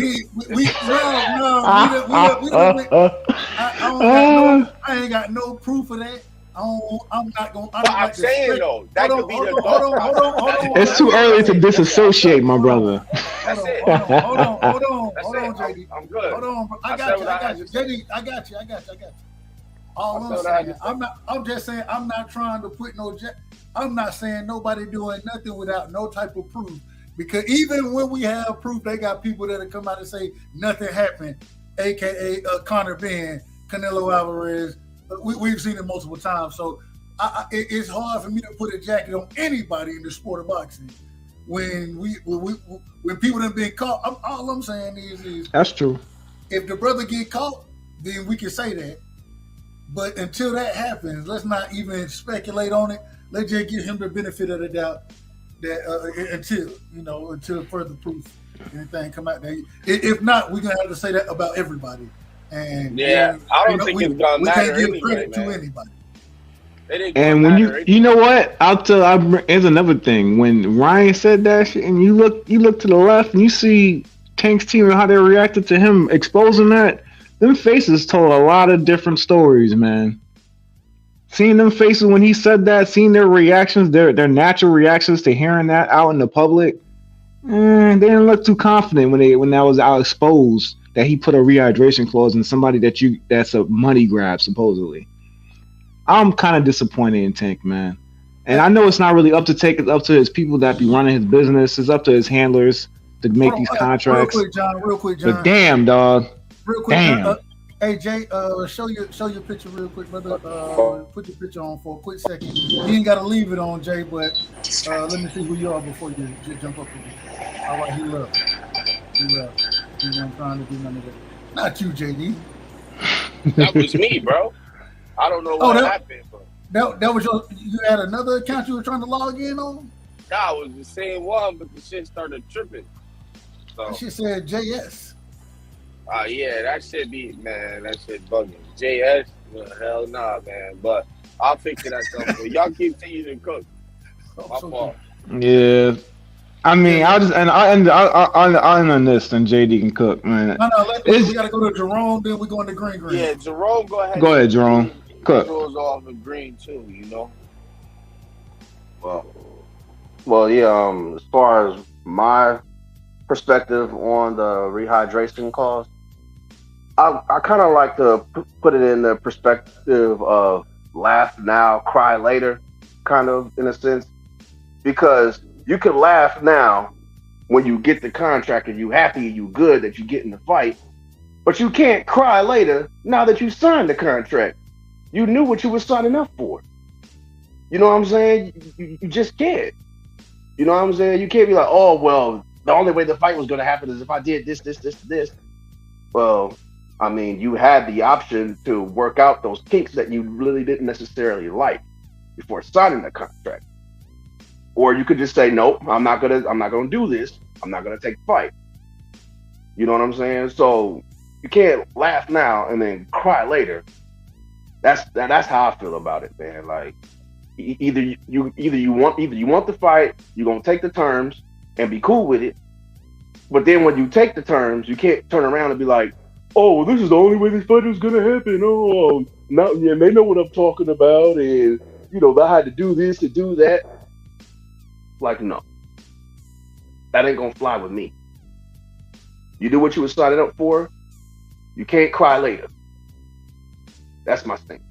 I ain't got no proof of that. I'm not going. I'm saying though, that could be the. Hold on. It's too early to disassociate, my brother. That's it. Hold on, JD. I'm good. Hold on, I got you. JD, I got you. All I'm saying, I'm just saying, I'm not trying to put no. I'm not saying nobody doing nothing without no type of proof. Because even when we have proof, they got people that come out and say nothing happened, aka Conor Benn, Canelo Alvarez. We've seen it multiple times, so it's hard for me to put a jacket on anybody in the sport of boxing. When people have been caught, all I'm saying is that's true. If the brother get caught, then we can say that. But until that happens, let's not even speculate on it. Let's just give him the benefit of the doubt that until further proof, anything come out there. If not, we're gonna have to say that about everybody. And I don't think it's gonna matter. We can't give anyway, credit man. to anybody. And when you know what, here's another thing. When Ryan said that shit, and you look to the left, and you see Tank's team and how they reacted to him exposing that, them faces told a lot of different stories, man. Seeing them faces when he said that, seeing their reactions, their natural reactions to hearing that out in the public, they didn't look too confident when that was out exposed that he put a rehydration clause in somebody that's a money grab supposedly. I'm kind of disappointed in Tank, man. And I know it's not really up to his people that be running his business. It's up to his handlers to make these contracts. Real quick, John. But damn, dog. Real quick, damn. John, hey Jay, show your picture real quick, brother. Put your picture on for a quick second. You ain't gotta leave it on, Jay, but let me see who you are before you jump up. All right, he left. He wasn't trying to do none of that. Not you, JD. That was me, bro. I don't know what happened, but that was you had another account you were trying to log in on? Nah, it was the same one, but the shit started tripping. So she said JS. Yeah, that shit bugging. JS, well, hell nah, man. But I'll fix it at some point. Y'all keep teasing Cook. My fault. Yeah. I mean, I'll end on this, then JD can cook, man. No, we gotta go to Jerome, then we're going to Green. Yeah, Jerome, go ahead. Go ahead, Jerome. Cook. Goes off of Green too, you know. Well, yeah. As far as my perspective on the rehydration clause, I kind of like to put it in the perspective of laugh now, cry later, kind of in a sense, because you can laugh now when you get the contract and you happy and you good that you get in the fight, but you can't cry later now that you signed the contract. You knew what you were signing up for. You know what I'm saying? You just can't. You know what I'm saying? You can't be like, oh, well, the only way the fight was going to happen is if I did this. Well, I mean, you had the option to work out those kinks that you really didn't necessarily like before signing the contract. Or you could just say, nope, I'm not gonna do this. I'm not gonna take the fight. You know what I'm saying? So you can't laugh now and then cry later That's how I feel about it, man. Like either you want the fight, you're gonna take the terms and be cool with it. But then when you take the terms, you can't turn around and be like, "Oh, this is the only way this fight is gonna happen." Oh, now yeah, they know what I'm talking about, and I had to do this to do that. Like, no, that ain't gonna fly with me. You do what you were signing up for. You can't cry later. That's my thing.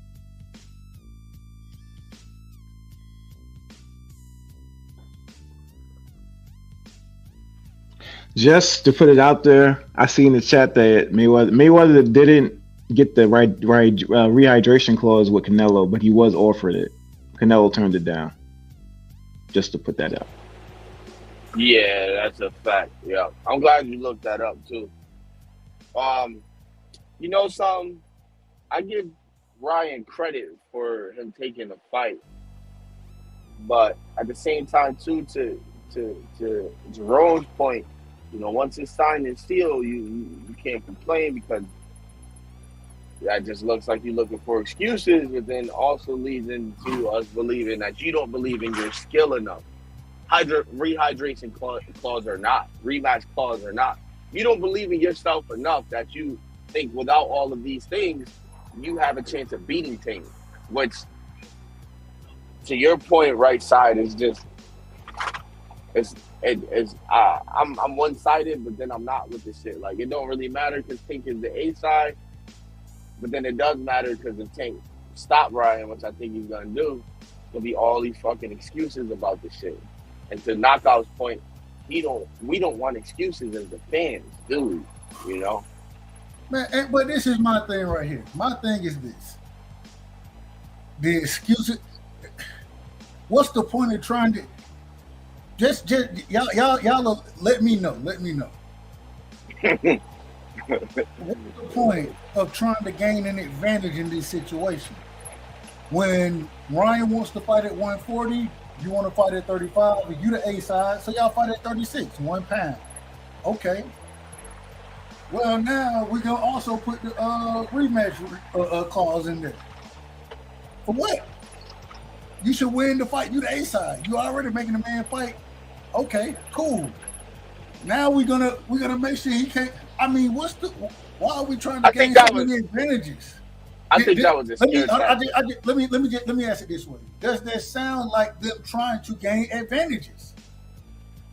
Just to put it out there, I see in the chat that Mayweather didn't get the right rehydration clause with Canelo, but he was offered it. Canelo turned it down. Just to put that out. Yeah, that's a fact. Yeah, I'm glad you looked that up too. Something, I give Ryan credit for him taking the fight, but at the same time too, to Jerome's point, once it's signed and sealed, you can't complain, because that just looks like you're looking for excuses, but then also leads into us believing that you don't believe in your skill enough. Rehydration clause or not, rematch clause or not, you don't believe in yourself enough that you think without all of these things, you have a chance of beating teams. Which, to your point, right side is just I'm one-sided, but then I'm not with this shit. Like, it don't really matter because Tank is the A side, but then it does matter because if Tank stop Ryan, which I think he's gonna do, there'll be all these fucking excuses about this shit. And to Knockout's point, we don't want excuses as the fans, do we? Man, but this is my thing right here. My thing is this: the excuses. What's the point of trying to? Just y'all let me know. What's the point of trying to gain an advantage in this situation? When Ryan wants to fight at 140, you want to fight at 35, and you the A side, so y'all fight at 36, 1 pound. Okay. Well, now we're gonna also put the rematch clause in there. For what? You should win the fight. You the A side. You already making a man fight. Okay, cool. Now we're gonna make sure he can't. I mean, why are we trying to gain so many advantages? I think that was a scare tactic. Let me ask it this way: does that sound like them trying to gain advantages?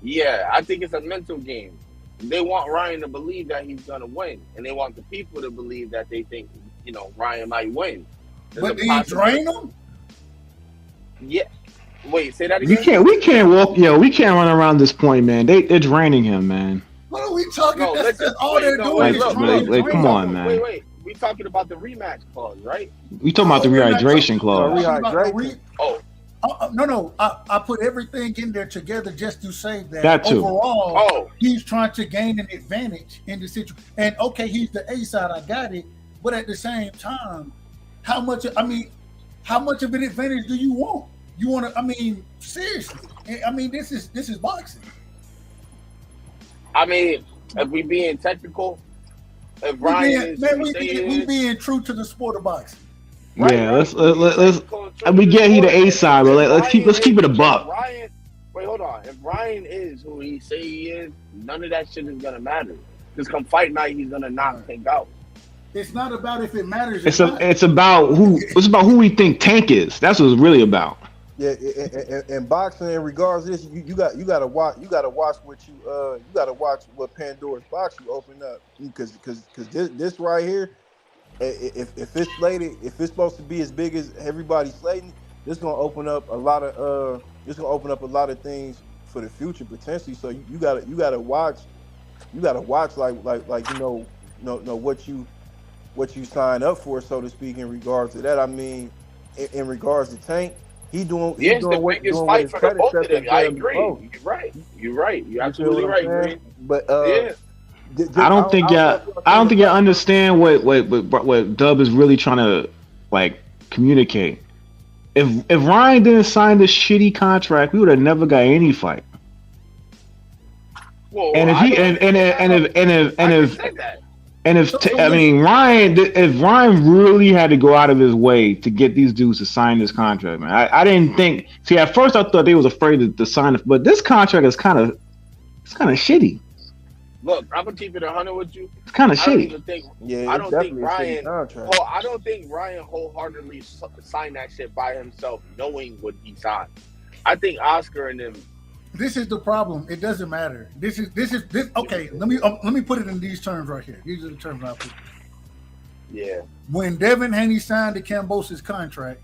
Yeah, I think it's a mental game. They want Ryan to believe that he's gonna win, and they want the people to believe that they think Ryan might win. But do you drain them? Yeah. Wait, say that again. We can't run around this point, man. They're draining him, man. What are we talking? No, that's all they're doing. Come on, man. Wait. We talking about the rematch clause, right? We talking about the rehydration clause. No. I put everything in there together just to say that, that too. Overall, he's trying to gain an advantage in the situation. And okay, he's the A side. I got it. But at the same time, how much of an advantage do you want? You want to? I mean, seriously. I mean, this is boxing. I mean, if we being technical, if Ryan we being true to the sport of boxing. Right, yeah, let's we get he the A side, but let's keep it a buck. Wait, hold on. If Ryan is who he say he is, none of that shit is gonna matter. Because come fight night, he's gonna knock Tank out. It's not about if it matters. It's about who we think Tank is. That's what it's really about. Yeah, in boxing, in regards to this, you gotta watch what Pandora's box you open up, because this right here, if it's slated, if it's supposed to be as big as everybody's slating, this gonna open up a lot of things for the future potentially. So you gotta watch like know what you sign up for, so to speak, in regards to that. I mean, in regards to Tank. He's doing the biggest fight for the both of them. I agree. You're right. You're absolutely right, Green. But I don't think y'all understand what Dub is really trying to communicate. If Ryan didn't sign this shitty contract, we would have never got any fight. Well, and if And if Ryan really had to go out of his way to get these dudes to sign this contract, man, I didn't think. See, at first I thought they was afraid to sign it, but this contract is kind of shitty. Look, I'm gonna keep it 100 with you. It's kind of I don't shitty. even think. Yeah, I it's don't think definitely a shitty Ryan. contract. I don't think Ryan wholeheartedly signed that shit by himself, knowing what he signed. I think Oscar and them. This is the problem. It doesn't matter. This. Okay, let me put it in these terms right here. These are the terms I put. Yeah. When Devin Haney signed the Kambosos contract,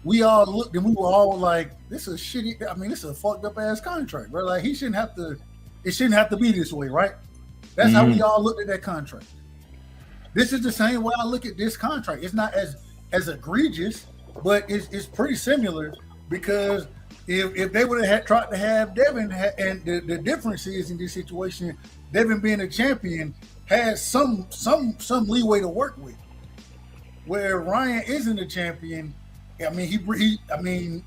we all looked and we were all like, "This is shitty." I mean, this is a fucked up ass contract, bro. Like he shouldn't have to. It shouldn't have to be this way, right? That's how we all looked at that contract. This is the same way I look at this contract. It's not as egregious, but it's pretty similar because. If they would have tried to have Devin, and the difference is in this situation, Devin being a champion has some leeway to work with. Where Ryan isn't a champion, I mean,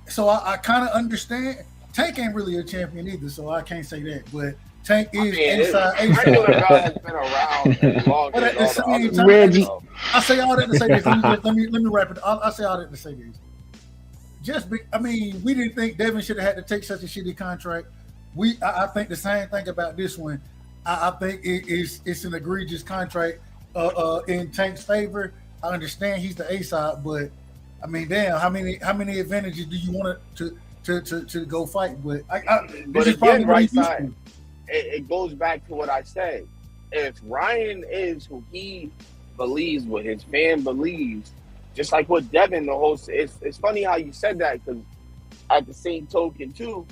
so I kind of understand. Tank ain't really a champion either, so I can't say that. But Tank is inside. Regular guy has been around long. But at the same time, Reggie. I say all that to say this. Let me wrap it. I say all that to say this. We didn't think Devin should have had to take such a shitty contract. I think the same thing about this one. I think it's an egregious contract in Tank's favor. I understand he's the A side, but I mean, damn, how many advantages do you want to go fight? But again, right side, it goes back to what I said. If Ryan is who he believes, what his fan believes. Just like what Devin, it's funny how you said that because at the same token too,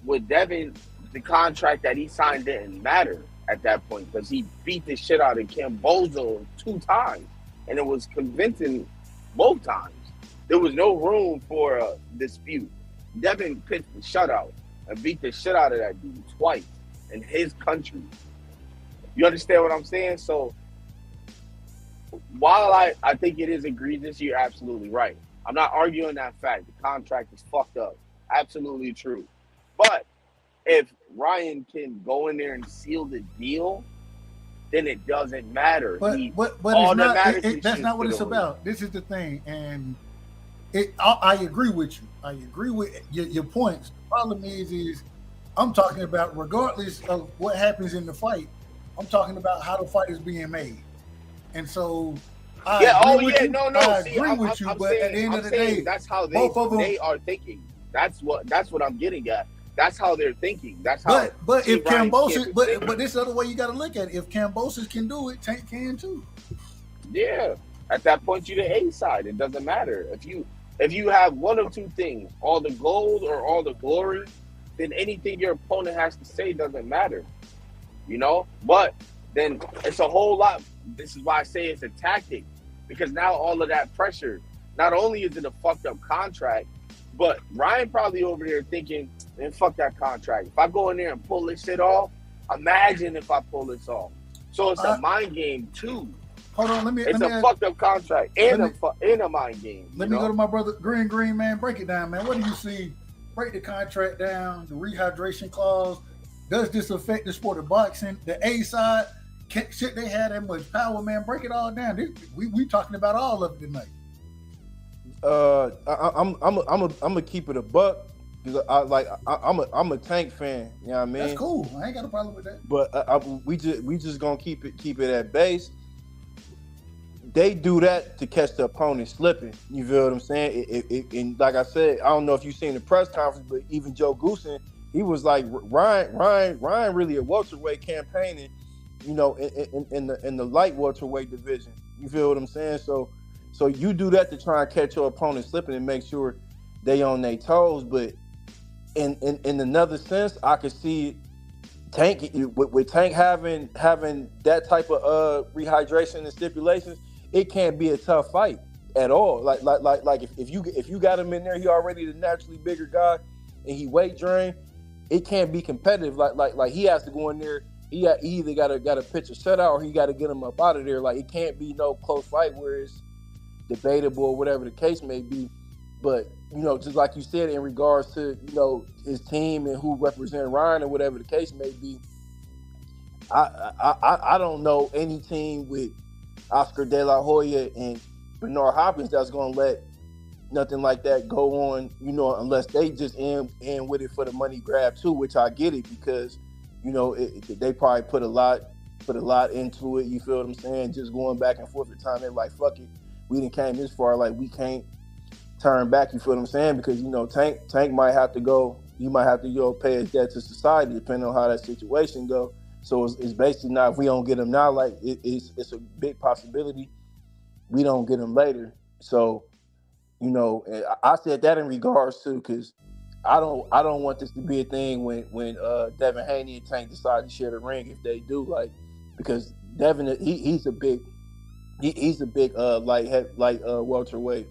with Devin, the contract that he signed didn't matter at that point because he beat the shit out of Kambosos 2 times and it was convincing both times. There was no room for a dispute. Devin pitched the shutout and beat the shit out of that dude twice in his country. You understand what I'm saying? So while I think it is egregious, you're absolutely right. I'm not arguing that fact. The contract is fucked up. Absolutely true. But if Ryan can go in there and seal the deal, then it doesn't matter. But that's not what it's about. This is the thing. And I agree with you. I agree with your points. The problem is I'm talking about regardless of what happens in the fight, I'm talking about how the fight is being made. And so, I agree with you, but at the end of the day, that's how they are thinking. That's what I'm getting at. That's how they're thinking. That's how. But if Kambosos, but this other way you got to look at it. If Kambosos can do it, Tank can too. Yeah, at that point you're the A side. It doesn't matter if you have one of two things: all the gold or all the glory. Then anything your opponent has to say doesn't matter. You know, but then it's a whole lot. This is why I say it's a tactic, because now all of that pressure, not only is it a fucked up contract, but Ryan probably over there thinking, man, fuck that contract. If I go in there and pull this shit off, imagine if I pull this off. So it's a mind game too. Hold on, it's a fucked up contract and a mind game. Let me go to my brother Green man. Break it down, man. What do you see? Break the contract down, the rehydration clause. Does this affect the sport of boxing? The A side. Shit, they had that much power, man. Break it all down. We talking about all of it tonight. I'm gonna keep it a buck because I'm a Tank fan. You know what I mean? That's cool. I ain't got a problem with that. But we just gonna keep it at base. They do that to catch the opponent slipping. You feel what I'm saying? And like I said, I don't know if you've seen the press conference, but even Joe Goosen, he was like, Ryan really a welterweight campaigning. You know, in the light welterweight division. You feel what I'm saying? So you do that to try and catch your opponent slipping and make sure they on their toes. But in another sense, I could see Tank with Tank having that type of rehydration and stipulations. It can't be a tough fight at all. Like if you got him in there, he already the naturally bigger guy, and he weight drained. It can't be competitive. Like he has to go in there. He either got to pitch a shutout or he got to get him up out of there. Like, it can't be no close fight where it's debatable or whatever the case may be. But, you know, just like you said, in regards to, you know, his team and who represent Ryan or whatever the case may be, I don't know any team with Oscar De La Hoya and Bernard Hopkins that's gonna let nothing like that go on, unless they just in with it for the money grab too, which I get it because, they probably put a lot into it. You feel what I'm saying? Just going back and forth at the time, they're like, fuck it, we didn't came this far, like we can't turn back. You feel what I'm saying? Because Tank might have to go. You might have to pay his debt to society depending on how that situation go. So it's basically not, if we don't get him now, like it's a big possibility we don't get him later. So I said that in regards to, because I don't want this to be a thing when Devin Haney and Tank decide to share the ring, if they do, like, because Devin he's a big welterweight.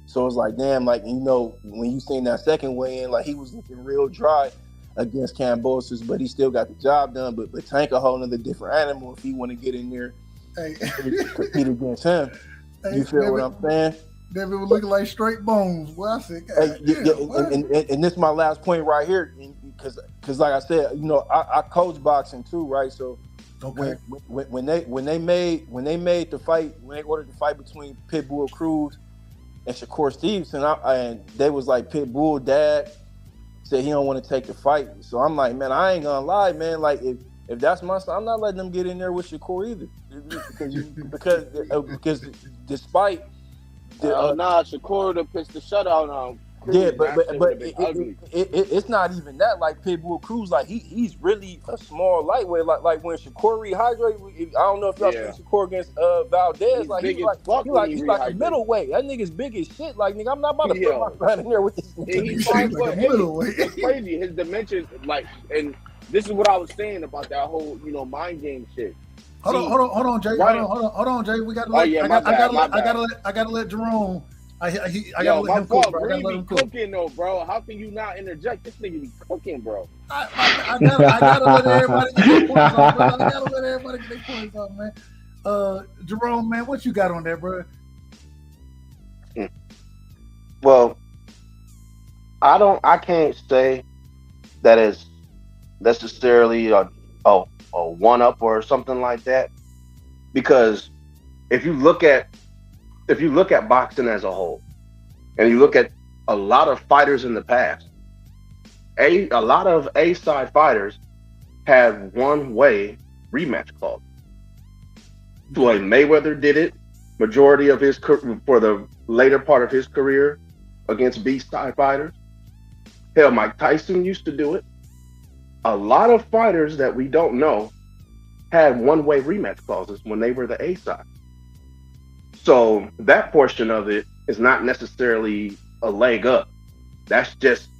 So it's like, damn, like, when you seen that second weigh in, like, he was looking real dry against Kambosos, but he still got the job done. But Tank a whole nother different animal if he want to get in there and compete against him. You feel what I'm saying? Devin was looking like straight bones. Well, I said, and this is my last point right here, because like I said, I coach boxing too, right? So okay. when they made the fight, when they ordered the fight between Pitbull Cruz and Shakur Stevenson, and they was like, Pitbull dad said he don't want to take the fight. So I'm like, man, I ain't gonna lie, man. Like, if that's my son, I'm not letting them get in there with Shakur either, because despite Shakur would have pitched the shutout on. Yeah, but it's not even that. Like, Pitbull Cruz, like he's really a small lightweight. Like when Shakur rehydrated, I don't know if y'all seen Shakur against Valdez. He's like a middleweight. That nigga's big as shit. Like, nigga, I'm not about to put my friend in there with this nigga. He's middleweight. It's crazy. His dimensions, like, and this is what I was saying about that whole mind game shit. Hold on, Jay. Hold on, Jay. We got to I gotta let Jerome. I gotta let him cook, bro. I gotta let him cook. Cooking though, bro. How can you not interject? This nigga be cooking, bro. I gotta let everybody get their points on, bro. I gotta let everybody get their points on, man. Jerome, man, what you got on there, bro? Well, I can't say that is necessarily a one-up or something like that, because if you look at boxing as a whole, and you look at a lot of fighters in the past, a lot of A-side fighters had one-way rematch clause. Floyd Mayweather did it majority of his for the later part of his career against B-side fighters. Hell, Mike Tyson used to do it. A lot of fighters that we don't know had one-way rematch clauses when they were the A-side. So that portion of it is not necessarily a leg up. That's just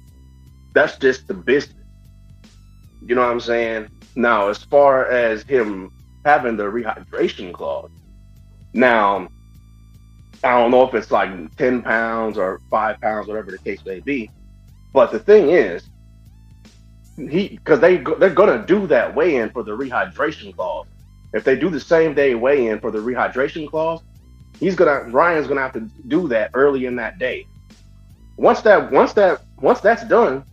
the business. You know what I'm saying? Now, as far as him having the rehydration clause, now, I don't know if it's like 10 pounds or 5 pounds, whatever the case may be. But the thing is, because they're gonna do that weigh-in for the rehydration clause. If they do the same day weigh-in for the rehydration clause, Ryan's gonna have to do that early in that day. Once that's done,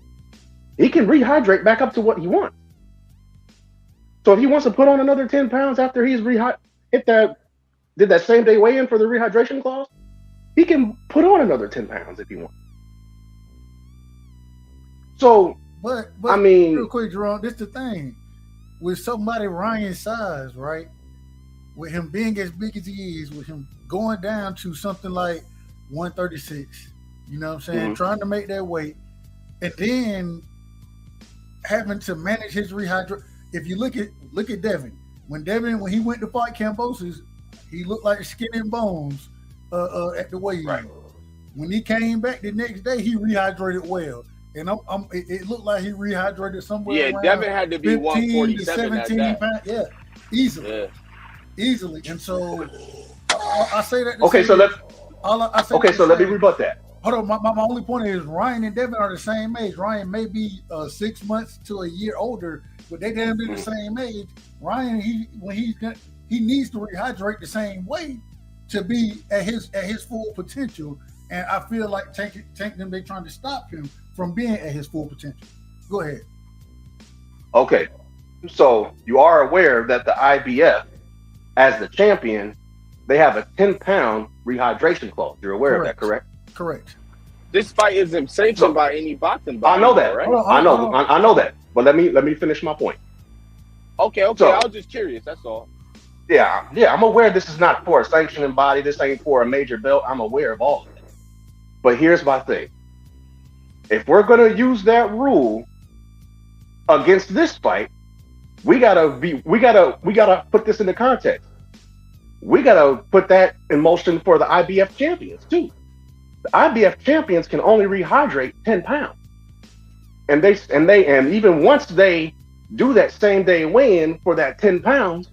he can rehydrate back up to what he wants. So if he wants to put on another 10 pounds after he's did that same day weigh-in for the rehydration clause, he can put on another 10 pounds if he wants. So, but I mean, real quick, Jerome, this the thing. With somebody Ryan's size, right? With him being as big as he is, with him going down to something like 136, you know what I'm saying? Mm-hmm. Trying to make that weight, and then having to manage his rehydration. If you look at Devin, when he went to fight Kambosos, he looked like skin and bones at the weigh-in. Right. When he came back the next day, he rehydrated well. And it looked like he rehydrated somewhere around Devin had to be 147 to 17 pounds. Yeah, easily. Yeah. Easily. And so I say that. Okay, so let me rebut that. Hold on. My only point is Ryan and Devin are the same age. Ryan may be 6 months to a year older, but they damn near the same age. Ryan, he needs to rehydrate the same way to be at his full potential. And I feel like Tank them, they trying to stop him from being at his full potential. Go ahead. Okay. So you are aware that the IBF, as the champion, they have a 10-pound rehydration clause. You're aware of that, correct? Correct. This fight isn't sanctioned by any boxing body. I know that. Right? I know that. But let me finish my point. Okay. So, I was just curious. That's all. Yeah. I'm aware this is not for a sanctioning body. This ain't for a major belt. I'm aware of all of that. But here's my thing. If we're gonna use that rule against this fight, we gotta put this into context. We gotta put that in motion for the IBF champions too. The IBF champions can only rehydrate 10 pounds, and even once they do that same day weigh-in for that 10 pounds,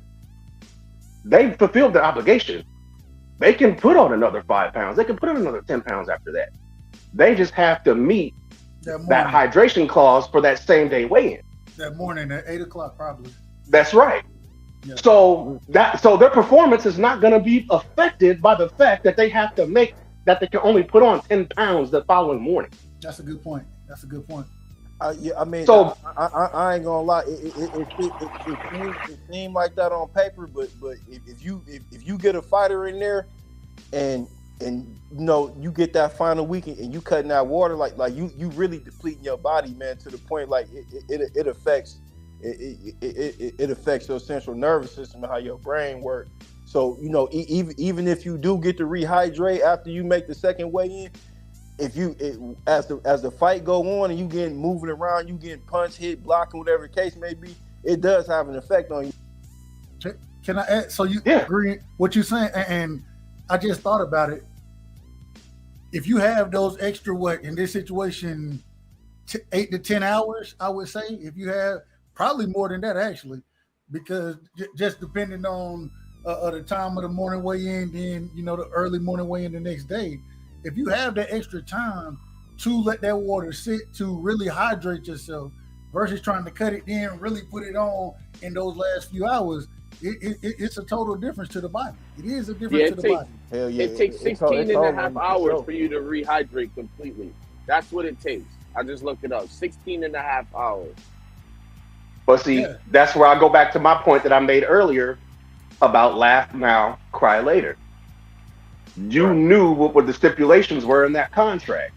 they've fulfilled their obligation. They can put on another 5 pounds. They can put on another 10 pounds after that. They just have to meet that hydration clause for that same day weigh-in. That morning at 8 o'clock, probably. That's right. Yeah. So their performance is not going to be affected by the fact that they have to make that they can only put on 10 pounds the following morning. That's a good point. Yeah, I mean, so I ain't gonna lie. It seemed like that on paper, but if you get a fighter in there, and you get that final weekend and you cutting that water, like you really depleting your body, man, to the point like it affects your central nervous system and how your brain works. So even if you do get to rehydrate after you make the second weigh-in, as the fight go on and you getting moving around, you getting punched, hit, blocking, whatever the case may be, it does have an effect on you. Can I add? So you agree what you're saying? And I just thought about it. If you have those extra, in this situation, 8 to 10 hours, I would say, if you have probably more than that actually, because just depending on the time of the morning weigh-in, then the early morning weigh-in the next day. If you have that extra time to let that water sit, to really hydrate yourself, versus trying to cut it in, really put it on in those last few hours, it's a total difference to the body. It is a difference to the body. Hell yeah. It takes 16 and a half hours for you to rehydrate completely. That's what it takes. I just looked it up. 16 and a half hours. But see, that's where I go back to my point that I made earlier about laugh now, cry later. You knew what the stipulations were in that contract.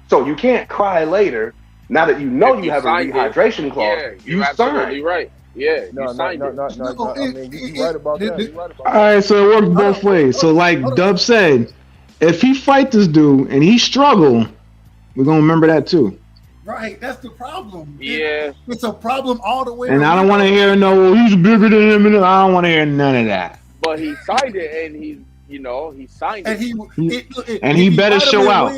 So you can't cry later now that you know you have a rehydration clause. Yeah, you're absolutely right. Yeah, you signed it. No, I mean, you're right about that. All right, so it works both ways. So like Dub said, if he fight this dude and he struggle, we're going to remember that too. Right, that's the problem. Yeah. It's a problem all the way And around. I don't want to hear he's bigger than him. I don't want to hear none of that. But he signed it, and he signed it. And he better show out.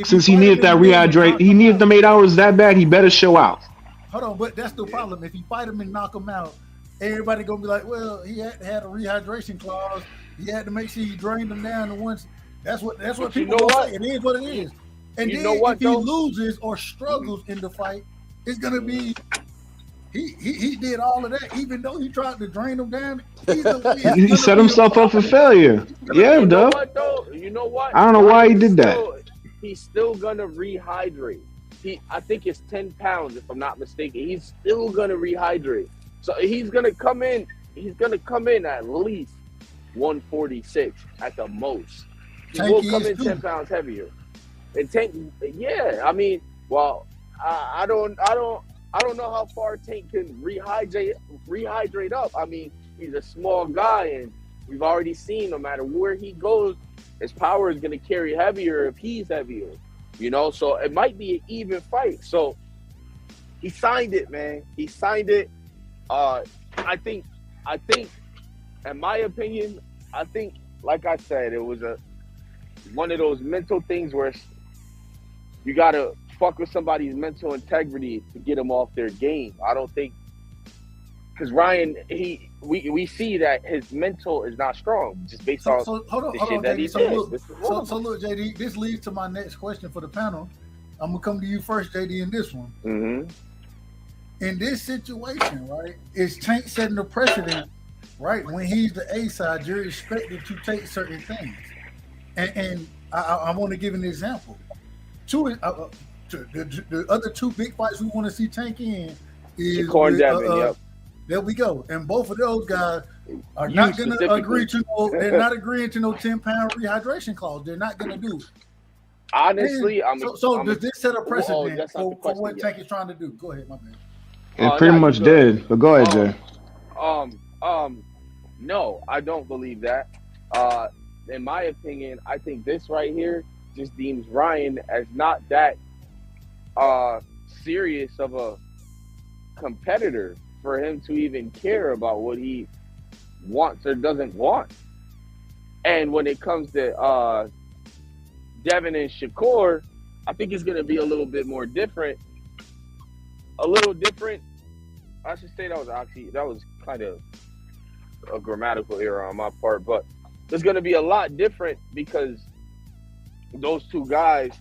Since he needed that rehydrate, he needed them 8 hours that bad, he better show out. Hold on, but that's the problem. If you fight him and knock him out, everybody gonna be like, well, he had to have a rehydration clause. He had to make sure he drained them down. And once that's what people say. It is what it is. And then if he loses or struggles in the fight, it's gonna be he did all of that, even though he tried to drain them down. He set himself up for failure. Yeah, Dub. You know what? I don't know why he did that. He's still gonna rehydrate. I think it's 10 pounds, if I'm not mistaken. He's still gonna rehydrate. So he's gonna come in. He's gonna come in at least 146 at the most. He will come in 10 pounds heavier. And Tank, I mean, well, I don't know how far Tank can rehydrate up. I mean, he's a small guy, and we've already seen no matter where he goes, his power is gonna carry heavier if he's heavier. So it might be an even fight. So he signed it, man. He signed it. I think, in my opinion, like I said, it was one of those mental things where you gotta fuck with somebody's mental integrity to get them off their game. I don't think, because Ryan, we see that his mental is not strong just based on the shit that he did. So look, JD, this leads to my next question for the panel. I'm gonna come to you first, JD, in this one. Mm-hmm. In this situation, right, is Tank setting the precedent, right? When he's the A side, you're expected to take certain things. And I want to give an example. The other two big fights we want to see Tank in is Shakur Devin, There we go. And both of those guys are You not going to specifically. agree to no. They're not agreeing to no 10-pound rehydration clause. They're not going to do it. Honestly, So does this set a precedent that's not the for question what yet. Tank is trying to do? Go ahead, my man. It pretty no, much you good. did. But go ahead, Jay. No, I don't believe that. In my opinion, I think this right here just deems Ryan as not that serious of a competitor for him to even care about what he wants or doesn't want. And when it comes to Devin and Shakur, I think it's going to be a little bit more different. A little different. I should say that was kind of a grammatical error on my part, but it's going to be a lot different because those two guys,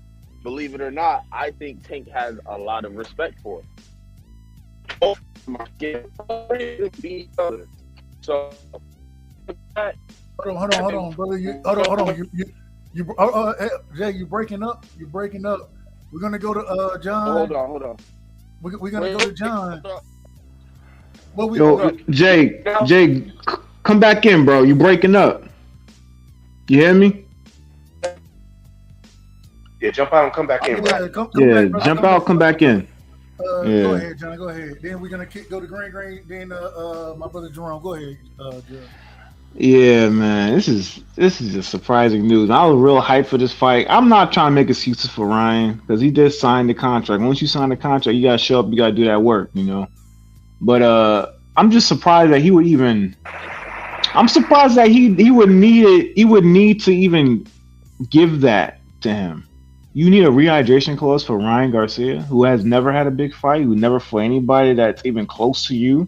believe it or not, I think Tank has a lot of respect for. Both of them are getting each other. So, Hold on, brother. Hold on. Jay, you breaking up. You're breaking up. We're gonna go to John. Hold on. We're gonna go to John. Yo, Jay, come back in, bro. You breaking up. You hear me? Yeah, jump out and come back in, bro. Jump out, come back in. Go ahead, John. Go ahead. Then we're gonna go to Green. Then my brother Jerome. Go ahead, Jerome. Yeah, man, this is just surprising news. I was real hyped for this fight. I'm not trying to make excuses for Ryan because he did sign the contract. Once you sign the contract, you gotta show up. You gotta do that work, you know. But I'm just surprised that he would even. I'm surprised that he would need it. He would need to even give that to him. You need a rehydration clause for Ryan Garcia, who has never had a big fight, who never fought anybody that's even close to you.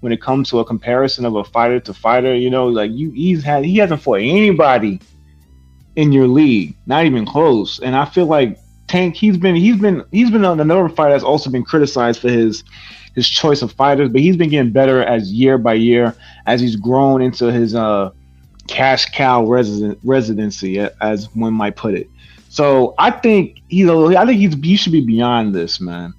When it comes to a comparison of a fighter to fighter, you know, like he hasn't fought anybody in your league, not even close. And I feel like Tank, he's been on another fighter that's also been criticized for his choice of fighters, but he's been getting better as year by year as he's grown into his cash cow residency, as one might put it. So I think he should be beyond this, man.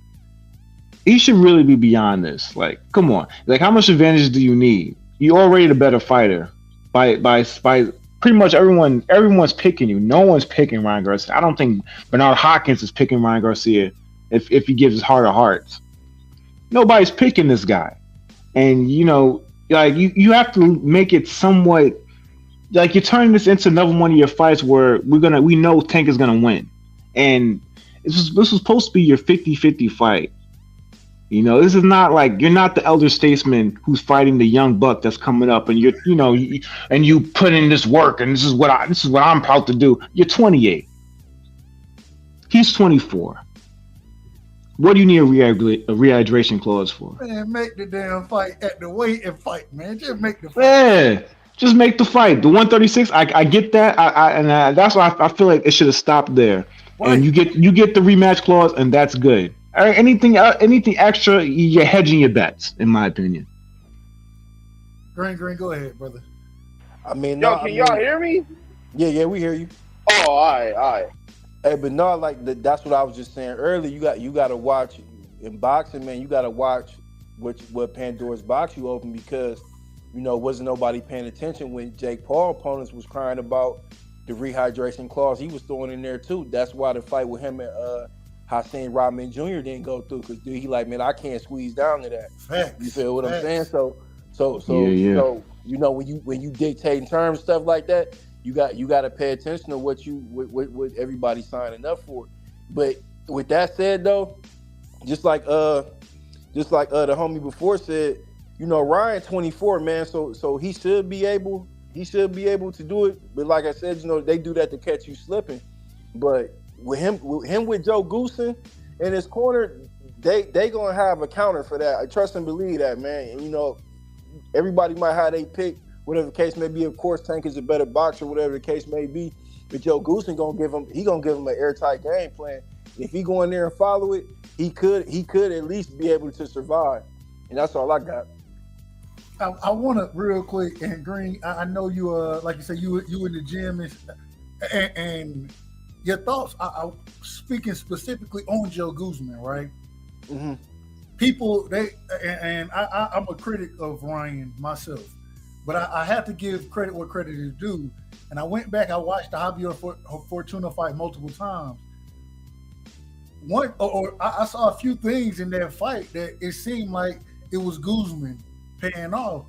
He should really be beyond this. Like, come on. Like, how much advantage do you need? You're already the better fighter. By pretty much everyone's picking you. No one's picking Ryan Garcia. I don't think Bernard Hopkins is picking Ryan Garcia if he gives his heart of hearts. Nobody's picking this guy. And you know, like you have to make it somewhat like you're turning this into another one of your fights where we know Tank is gonna win. And this was supposed to be your 50-50 fight. You know, this is not like you're not the elder statesman who's fighting the young buck that's coming up, and you put in this work, and this is what I'm proud to do. You're 28. He's 24. What do you need a rehydration clause for? Man, make the damn fight at the weight and fight, man. Just make the fight. Yeah, just make the fight. The 136. I get that. That's why I feel like it should have stopped there. Right. And you get the rematch clause, and that's good. All right, anything extra, you're hedging your bets, in my opinion. Green, go ahead, brother. I mean, can y'all hear me? Yeah, we hear you. Oh, all right. Hey, but no, like that's what I was just saying earlier. You got to watch in boxing, man. You got to watch what Pandora's box you open because wasn't nobody paying attention when Jake Paul opponents was crying about the rehydration clause. He was throwing in there too. That's why the fight with him and Hassan Rodman Jr. didn't go through because he like, man, I can't squeeze down to that. Facts. You feel what I'm saying? So yeah. when you dictate terms, stuff like that, you got to pay attention to what everybody's signing up for. But with that said, though, just like the homie before said, Ryan 24, man, so he should be able to do it. But like I said, they do that to catch you slipping. But with Joe Goosen in his corner, they gonna have a counter for that. I trust and believe that, man. And everybody might have they pick, whatever the case may be. Of course, Tank is a better boxer, whatever the case may be. But Joe Goosen gonna give him an airtight game plan. If he go in there and follow it, he could at least be able to survive. And that's all I got. I want to real quick, and Green, I know you like you said, you in the gym and your thoughts. I speaking specifically on Joe Guzman, right? Mm-hmm. people I'm a critic of Ryan myself, but I have to give credit where credit is due. And I went back, I watched the Javier Fortuna fight multiple times. I saw a few things in that fight that it seemed like it was Guzman paying off.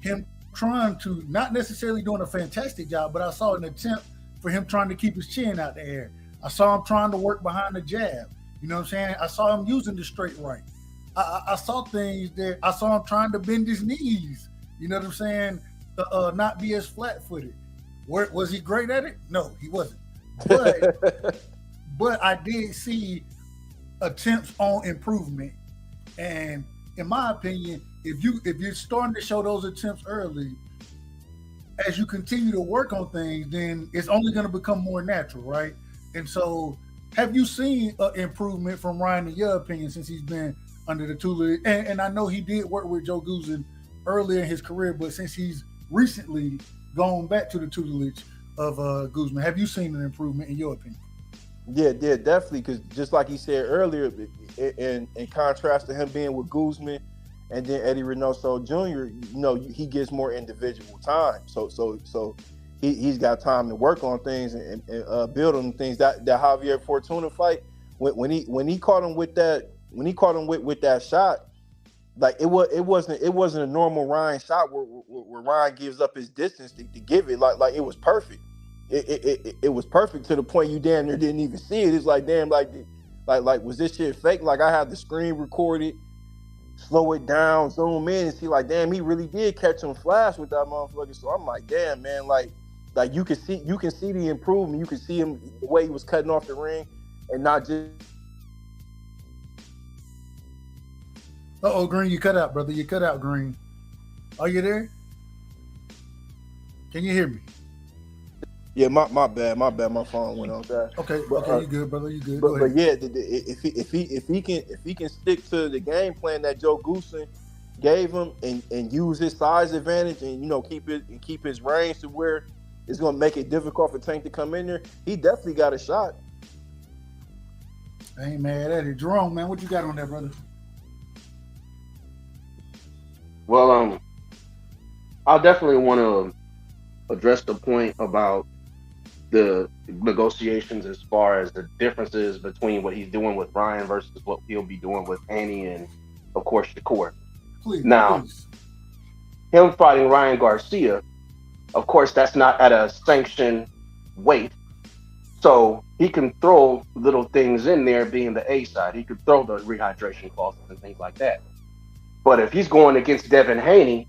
Him trying to, not necessarily doing a fantastic job, but I saw an attempt for him trying to keep his chin out the air. I saw him trying to work behind the jab. You know what I'm saying? I saw him using the straight right. I saw things that I saw him trying to bend his knees. You know what I'm saying? Not be as flat-footed. Was he great at it? No, he wasn't. But I did see attempts on improvement. And in my opinion, if you're starting to show those attempts early, as you continue to work on things, then it's only going to become more natural, right? And so, have you seen improvement from Ryan, in your opinion, since he's been under the tutelage? And I know he did work with Joe Guzman earlier in his career, but since he's recently gone back to the tutelage of Guzman, have you seen an improvement in your opinion? Yeah, definitely. Because just like he said earlier, in contrast to him being with Guzman and then Eddie Reynoso Jr., he gets more individual time. So he's got time to work on things and build on things. That Javier Fortuna fight, when he caught him with that shot, like it wasn't a normal Ryan shot where Ryan gives up his distance to give it. Like it was perfect. It was perfect to the point you damn near didn't even see it. It's like, damn, like was this shit fake? Like I had the screen recorded, slow it down, zoom in, and see like, damn, he really did catch him flash with that motherfucker. So I'm like, damn, man, like you can see the improvement. You can see him the way he was cutting off the ring, and not just. Green, you cut out, brother. You cut out, Green. Are you there? Can you hear me? Yeah, my bad. My phone went on that. Okay, you good, brother. You good. But yeah, if he can stick to the game plan that Joe Guzman gave him and use his size advantage and keep his range to where it's gonna make it difficult for Tank to come in there, he definitely got a shot. I ain't mad at it. Jerome, man, what you got on that, brother? Well, I definitely want to address the point about the negotiations as far as the differences between what he's doing with Ryan versus what he'll be doing with Annie and, of course, Shakur. Please. Him fighting Ryan Garcia, of course, that's not at a sanctioned weight. So he can throw little things in there being the A side. He could throw the rehydration clauses and things like that. But if he's going against Devin Haney,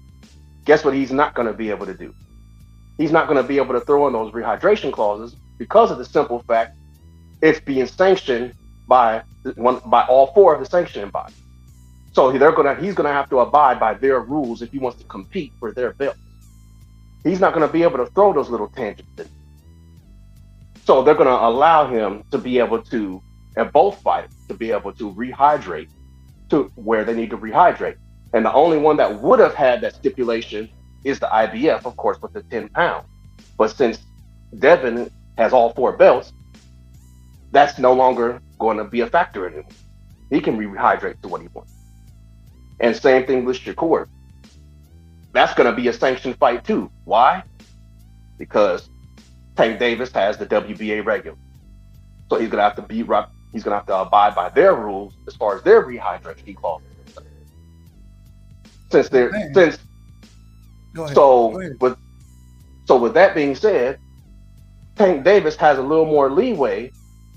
guess what he's not going to be able to do? He's not going to be able to throw in those rehydration clauses because of the simple fact it's being sanctioned by all four of the sanctioning bodies. So he's going to have to abide by their rules if he wants to compete for their belt. He's not going to be able to throw those little tangents in. So they're going to allow him to be able to, and both fighters, to be able to rehydrate to where they need to rehydrate. And the only one that would have had that stipulation is the IBF, of course, with the 10 pounds. But since Devin has all four belts, that's no longer going to be a factor anymore. He can rehydrate to what he wants. And same thing with Shakur. That's going to be a sanctioned fight too. Why? Because Tank Davis has the WBA regular. So he's going to have to he's going to have to abide by their rules as far as their rehydration clauses. With that being said, Tank Davis has a little more leeway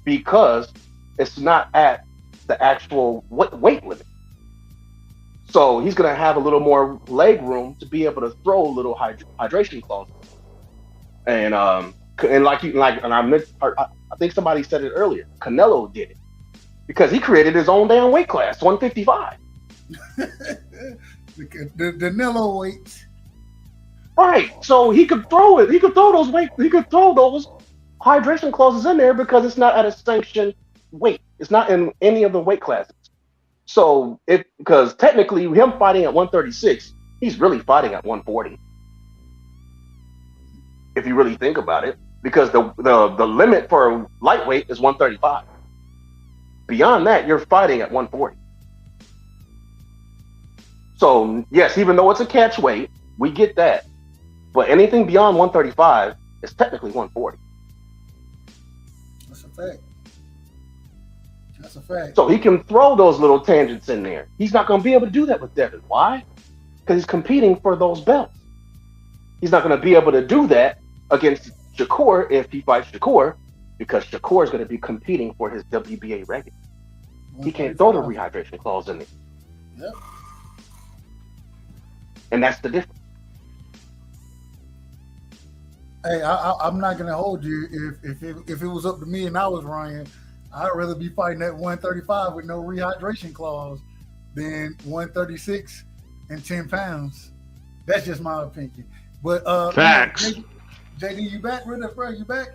because it's not at the actual weight limit. So he's going to have a little more leg room to be able to throw a little hydration clauses. And I think somebody said it earlier. Canelo did it because he created his own damn weight class, 155. the Canelo weight. Right. So he could throw it. He could throw those hydration clauses in there because it's not at a sanctioned weight. It's not in any of the weight classes. So because technically him fighting at 136, he's really fighting at 140. If you really think about it, because the limit for lightweight is 135. Beyond that, you're fighting at 140. So yes, even though it's a catch weight, we get that. But anything beyond 135 is technically 140. That's a fact. That's a fact. So he can throw those little tangents in there. He's not going to be able to do that with Devin. Why? Because he's competing for those belts. He's not going to be able to do that against Shakur if he fights Shakur, because Shakur is going to be competing for his WBA regular. He can't throw the rehydration clause in there. Yep. And that's the difference. Hey, I'm not gonna hold you. If it was up to me and I was Ryan, I'd rather be fighting at 135 with no rehydration clause than 136 and 10 pounds. That's just my opinion. But facts. JD, you back with us, bro? You back?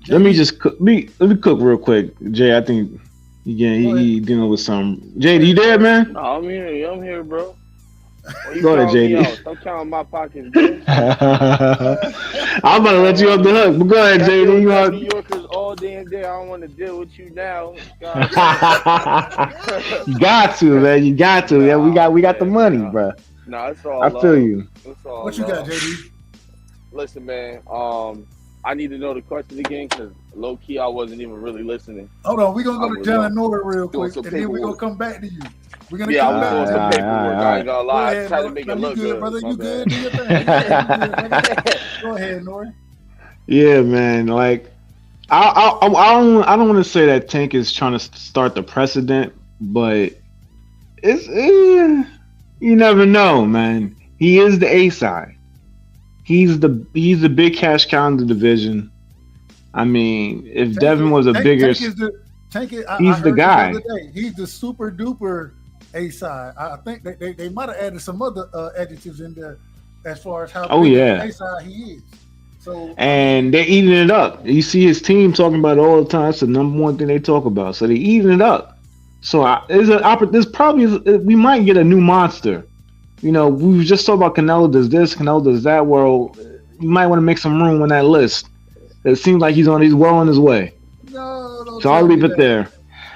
Let me just cook. Let me cook real quick, Jay. I think he dealing with some. JD, you there, man? No, I'm here, bro. Go ahead, JD. Stop counting my pockets, bro. I'm about to let you off the hook, but go ahead, JD. You New Yorkers all damn day. I don't want to deal with you now. You got to, man. You got to. Yeah, we got the money, bro. No, it's all. I feel you. What you got, JD? Listen, man. I need to know the question again because low key I wasn't even really listening. Hold on, we're gonna go to John and Nora real quick, and then we're gonna come back to you. We're gonna come back to some paperwork. I ain't gonna lie. I try to make it look good, brother. You good? Do your thing. Go ahead, Nora. Yeah, man. Like, I don't want to say that Tank is trying to start the precedent, but it's you never know, man. He is the A side. He's the big cash cow in the division. I mean, if Devin was a bigger, he's the guy. He's the super duper A side. I think they might have added some other adjectives in there as far as how big A side he is. So, and they're eating it up. You see his team talking about it all the time. It's the number one thing they talk about. So they're eating it up. So there's probably we might get a new monster. You know, we just talked about Canelo does this, Canelo does that. Well, you might want to make some room on that list. It seems like he's well on his way. No, so I'll leave it there.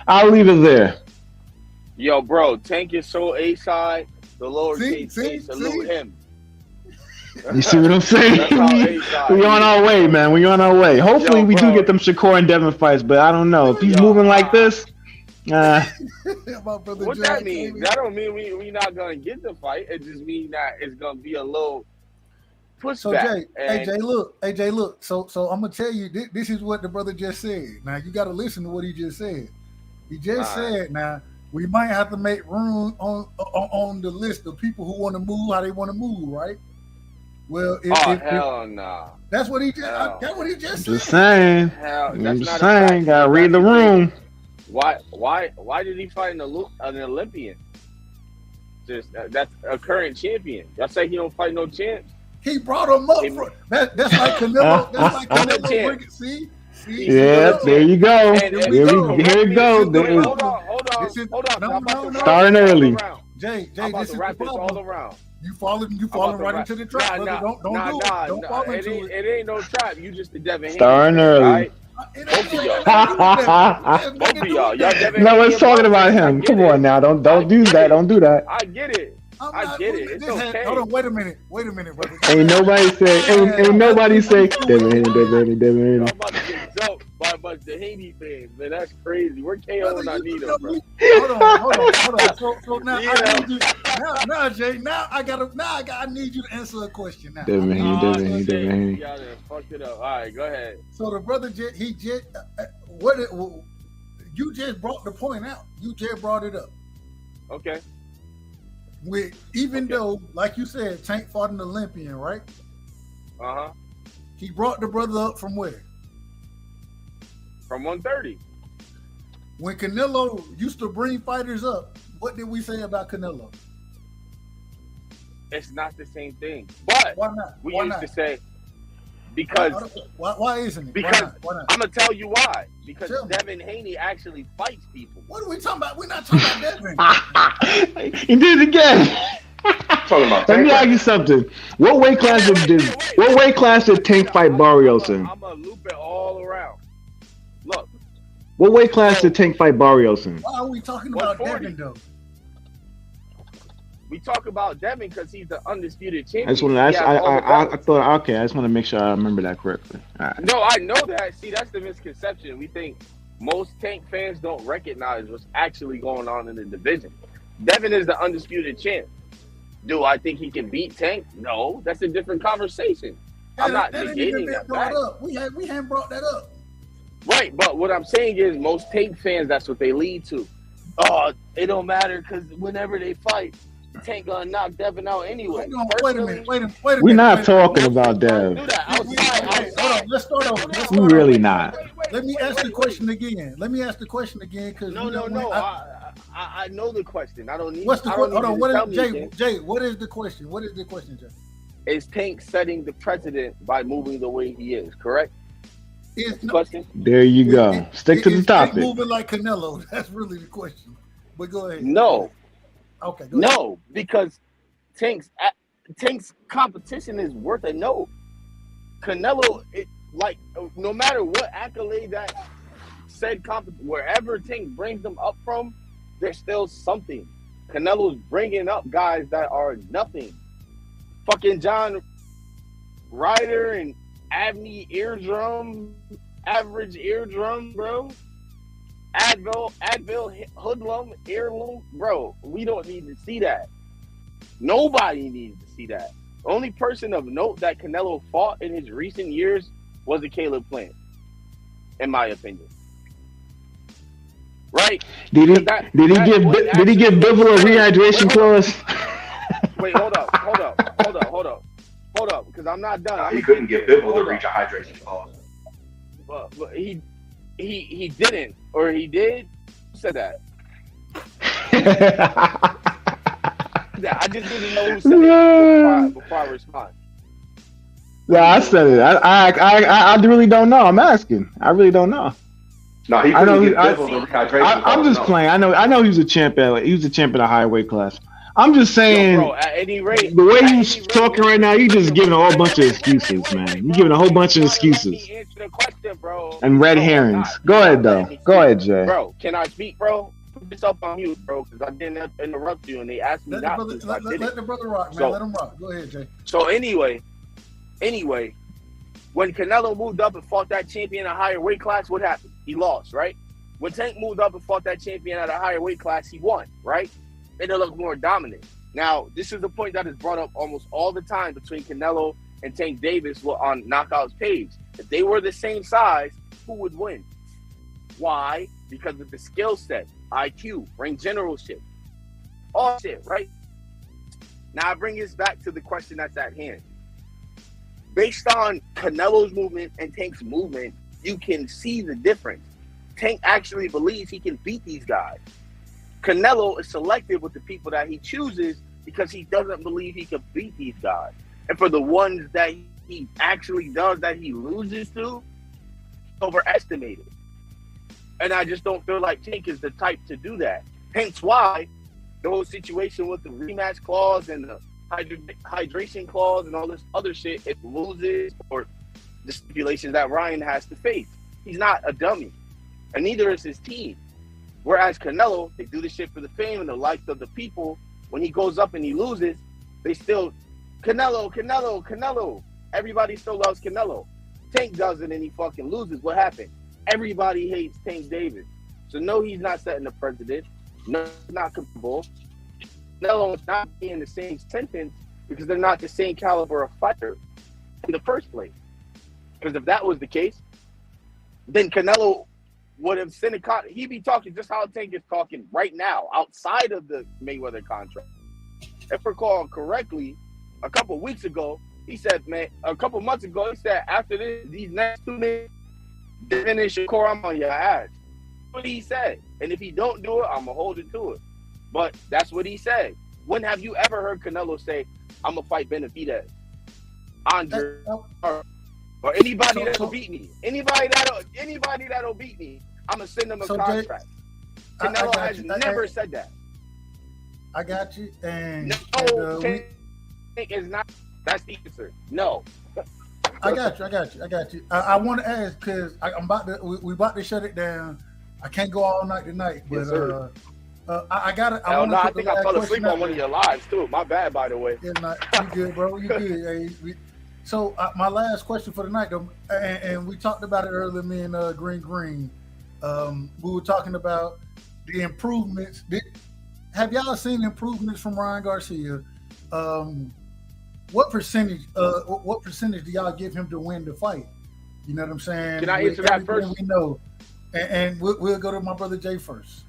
I'll leave it there. Yo, bro, Tank is so A side. The lowercase A, salute him. You see what I'm saying? we on our way, man. We on our way. Hopefully, we do get them Shakur and Devin fights, but I don't know if he's moving like this. What that mean? That don't mean we not gonna get the fight. It just means that it's gonna be a little pushback. So Jay, look. So I'm gonna tell you this is what the brother just said. Now you got to listen to what he just said. He just said now we might have to make room on the list of people who want to move how they want to move, right? Well, hell nah. That's what he just. That's what he just said. Just saying. I'm just saying. Gotta read the room. Why did he fight an Olympian? Just that's a current champion. Y'all say he don't fight no champs. He brought him up. That's like Canelo. That's like Canelo. See? Yeah, there you go. Here it goes. Hold on. Starting early. Jay, this is the problem. You falling right into the trap, brother. Don't do it. Don't fall into it. It ain't no trap. You just the Devin Haney. Starting early. Right? Both of y'all. No one's talking about him. Come on now. Don't do that. Don't do that. I get it. It's okay. Hold on. Wait a minute, brother. Ain't nobody say. Devin Haney. I'm about to get jumped by a bunch of Haney fans, man. That's crazy. We're KO and I need him, bro. Hold on. So now I need you. Now, Jay. I need you to answer a question now. Devin Haney. Y'all fucked it up. All right, go ahead. So the brother, you just brought the point out. You just brought it up. Okay. Though, like you said, Tank fought an Olympian, right? He brought the brother up from where? From 130. When Canelo used to bring fighters up, what did we say about Canelo? It's not the same thing. But why not? We used to say because why isn't it? Because why not? I'm gonna tell you why. Because Devin Haney actually fights people. What are we talking about? We're not talking about Devin. He did it again. Let me ask you something. What weight class did Tank fight Barrios in? I'm gonna loop it all around. Look. What weight class did Tank fight Barrios in? Why are we talking about 140. Devin though? We talk about Devin because he's the undisputed champion. I just want to. I thought. Okay, I just want to make sure I remember that correctly. All right. No, I know that. See, that's the misconception. We think most Tank fans don't recognize what's actually going on in the division. Devin is the undisputed champ. Do I think he can beat Tank? No, that's a different conversation. I'm not negating that fact. We haven't brought that up. Right, but what I'm saying is most Tank fans, that's what they lead to. Oh, it don't matter because whenever they fight, Tank gonna knock Devin out anyway. Wait a minute. We're not talking about Dev. Hold on, let's start over. We're really not. Let me ask the question again. Because No. I know the question. I don't need. What's the question? Hold on. What is Jay? Jay? What is the question? Jay? Is Tank setting the precedent by moving the way he is? Correct. Question. There you go. Stick to the topic. Moving like Canelo. That's really the question. But go ahead. No. Okay. No, because Tank's competition is worth a note. Canelo, no matter what accolade that said wherever Tank brings them up from, there's still something. Canelo's bringing up guys that are nothing. Fucking John Ryder and Abney average eardrum, bro. Advil, hoodlum, heirloom, bro. We don't need to see that. Nobody needs to see that. The only person of note that Canelo fought in his recent years was a Caleb Plant, in my opinion. Right? Did he give Bivol a rehydration clause? Wait, hold up, because I'm not done. He couldn't give Bivol the rehydration clause. But he didn't, or he did. Who said that? I just didn't know who said it before I respond. Yeah, I said it. I really don't know. I'm asking. I really don't know. No, he couldn't give Bivol the rehydration. I'm just playing. I know he was a champ at a higher weight class. I'm just saying, bro, at any rate, the way you're talking right now, you're just giving a whole bunch of excuses, man. You're giving a whole bunch of excuses. And red herrings. Go ahead, though. Go ahead, Jay. Bro, can I speak, bro? Put this up on mute, bro, because I didn't interrupt you, and they asked me not to. Let the brother rock, man. Let him rock. Go ahead, Jay. So anyway, when Canelo moved up and fought that champion at a higher weight class, what happened? He lost, right? When Tank moved up and fought that champion at a higher weight class, he won, right? And they look more dominant. Now, this is the point that is brought up almost all the time between Canelo and Tank Davis on Knockout's page. If they were the same size, who would win? Why? Because of the skill set, IQ, ring generalship, all shit, right? Now, I bring this back to the question that's at hand. Based on Canelo's movement and Tank's movement, you can see the difference. Tank actually believes he can beat these guys. Canelo is selective with the people that he chooses because he doesn't believe he can beat these guys. And for the ones that he actually does, that he loses to, overestimated. And I just don't feel like Tank is the type to do that. Hence why the whole situation with the rematch clause and the hydration clause and all this other shit, it loses, or the stipulations that Ryan has to face. He's not a dummy. And neither is his team. Whereas Canelo, they do this shit for the fame and the likes of the people. When he goes up and he loses, they still, Canelo. Everybody still loves Canelo. Tank does it and he fucking loses. What happened? Everybody hates Tank Davis. So no, he's not setting the precedent. No, he's not comfortable. Canelo is not in the same sentence because they're not the same caliber of fighter in the first place. Because if that was the case, then Canelo would have sent he'd be talking just how Tank is talking right now, outside of the Mayweather contract. If I recall correctly, a couple months ago, he said, after these next 2 minutes, finish your core, I'm on your ass. That's what he said. And if he don't do it, I'm going to hold it to it. But that's what he said. When have you ever heard Canelo say, I'm going to fight Benavidez, Andre, or anybody that'll beat me? Anybody that'll beat me, I'm going to send them a contract. Canelo has never said that. I got you. And no, Tank is not. That's the answer. No. I got you. I want to ask because we're about to shut it down. I can't go all night tonight, but Yes, I got it. Hell no, I think I fell asleep on one of your lives too. My bad, by the way. Yeah, you good, bro. You good. Hey, so my last question for the night, though, and we talked about it earlier, me and Green. We were talking about the improvements. Have y'all seen improvements from Ryan Garcia? What percentage do y'all give him to win the fight? You know what I'm saying? Can I answer that first? We know, and we'll go to my brother Jay first.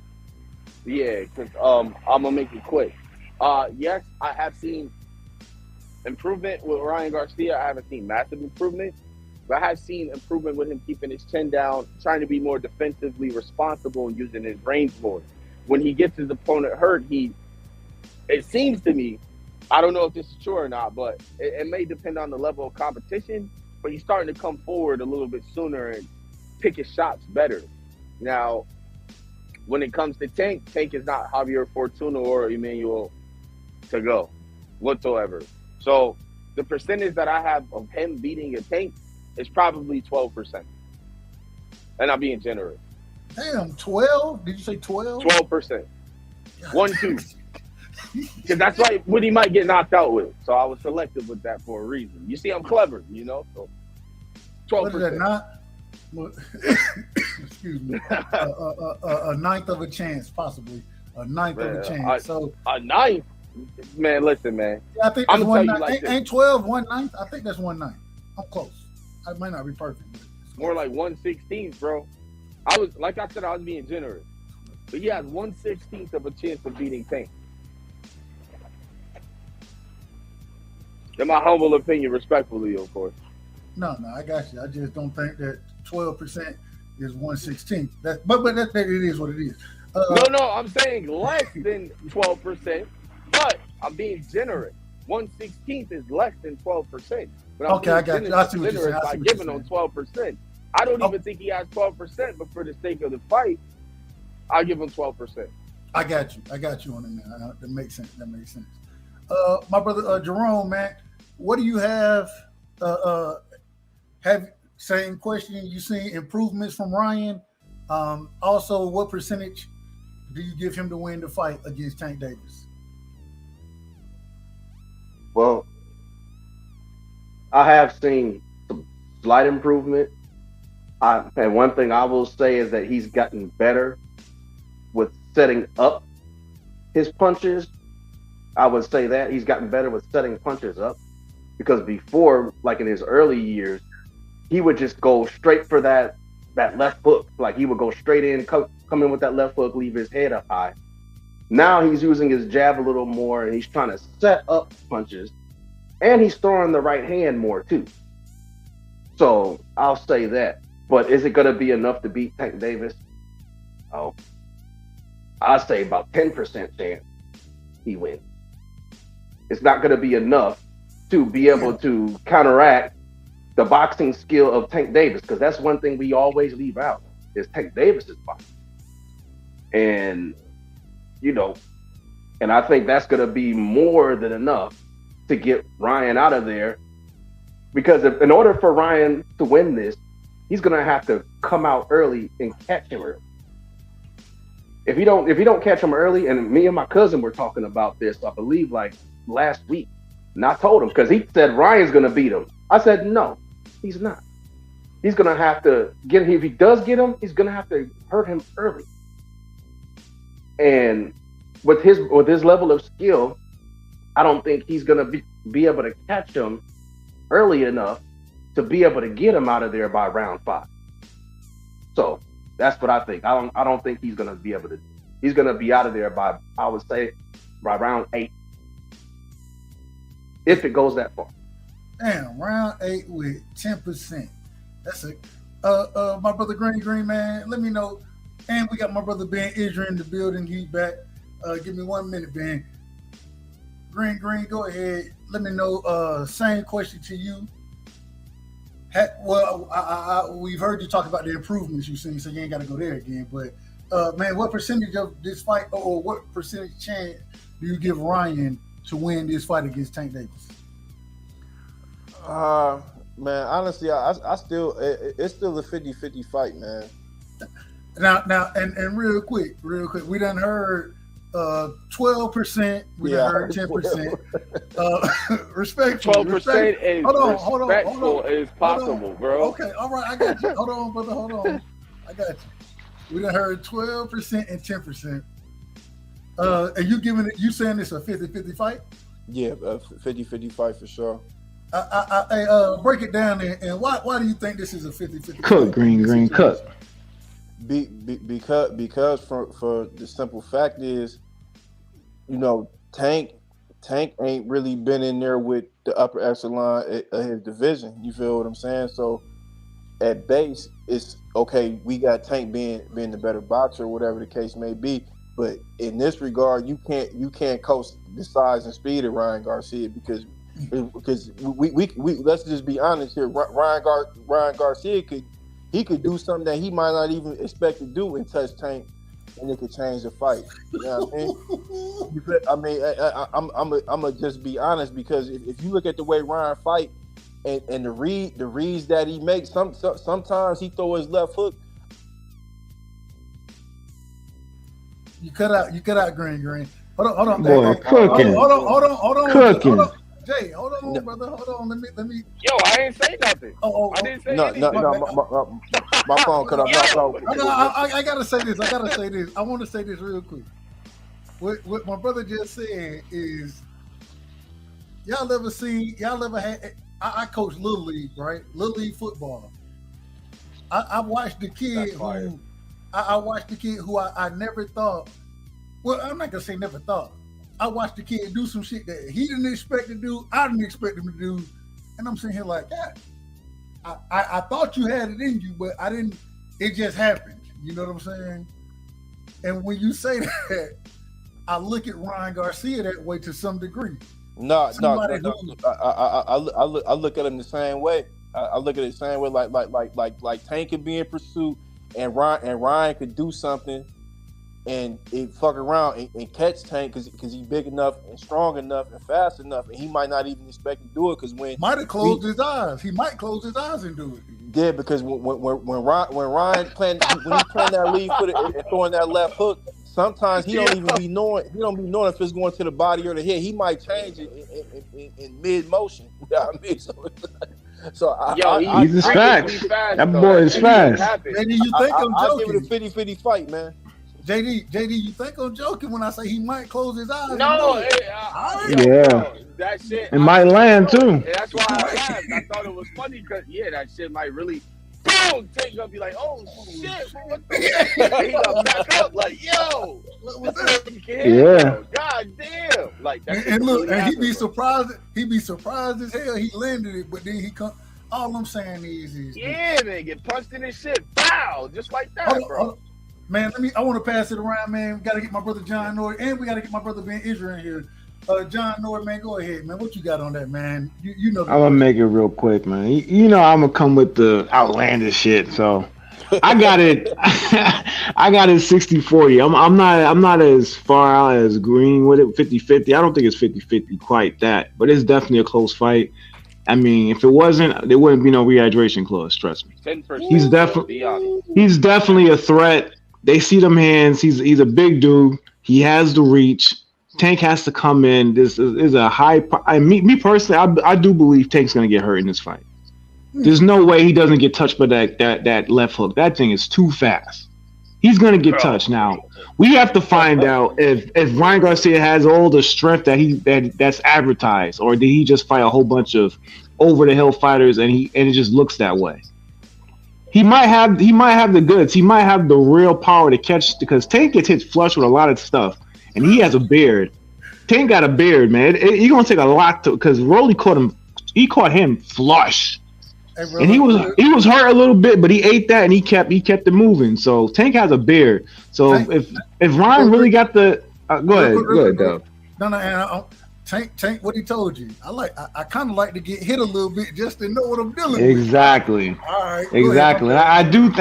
Yeah, because I'm gonna make it quick. Yes, I have seen improvement with Ryan Garcia. I haven't seen massive improvement, but I have seen improvement with him keeping his chin down, trying to be more defensively responsible and using his range more. When he gets his opponent hurt, it seems to me, I don't know if this is true or not, but it may depend on the level of competition, but he's starting to come forward a little bit sooner and pick his shots better. Now, when it comes to Tank is not Javier Fortuna or Emmanuel to go whatsoever. So the percentage that I have of him beating a Tank is probably 12%. And I'm being generous. Damn, 12? Did you say 12? 12%. 1-2. Because that's like what he might get knocked out with. So I was selective with that for a reason. You see, I'm clever, you know? So 12%. What is that, not? Excuse me. A ninth of a chance, possibly. A ninth of a chance. A ninth? Man, listen, man. Yeah, I think that's one ninth. Like ain't 12 1/9? I think that's 1/9. I'm close. I might not be perfect. But more like 1/16, bro. I was being generous. But he has 1/16 of a chance of beating Tank. In my humble opinion, respectfully, of course. No, I got you. I just don't think that 12% is 1/16. But that it is what it is. No, I'm saying less than 12%, but I'm being generous. 1/16 is less than 12%. But I'm I got you. I see what you're saying. By giving him 12%. I don't even think he has 12%, but for the sake of the fight, I'll give him 12%. I got you on it. That makes sense. My brother Jerome, man, what do you have? Same question. You seen improvements from Ryan? Also, what percentage do you give him to win the fight against Tank Davis? Well, I have seen some slight improvement. And one thing I will say is that he's gotten better with setting up his punches. I would say that he's gotten better with setting punches up, because before, like in his early years, he would just go straight for that left hook. Like he would go straight in, come in with that left hook, leave his head up high. Now he's using his jab a little more, and he's trying to set up punches, and he's throwing the right hand more too. So I'll say that. But is it going to be enough to beat Tank Davis? Oh, I'll say about 10% chance he wins. It's not going to be enough to be able to counteract the boxing skill of Tank Davis, because that's one thing we always leave out is Tank Davis's boxing. And, and I think that's going to be more than enough to get Ryan out of there, because in order for Ryan to win this, he's going to have to come out early and catch him early. If you don't catch him early, and me and my cousin were talking about this, I believe like last week, and I told him, because he said Ryan's going to beat him. I said, no, he's not. He's going to have to get him. If he does get him, he's going to have to hurt him early. And with his level of skill, I don't think he's going to be able to catch him early enough to be able to get him out of there by round 5. So that's what I think. I don't think he's going to be able to. He's going to be out of there by, I would say, by round 8, if it goes that far. Damn, round 8 with 10%. That's it. My brother Green, man, let me know. And we got my brother Ben Israel in the building. He's back. Give me 1 minute, Ben. Green, go ahead. Let me know. Same question to you. We've heard you talk about the improvements you've seen, so you ain't got to go there again. But, man, what percentage of this fight, or what percentage chance do you give Ryan to win this fight against Tank Davis? Man, honestly, I still, it's still a 50-50 fight, man. Now, and real quick, we done heard 12%. We done heard 10%. Respectful. 12% is respectful is possible, bro. Okay, all right, I got you. Hold on, brother. Hold on. I got you. We done heard 12% and 10%. And you saying it's a 50-50 fight? Yeah, 50-50 fight for sure. I break it down and why do you think this is a 50-50 Cook, fight? green, cook. Because for the simple fact is, you know, Tank ain't really been in there with the upper echelon of his division. You feel what I'm saying? So at base, it's okay. We got Tank being the better boxer, whatever the case may be. But in this regard, you can't coach the size and speed of Ryan Garcia because we let's just be honest here. Ryan Garcia could do something that he might not even expect to do and touch Tank, and it could change the fight. You know what I mean? I'm gonna just be honest because if you look at the way Ryan fight and the reads that he makes, sometimes he throw his left hook. You cut out green. Hold on. Boy, cooking. Hold on. Cooking. Jay, hold on, brother. Hold on. Let me. Yo, I didn't say nothing. I didn't say anything. My phone cut off. I gotta say this. I want to say this real quick. What my brother just said is, y'all ever had? I coach Little League, right? Little League football. I watched the kid who. I watched the kid who I never thought. Well, I'm not gonna say never thought. I watched the kid do some shit that he didn't expect to do. I didn't expect him to do, and I'm sitting here like, God, I thought you had it in you, but I didn't. It just happened. You know what I'm saying? And when you say that, I look at Ryan Garcia that way to some degree. No. I look at him the same way. I look at it the same way, like Tank could be in pursuit, and Ryan could do something, and it fuck around and catch Tank because he's big enough and strong enough and fast enough, and he might not even expect to do it because when might have closed his eyes, he might close his eyes and do it. Yeah, because when Ryan playing that lead foot and throwing that left hook, sometimes he don't even be knowing. He don't be knowing if it's going to the body or the head. He might change it in mid motion. You know what I mean? He's fast. That boy is fast. JD, you think I'm joking? I'll give it a 50-50 fight, man. JD, you think I'm joking when I say he might close his eyes? No, that shit. It might land too. And that's why I laughed. I thought it was funny because that shit might really boom, Tank gonna be like, oh shit, what the he gonna back up like, yo, what the hell? God damn. Like that. And look, and he be surprised as hell he landed it, but then he come. All I'm saying is man, get punched in his shit, bow, just like that, bro. Man, I want to pass it around, man. We got to get my brother John Nord, and we got to get my brother Ben Israel in here. John Nord, man, go ahead, man. What you got on that, man? You know. I'm gonna make it real quick, man. You know I'm gonna come with the outlandish shit, so I got it. I got it 60-40. I'm not as far out as Green with it 50-50. I don't think it's 50-50 quite that, but it's definitely a close fight. I mean, if it wasn't, there wouldn't be no rehydration clause. Trust me. 10%. He's definitely a threat. They see them hands. He's a big dude. He has the reach. Tank has to come in. This is a high. Me personally, I do believe Tank's gonna get hurt in this fight. There's no way he doesn't get touched by that left hook. That thing is too fast. He's gonna get touched. Now we have to find out if Ryan Garcia has all the strength that's advertised, or did he just fight a whole bunch of over the hill fighters and it just looks that way. He might have the goods. He might have the real power to catch, because Tank gets hit flush with a lot of stuff, and he has a beard. Tank got a beard, man. He's gonna take a lot to, because Rolly caught him. He caught him flush, and he was hurt a little bit, but he ate that and he kept it moving. So Tank has a beard. So if Ryan really got the go ahead, Dub. No, Tank, what he told you. I kind of like to get hit a little bit just to know what I'm dealing with. Exactly. All right. Exactly. I do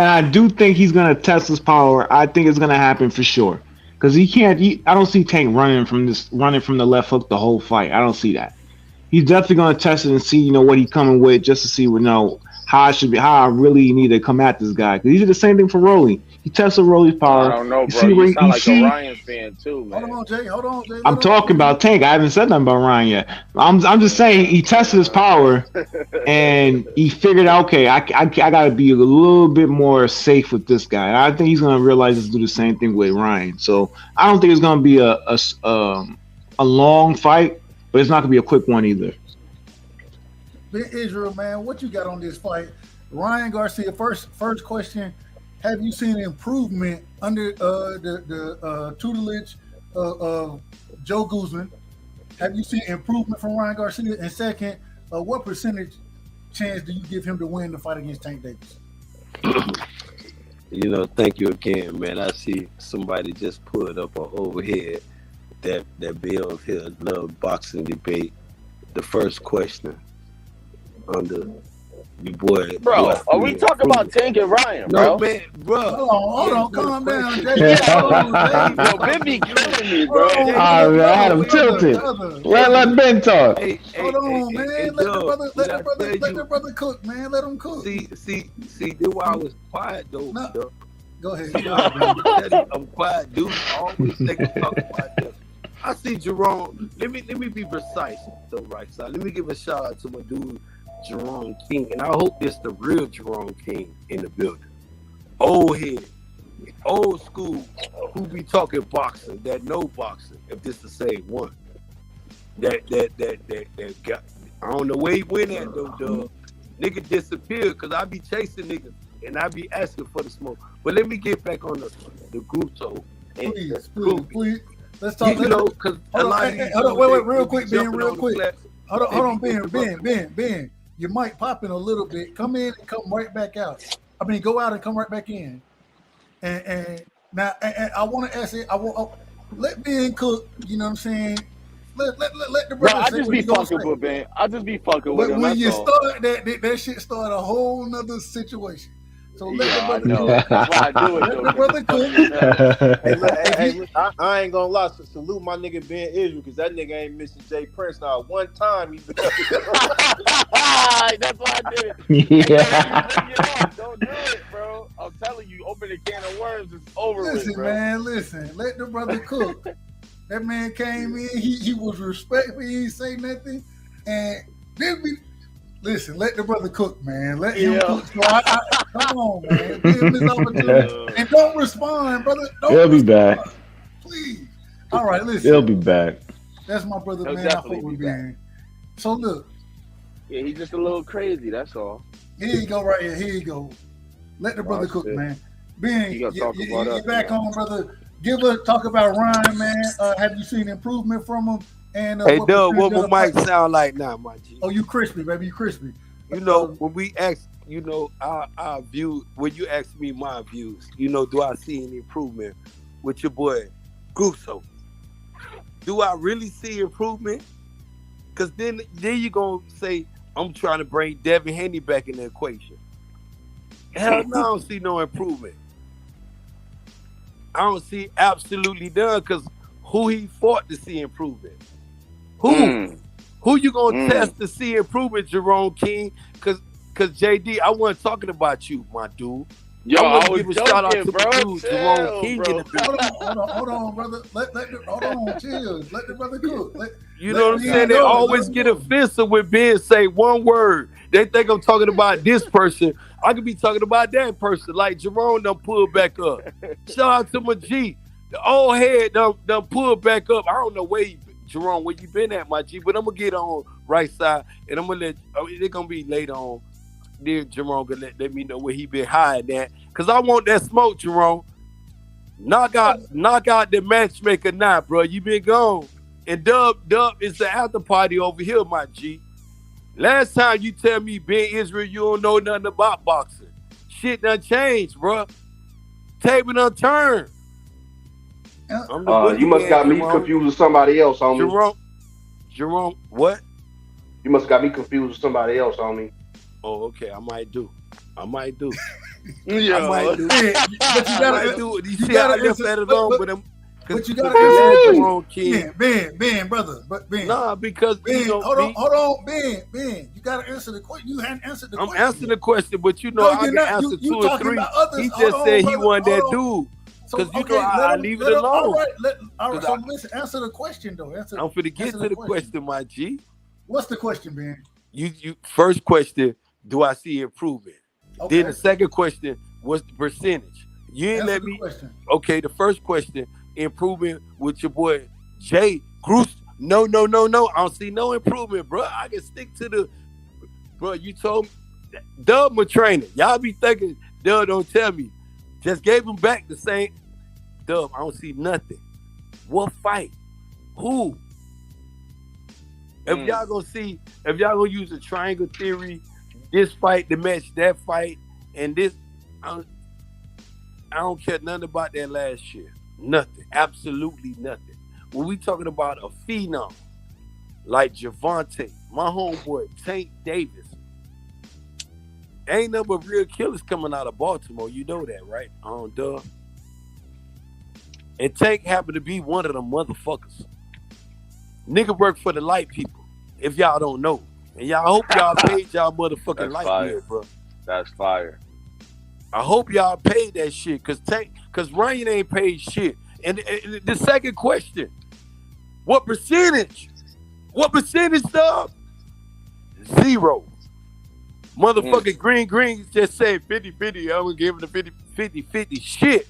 think he's gonna test his power. I think it's gonna happen for sure. Because I don't see Tank running from the left hook the whole fight. I don't see that. He's definitely gonna test it and see, what he's coming with, just to see how I really need to come at this guy. Because he did the same thing for Rolly. He tested Rolly's power. I don't know, You bro. see where You sound like see, a Ryan fan too, man. Hold on, Jay. Hold on, Jay. I'm talking about Tank. I haven't said nothing about Ryan yet. I'm just saying he tested his power and he figured out, okay, I got to be a little bit more safe with this guy. And I think he's going to realize to do the same thing with Ryan. So I don't think it's going to be a long fight, but it's not going to be a quick one either. Israel, man, what you got on this fight? Ryan Garcia, first question. Have you seen improvement under the tutelage of Joe Guzman? Have you seen improvement from Ryan Garcia? And second, what percentage chance do you give him to win the fight against Tank Davis? Thank you again, man. I see somebody just put up an overhead that Bill here love boxing debate. The first question under your boy. Bro, are we talking about Tank and Ryan, bro? No, man, bro. Hold on, calm down, Jay. Yo, Ben be killing me, bro. I had him tilted. Let Ben talk. Hold on, man. Let the brother cook, man. Let him cook. See, this why I was quiet, though. No. Go ahead. I'm quiet, dude. I always think I'm talking about this. I see Jerome. Let me be precise, though, right side. Let me give a shout out to my dude, Jerome King, and I hope it's the real Jerome King in the building. Old head, old school, who be talking boxing, that know boxing, if this the same one. That got, I don't know where he went at though, dog. Nigga disappeared because I be chasing niggas and I be asking for the smoke. But let me get back on the Guto. Please. Let's talk. Because a lot of these wait, real quick, Ben, real quick. Hold on, Ben. Your mic popping a little bit. Come in and come right back out. I mean, go out and come right back in. And now, I want to ask it. Let Ben cook. You know what I'm saying? Let the brother. I just be fucking with Ben. I just be fucking with him. But when you start that shit start a whole nother situation. So let the brother cook. That's why I do it. Let the brother cook. I ain't gonna lie. So salute my nigga Ben Israel because that nigga ain't missing Jay Prince not one time. That's why I did it. Yeah. Don't do it, bro. I'm telling you, open a can of worms, it's over with, Listen, bro. man, listen. Let the brother cook. That man came in. He was respectful. He didn't say nothing. And then listen, let the brother cook, man. Let him cook. So come on, man. Give him this opportunity. And don't respond, brother. He'll be back. Please. All right, listen. He'll be back. That's my brother, He'll man. I definitely fuck with be back. Ben. So look. Yeah, he's just a little crazy, that's all. Here you go, right here. Here you go. Let the brother cook, man. Ben, you're back on, brother. Talk about Ryan, man. Have you seen improvement from him? And hey, Doug, what my mic sound like now, my G? Oh, you crispy, baby. You crispy. When we ask, our view, when you ask me my views, do I see any improvement with your boy, Guso? Do I really see improvement? Because then you're going to say, I'm trying to bring Devin Haney back in the equation. Hell no, I don't see no improvement. I don't see absolutely none because who he fought to see improvement? Who you gonna test to see improvement, Jerome King? Cause JD, I wasn't talking about you, my dude. Yo, I was joking, shout out to bro. Dude, Jerome King in the building. Hold on, brother. Hold on, chill. Let the brother cook. You know what I'm saying? They always get offensive when Ben say one word. They think I'm talking about this person. I could be talking about that person. Like Jerome done pulled back up. Shout out to my G. The old head done pulled back up. I don't know Jerome, where you been at, my G? But I'm gonna get on right side, and I'm gonna they're gonna be later on. Then Jerome gonna let me know where he been hiding at, cause I want that smoke, Jerome. Knock out the matchmaker now, bro. You been gone, and Dub is the after party over here, my G. Last time you tell me Ben Israel, you don't know nothing about boxing. Shit done changed, bro. Table done turned. You must got me confused with somebody else, homie. Jerome, what? You must got me confused with somebody else, homie. Oh, okay. I might do. Yeah. I might do. But you see how I left that alone, but But you gotta answer Jerome King. Ben, brother. But Ben. Nah, because Ben, hold on, Ben. You gotta answer the question. You hadn't answered the question. I'm answering the question, but I can answer two or three. He just said he wasn't that dude. Because I leave it alone. All right, so listen, answer the question though. I'm finna get to the question, my G. What's the question, Ben? You first question, do I see improvement? Okay. Then the second question, what's the percentage? You ain't let me. Okay, the first question, improvement with your boy Jay Groose. No. I don't see no improvement, bro. I can stick to the. Bro, you told me, Dub my trainer. Y'all be thinking Dub don't tell me. Just gave him back the same. Dub, I don't see nothing. What fight? Who? If y'all gonna use the triangle theory, this fight to match that fight, and this, I don't care nothing about that last year. Nothing. Absolutely nothing. When we talking about a phenom like Javante, my homeboy Tank Davis, ain't nothing but real killers coming out of Baltimore. You know that, right? Dub. And Tank happened to be one of them motherfuckers. Nigga work for the light people, if y'all don't know. And y'all hope y'all paid y'all motherfucking light bill, bro. That's fire. I hope y'all paid that shit, cause Ryan ain't paid shit. And the second question, what percentage? What percentage, dog? 0. Motherfucking Green just said 50-50. I was giving the 50-50 shit.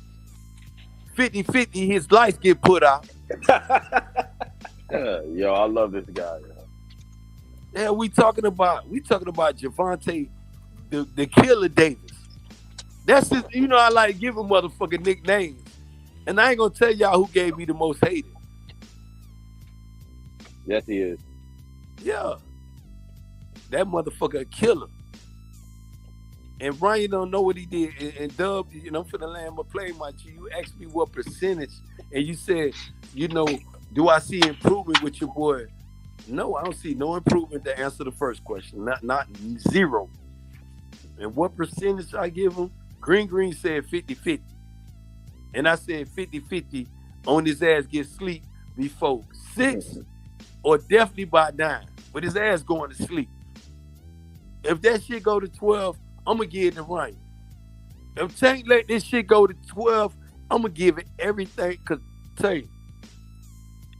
50-50, his lights get put out. Yo, I love this guy. Yo. Yeah, we talking about Javante, the Killer Davis. That's just, I like giving motherfucking nicknames. And I ain't gonna tell y'all who gave me the most hated. Yes, he is. Yeah. That motherfucker a killer. And Ryan don't know what he did. And Dub, I'm finna land my plane, my G. You asked me what percentage, and you said, do I see improvement with your boy? No, I don't see no improvement to answer the first question. Not 0. And what percentage I give him? Green said 50-50. And I said 50-50 on his ass get sleep before 6 or definitely by 9. But his ass going to sleep. If that shit go to 12, I'm going to give it to Ryan. If Tank let this shit go to 12, I'm going to give it everything. Because, tell you,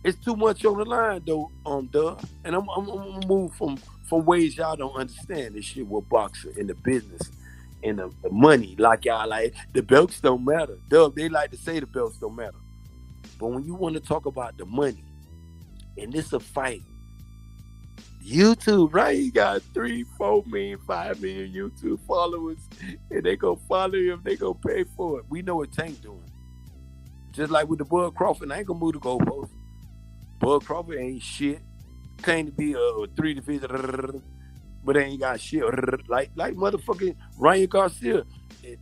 it's too much on the line, though, Dub. And I'm going to move from ways y'all don't understand this shit with boxing and the business and the money. Like y'all like, the belts don't matter. Dub, they like to say the belts don't matter. But when you want to talk about the money, and this a fight, YouTube, right? He got 3, 4 million, 5 million YouTube followers, and they gonna follow him, they gonna pay for it. We know what Tank doing. Just like with the Bud Crawford, I ain't gonna move the goalpost. Bud Crawford ain't shit. Claim to be a 3 division, but ain't got shit. Like motherfucking Ryan Garcia. And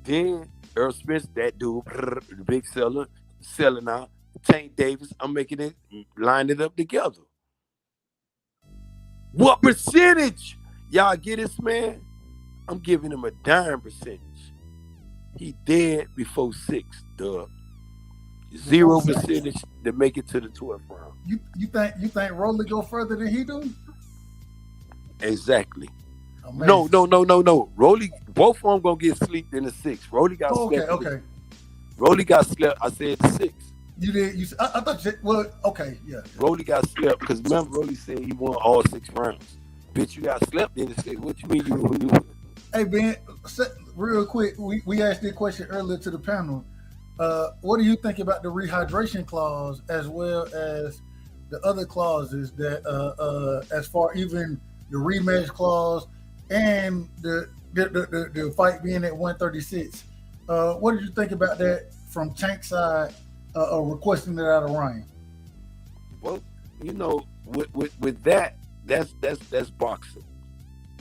then Errol Spence, that dude, the big seller, selling out. Tank Davis, I'm making it, line it up together. What percentage? Y'all get this man? I'm giving him a dime percentage. He dead before 6, Dub. 0% to make it to the 12th round. You think Rolly go further than he do? Exactly. Amazing. No. Rolly, both of them gonna get sleep in the 6. Rolly got slept. Okay. Rolly got slept. I said 6. You did. I thought you said, well, okay, yeah. Rolly got slept because remember Rolly said he won all 6 rounds. Bitch, you got slept in the 6. What you mean you? Hey Ben, real quick, we asked this question earlier to the panel. What do you think about the rehydration clause as well as the other clauses that, as far even the rematch clause and the fight being at 136? What did you think about that from Tank's side, requesting it out of Ryan? Well, with that, that's boxing.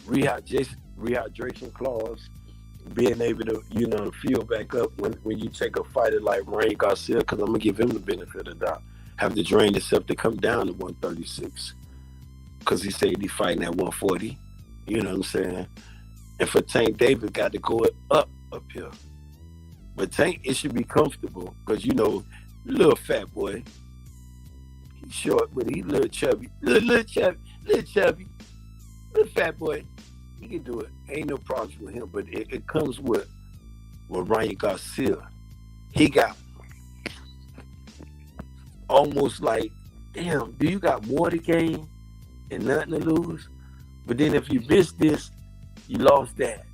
Rehydration clause. Being able to, feel back up when you take a fighter like Ryan Garcia, because I'm going to give him the benefit of the doubt, have to drain himself to come down to 136. Because he said he's fighting at 140. You know what I'm saying? And for Tank Davis, got to go up here. But Tank, it should be comfortable because, Little fat boy. He's short, but he's little chubby. Little chubby. Little fat boy. He can do it. Ain't no problems with him, but it comes with Ryan Garcia. He got almost like, damn, do you got more to gain and nothing to lose? But then if you miss this, you lost that.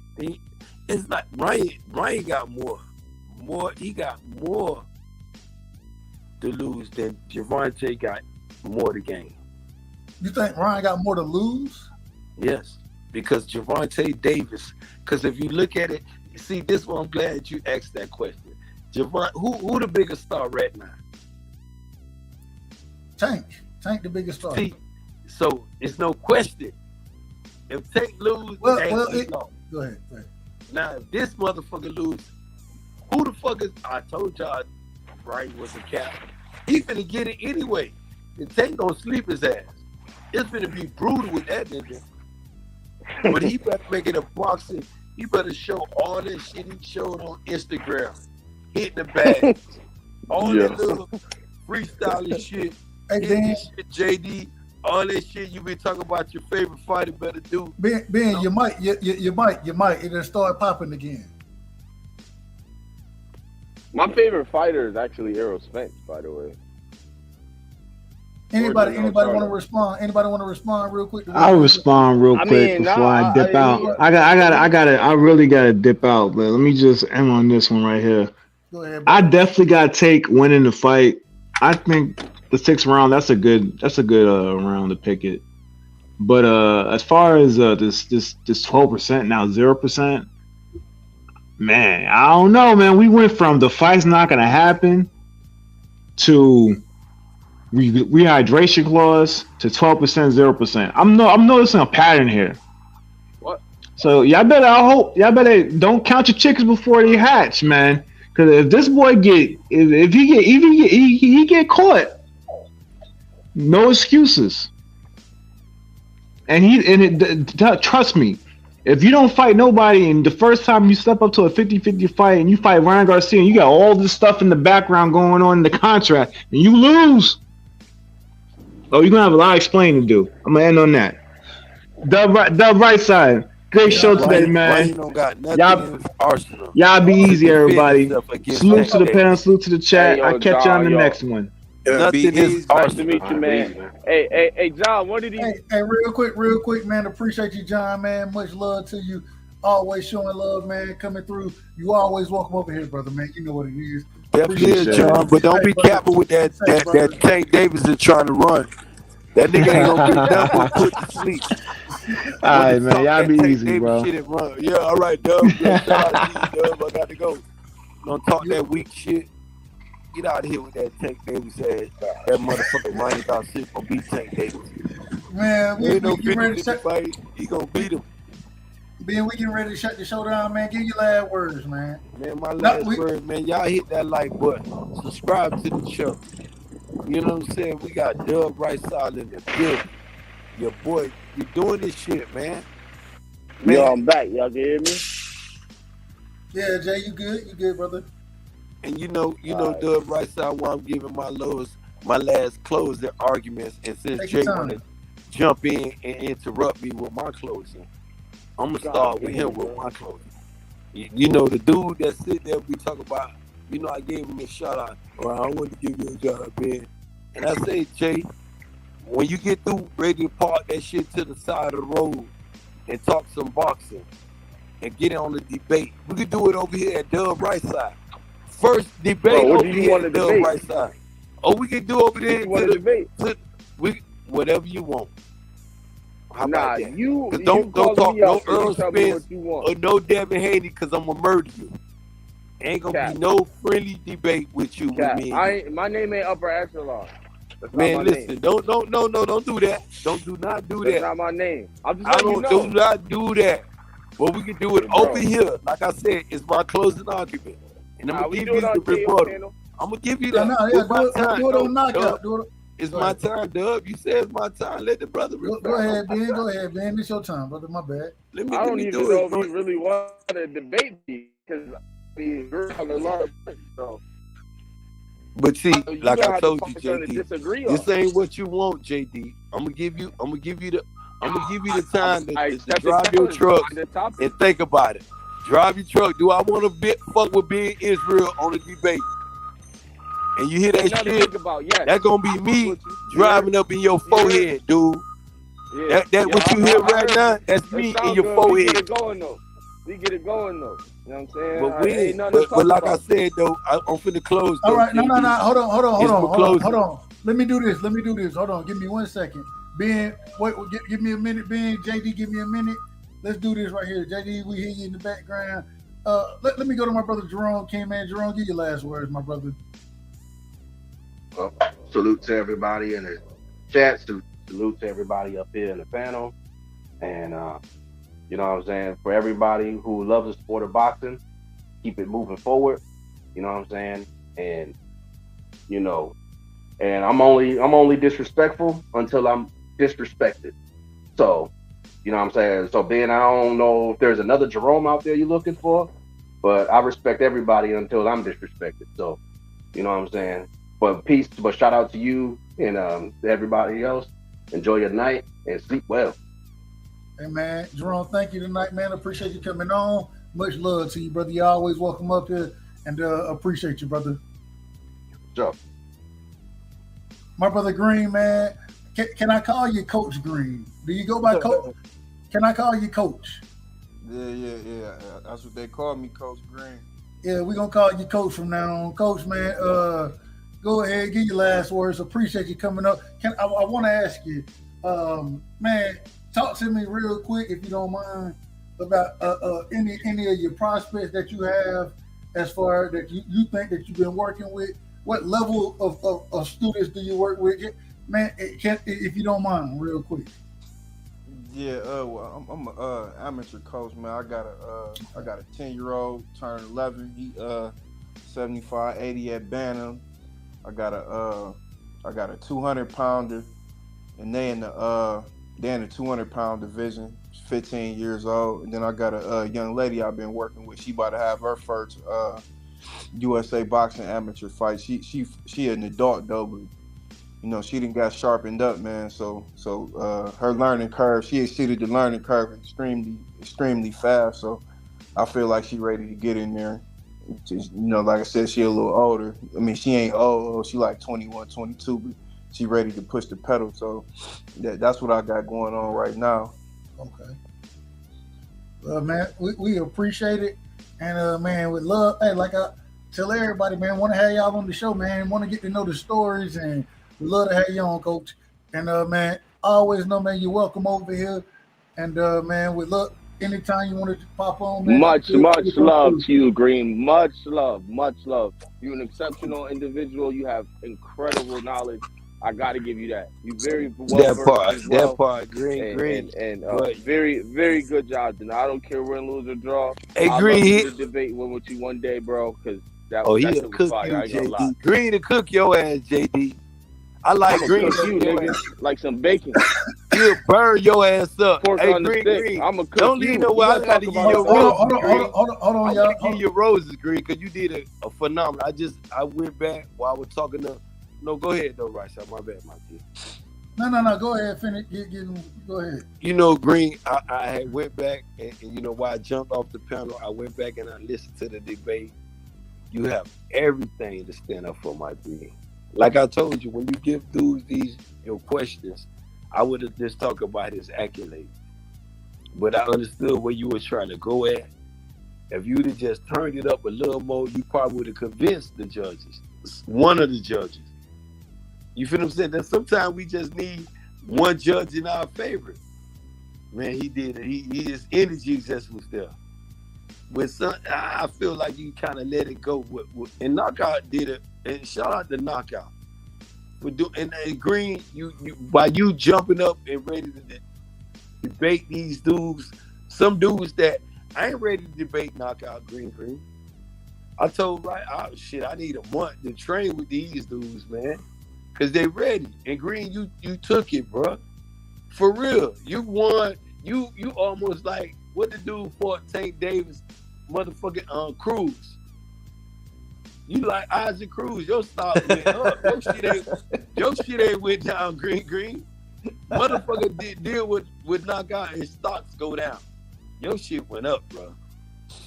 It's like Ryan got more. He got more to lose than Gervonta got more to gain. You think Ryan got more to lose? Yes, because Gervonta Davis. Because if you look at it, see, this one, I'm glad you asked that question. Who the biggest star right now? Tank the biggest star. See, so it's no question. If Tank lose, Go ahead. Now, if this motherfucker lose, who the fuck is? I told y'all, Brian was a cap. He finna get it anyway. The Tank gonna sleep his ass. It's finna be brutal with that nigga. But he better make it a boxing. He better show all that shit he showed on Instagram. Hitting the bag. All that little freestyling shit. Hey, Ben. Shit, JD. All that shit you been talking about your favorite fighter better do. Ben, you might. It'll start popping again. My favorite fighter is actually Errol Spence, by the way. Anybody want to respond? Anybody want to respond real quick? I'll respond real quick before I dip out. I really gotta dip out, but let me just end on this one right here. Go ahead, I definitely gotta take winning the fight. I think the 6th round, that's a good round to pick it. But as far as this 12% now 0%, man, I don't know, man. We went from the fight's not gonna happen to rehydration clause to 12%, 0%. I'm noticing a pattern here. What? So y'all better don't count your chickens before they hatch, man. Because if this boy get caught, no excuses. And trust me, if you don't fight nobody, and the first time you step up to a 50-50 fight and you fight Ryan Garcia and you got all this stuff in the background going on in the contract and you lose, you're gonna have a lot of explaining to do. I'm gonna end on that. The right side. Great show today, man. Y'all be easy, everybody. Salute to the panel, salute to the chat. I'll catch you on the next one. Nothing is nice to meet you, man. Hey, John, what did he? Hey, real quick, man. Appreciate you, John, man. Much love to you. Always showing love, man. Coming through. You always welcome over here, brother, man. You know what it is. Definitely, John. But don't be careful with that Tank Davis is trying to run. That nigga ain't gonna get done but put to sleep. All right, man. Y'all be easy, bro. Yeah, all right, Dub. Yeah, shout out to you, Dub. I got to go. Don't talk that weak shit. Get out of here with that Tank Davis ass. That motherfucker Ryan Garcia gonna beat Tank Davis. Man, we get ready to shut. Fight. He gonna beat him. Ben, we getting ready to shut the show down, man. Give your last words, man. Man, my last words, man. Y'all hit that like button. Subscribe to the show. You know what I'm saying? We got Dub right side in the building. Your boy, you doing this shit, man. Yo, I'm back. Y'all can hear me? Yeah, Jay, you good? You good, brother? And you know, Dub right side while I'm giving my last closing arguments. And since Jay wanna jump in and interrupt me with my closing, I'm gonna start with him with my closing. You know, the dude that sit there we talk about, you know, I gave him a shout out. Well, I want to give you a shout out, man. And I say, Jay, when you get through, ready to park that shit to the side of the road and talk some boxing and get on the debate. We could do it over here at Dub Right Side. First debate over here at Dub Right Side. Oh, we can do over there. Whatever you want. How about that? Don't talk no Errol Spence or no Devin Haney because I'm gonna murder you. Ain't gonna be no friendly debate with you. With me. My name ain't upper echelon. Man, listen, don't do that. Do not do that. That's not my name. Do not do that. Well, we can do it over here. Like I said, it's my closing argument. And I'm gonna give you the rebuttal. I'm gonna give you that. Do it on knockout. It's my time, Dub. You said it's my time. Let the brother go ahead, Ben. It's your time, brother. My bad. I don't even know if you really want to debate me because you're on a lot of so. But see, You like gonna I have to told you, find something to JD, disagree this on. ain't what you want, JD. I'm gonna give you the time I to accept the drive your challenge. truck Find the topic. and think about it. Drive your truck. Do I want to fuck with being Israel on a debate? And you hear Ain't that nothing to shit? think about. Yes. That gonna be I fuck me with you. driving up in your You heard? forehead, dude. Yeah. That what you I hear right heard now? you. That's It me in sounds your good. We get forehead. it going though. You know what I'm saying? But we Ain't ain't. nothing to But talk like I about. said though, I'm finna close All though, right, no. JD. It's for Hold closing. on. Let me do this. Hold on. Give me 1 second. Ben, wait, give me a minute. Ben, JD, give me a minute. Let's do this right here. JD, we hear you in the background. Let me go to my brother Jerome. King man, Jerome, give your last words, my brother. Well, salute to everybody in the chat. Salute to everybody up here in the panel. And you know what I'm saying? For everybody who loves the sport of boxing, keep it moving forward. You know what I'm saying? And you know, and I'm only disrespectful until I'm disrespected. So, you know what I'm saying? So Ben, I don't know if there's another Jerome out there you're looking for, but I respect everybody until I'm disrespected. So, you know what I'm saying? But peace, but shout out to you and everybody else. Enjoy your night and sleep well. Hey man, Jerome, thank you tonight, man. Appreciate you coming on. Much love to you, brother. You always welcome up here, and appreciate you, brother. Sure. My brother Green, man. Can I call you Coach Green? Do you go by Coach? Can I call you Coach? Yeah. That's what they call me, Coach Green. Yeah, we're gonna call you Coach from now on. Coach, man, go ahead, give your last words. Appreciate you coming up. I want to ask you, man, talk to me real quick if you don't mind about any of your prospects that you have as far that you think that you've been working with. What level of students do you work with, man? If you don't mind, real quick. Yeah, well, I'm a amateur coach, man. I got a 10-year-old turned 11. He 75, 80 at Bantam. I got a 200-pounder, and they in the 200-pound division. 15 years old, and then I got a young lady I've been working with. She about to have her first USA boxing amateur fight. She an adult though, but you know, she done got sharpened up, man. So her learning curve, she exceeded the learning curve extremely fast. So I feel like she ready to get in there. Just, you know, like I said, she a little older. I mean, she ain't old. She like 21, 22, but she ready to push the pedal. So that's what I got going on right now. Okay. Well, man, we appreciate it. And, man, with love, hey, like I tell everybody, man, want to have y'all on the show, man. Want to get to know the stories, and we love to have you on, Coach. And, man, always know, man, you're welcome over here. And, man, with love, anytime you want to pop on, man. Much love to you, Green. Much love. You're an exceptional individual. You have incredible knowledge. I got to give you that. You're very well versed as well. That part, Green. And very, very good job. And I don't care win, lose, or draw. Hey, I'd Green, love to get a debate with you one day, bro, because he'll cook fire. you, I ain't gonna lie. JD. Green to cook your ass, JD. I like I'm Green. cook you, nigga, like some bacon. He'll burn your ass up. Pork hey, on the Green, stick. Green. I'm a cook Don't you. leave no way. I got to give you Hold on, I y'all. want to give you roses, Green, because you did a phenomenal. I went back while I was talking to. No, go ahead, though, Rice. My bad, my kid. No. Go ahead, finish. Go ahead. You know, Green, I had went back, and you know, while I jumped off the panel, I went back and I listened to the debate. You have everything to stand up for, my Green. Like I told you, when you give dudes your questions, I would have just talked about his accolades. But I understood where you were trying to go at. If you'd have just turned it up a little more, you probably would have convinced the judges, one of the judges. You feel what I'm saying? That sometimes we just need one judge in our favor. Man, he did it. His energy just was there. With some, I feel like you kind of let it go. And Knockout did it. And shout out to Knockout. And Green, while you jumping up and ready to debate these dudes, some dudes that I ain't ready to debate Knockout Green. I told I need a month to train with these dudes, man. Cause they ready. And Green, you took it, bro. For real. You won. You almost like what the dude fought Tank Davis, motherfucking Cruz. You like Isaac Cruz. Your stock went up. Your shit ain't went down, green. Motherfucker did deal with knockout and stocks go down. Your shit went up, bro.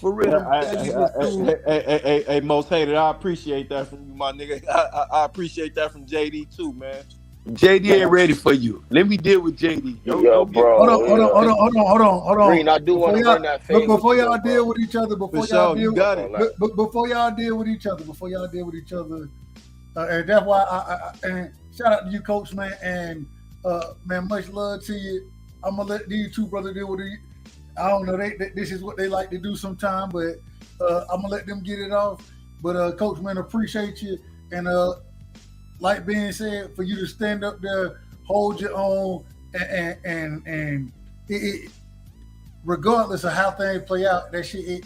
For real. Hey, most hated. I appreciate that from you, my nigga. I appreciate that from JD too, man. JD ain't ready for you. Let me deal with JD. Yo, bro. Hold on. Green, I do want to run that fade. Before y'all deal with each other, before y'all deal with each other, and that's why and shout out to you, Coach, man, and man, much love to you. I'm gonna let these two brothers deal with it. I don't know, this is what they like to do sometime, but I'm gonna let them get it off. But Coach, man, appreciate you, and like being said, for you to stand up there, hold your own, and it, regardless of how things play out, that shit,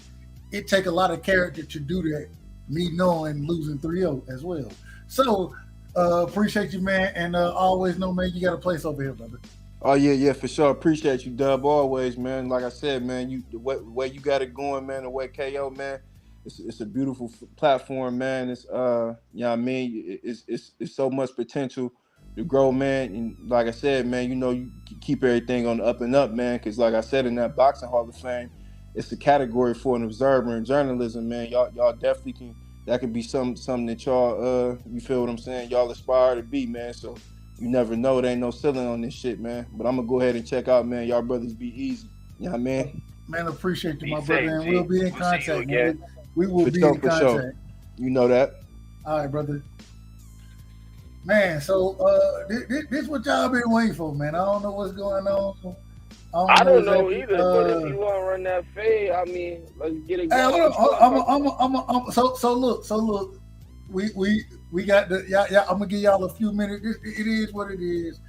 it take a lot of character to do that. Me knowing losing 3-0 as well. So appreciate you, man, and always know, man, you got a place over here, brother. Oh yeah, for sure. Appreciate you, Dub. Always, man. Like I said, man, the way you got it going, man. The way KO, man. It's a beautiful platform, man. It's you know what I mean. It's so much potential to grow, man. And like I said, man, you know, you keep everything on the up and up, man. Because like I said, in that Boxing Hall of Fame, it's a category for an observer in journalism, man. Y'all definitely can. That could be something that y'all you feel what I'm saying? Y'all aspire to be, man. So you never know. There ain't no ceiling on this shit, man. But I'm gonna go ahead and check out, man. Y'all brothers be easy. You know what I mean? Man, appreciate you, Be my safe, brother, and G. we'll be in We'll see you contact, again. man. We will For be sure, in for contact. sure. You know that. All right, brother. Man, so this what y'all been waiting for, man. I don't know what's going on. I don't know either, but if you want to run that fade, I mean, let's get it going. So look. We got the yeah. I'm gonna give y'all a few minutes. It is what it is.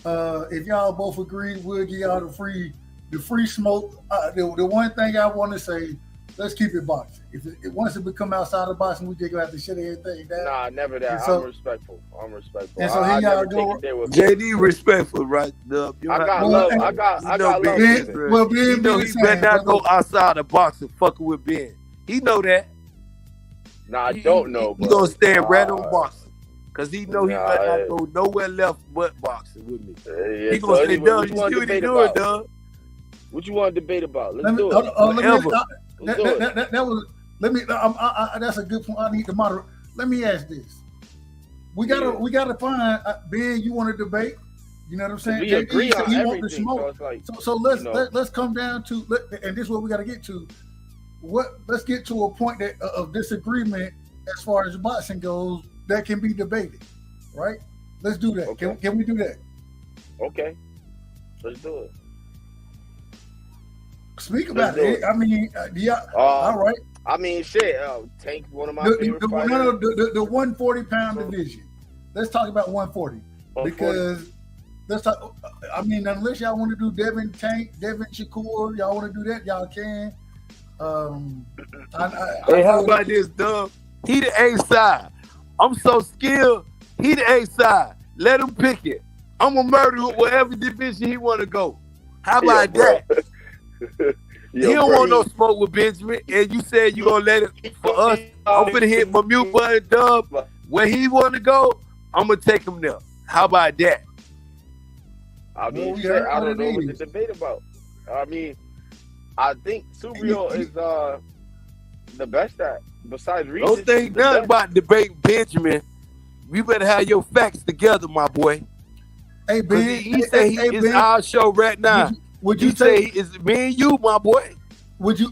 If y'all both agree, we'll give y'all the free smoke. The one thing I want to say, let's keep it boxing. If once it become outside of boxing, we just gonna have to shut everything down. Nah, never that. So, I'm respectful. And so I here y'all never go. take it there with JD respectful, right? I got love. I got love. Ben, Well, he know he better not go outside the boxing fucking with Ben. He know that. Nah, I don't know. He gonna stand right on boxing. Cause he know he Nah, better not go nowhere left but boxing with me. Yeah, He gonna say, anyway, Doug, you see what he doing, Doug? What you want to debate about? Let's do it. That's a good point. I need to moderate. Let me ask this. We gotta find Ben. You want to debate? You know what I'm saying? We agree on he everything. want the smoke. So, it's like, So let's come down to and this is what we got to get to. Let's get to a point of disagreement as far as boxing goes that can be debated, right? Let's do that. Okay. Can we do that? Okay, let's do it. Speak about it. I mean, all right. I mean, shit. Tank, one of my favorite fighters. The 140-pound division. Let's talk about 140 because let's talk. I mean, unless y'all want to do Devin Tank, Devin Shakur, y'all want to do that, y'all can. Hey, how about this, Doug? He the A side. I'm so skilled. He the A side. Let him pick it. I'm gonna murder whatever division he want to go. How about that? He don't want no smoke with Benjamin, and you said you gonna let it for us. I'm gonna hit my mute button, Dub. Where he want to go, I'm gonna take him there. How about that? I mean, I don't know what to debate about. I mean, I think Subrio is the best at. Besides Reese, don't think nothing about debating Benjamin. You better have your facts together, my boy. Hey, Ben, he say it's our show right now. Would you say it's me and you, my boy? Would you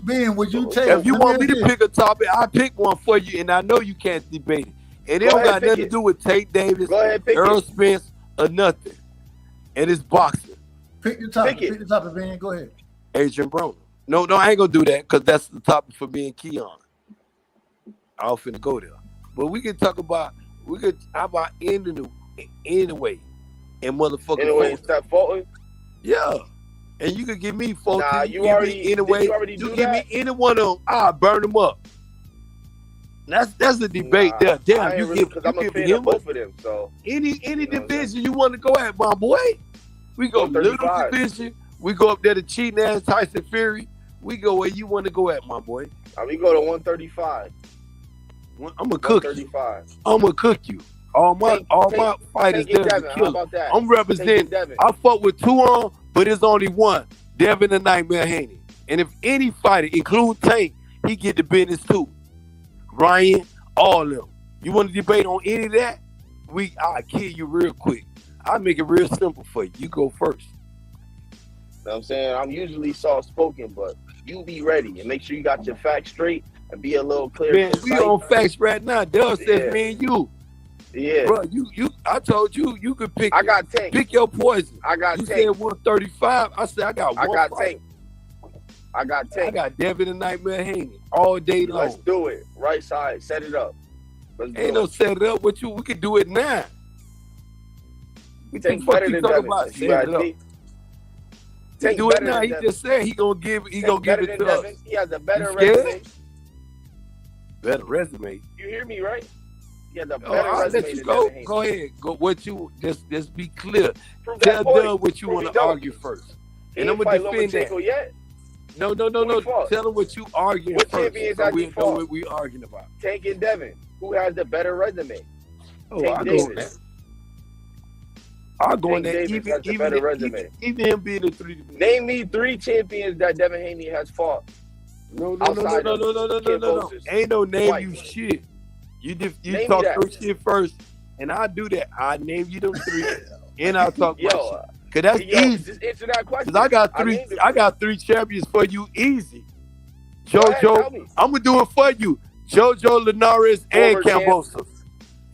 take? If you want me to pick a topic, I'll pick one for you, and I know you can't debate it. And it don't got nothing to do with Tate Davis, Errol Spence, or nothing. And it's boxing. Pick the topic. Pick the topic, Ben. Go ahead. Adrian Broner. No, I ain't gonna do that because that's the topic for me and Keon. I was finna go there. But we can talk about, how about anyway, and motherfucking anyway, step forward? Yeah. And you could give me 14. Nah, you already give me any one of them, I'll burn them up. That's a debate there. Damn, you give him both of them. So any division you want to go at, my boy. We go little division. We go up there to cheating ass Tyson Fury. We go where you want to go at, my boy. We go to 135. I'm gonna cook you. 135. I'm gonna cook you. All my fighters Tank and there to Devin. How kill. about that? I'm representing. Tank and Devin. I fought with 2 on, but it's only one. Devin the Nightmare Haney. And if any fighter, include Tank, he get the business too. Ryan, all of them. You want to debate on any of that? I'll kill you real quick. I'll make it real simple for you. You go first. You know what I'm saying? I'm usually soft spoken, but you be ready and make sure you got your facts straight and be a little clear. Man, we on facts right now. Doug said, Yeah. me and you. Yeah. Bro, I told you could pick. I got Tank. Pick your poison. I got You Tank. said 135. I said I got I one. got fight. Tank. I got Tank. I got Devin the Nightmare Haney all day long. Let's do it. Right side. Set it up. Let's do Ain't no it. set it up with you. We can do it now. We Tank's fuck better you than talking Devin. about You set got it up. me? He Tank do it better now. than He Devin. just said he gonna give Tank it better to than us. Devin. He has a better You scared? resume. Better resume. You hear me, right? He has a Oh, better I'll resume let you than go. Devin Haney. Go ahead. Go. What you just be clear. Prove Tell that point. Doug what you Prove want he to don't. argue first. He And I'm ain't gonna fight defend that. Lomachenko yet. No. Who he fought? Tell him what you arguing What first. champions So has we he know fought? what we arguing about. Tank and Devin. Who has the better resume? Oh, Tank I go on that. Davis. I'll go on Tank that. Davis has the better resume. Even him being a 3. Name me 3 champions that Devin Haney has fought. No. Outside of Ken Moses. Ain't no name Twice. you shit. You Name talk me that. your shit first, and I do that. I name you them 3, and I'll talk my shit. Yo, Cause that's easy. just answer that question. Cause I got 3. named I got 3 champions for you, easy. Go ahead, tell JoJo, me. I'm gonna do it for you. JoJo, Linares, and Former champ. Cambosa.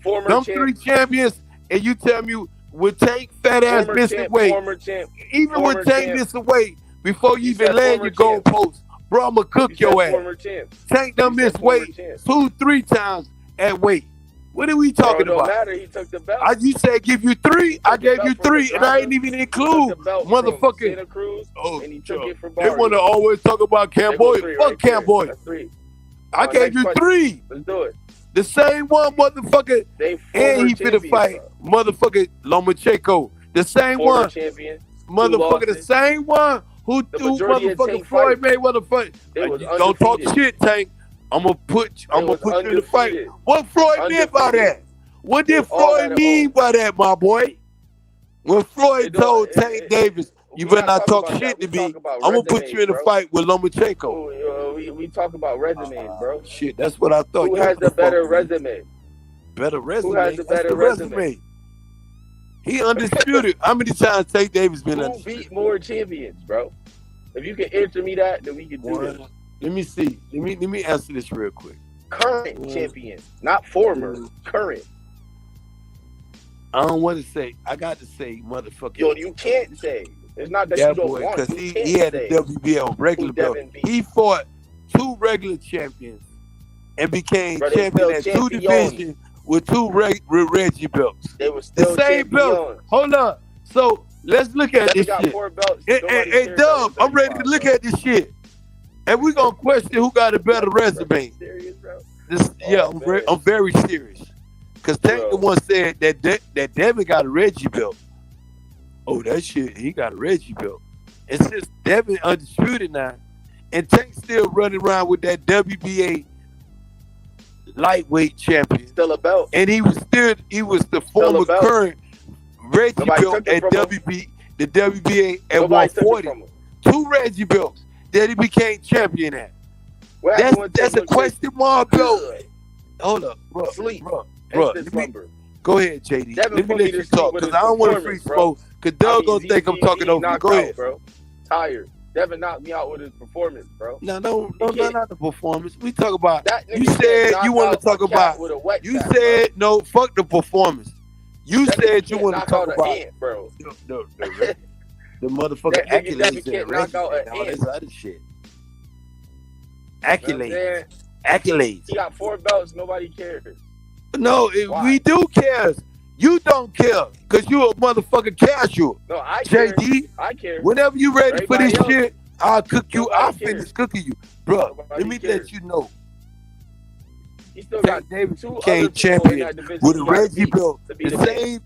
Former Them champ. 3 champions, and you tell me with Tank fat ass Former missing champ. weight, Former champ. even former with Tank champ. missing weight, before you You even said land former your champ. goalpost, bro, I'ma cook You your said ass. former champ. Tank done You said missed former weight champ. 2-3 times at weight. What are we Bro, it talking don't about? matter. He took the belt. You said give you 3. I took the gave belt you from 3, and I ain't Pedraza. even He took include the belt from motherfucking. Santa Cruz, Oh, and he took it from they Barrio. want to always talk about There go Camboy. 3 Fuck right there. Camboy. That's 3. I gave next you question. 3. Let's do it. The same one, motherfucker. They former And he finna champions, fight, bro. motherfucker Lomachenko. The same Former one, champion. motherfucker. The losses. same one who The threw majority of motherfucker Tank Floyd fights, Mayweather. they was Don't talk undefeated. shit, Tank. I'm gonna put was you in the fight. undefeated. What Floyd meant by Undefeated. that? What did They all had Floyd it mean all. by that, my boy? When Floyd It don't- told it- Tank it- Davis, you we better not not talking talk about shit that. to We me. talking about I'm gonna put you in the resumes, fight with Lomachenko. We talk about resumes, bro. Shit, that's what I thought. Who You has the the better fuck- resume? Better resume. has the That's better the resume? He undisputed. How many times Tank Davis been Who undisputed? beat more champions, bro? If you can answer me that, then we can do this. One. Let me see. Let me answer this real quick. Current One. champion, not former. Current. I don't want to say. I got to say, motherfucker. Yo, you can't say. It's not that that you don't boy, want. because You he can't had say a WBL regular who belt. Devin beat. He fought 2 regular champions and became Bro, they champion still at 2 champions. divisions with 2 Reggie belts. They were The still same belt. champions. Hold up. So let's look at Devin this got shit. 4 belts. Hey, Nobody hey, cares Dub, about I'm ready to 35, look bro. at this shit. And we're going to question who got a better resume. Serious, bro? Yeah, man. I'm very serious. Because Tank the Bro. one said that Devin got a Reggie belt. Oh, that shit, he got a Reggie belt. And since Devin undisputed now, and Tank still running around with that WBA lightweight champion, Still a belt. and he was the former belt. current Reggie Nobody belt took it at from him. the WBA at Nobody took it 140. from him. 2 Reggie belts that he became champion at. What happened when That's Tank a looked question mark, bro. good? Hold up, bro. Sleep. Bro. Instant Let me, slumber. go ahead, JD. Devin Let me put me let to you sleep talk with because his I don't want to free performance, bro. smoke. Because Doug gonna think I'm talking over you. knocked Go out, ahead. bro. Tired. Devin knocked me out with his performance, bro. No, can't- not the performance. We talk about. That You nigga said knocked you want out to talk a cat about. with a wet You cat, said no. Fuck the performance. You bro. That said nigga you can't want to knock talk out about an ant, bro. the motherfucking That nigga accolades Devin and can't knock out records and an all ant. this other shit. You know what I'm Accolades, saying? accolades. He got 4 belts. Nobody cares. No, Why? we do care. You don't care because you a motherfucking casual. No, I care. JD, I care. whenever you ready for this Everybody else- shit, I'll cook you. Nobody I'll cares. finish cooking you. Bro, Nobody let me cares. let you know. He still got Tank Davis 2 became other people in champion that division with he a gotta Reggie beat belt. to be The the same.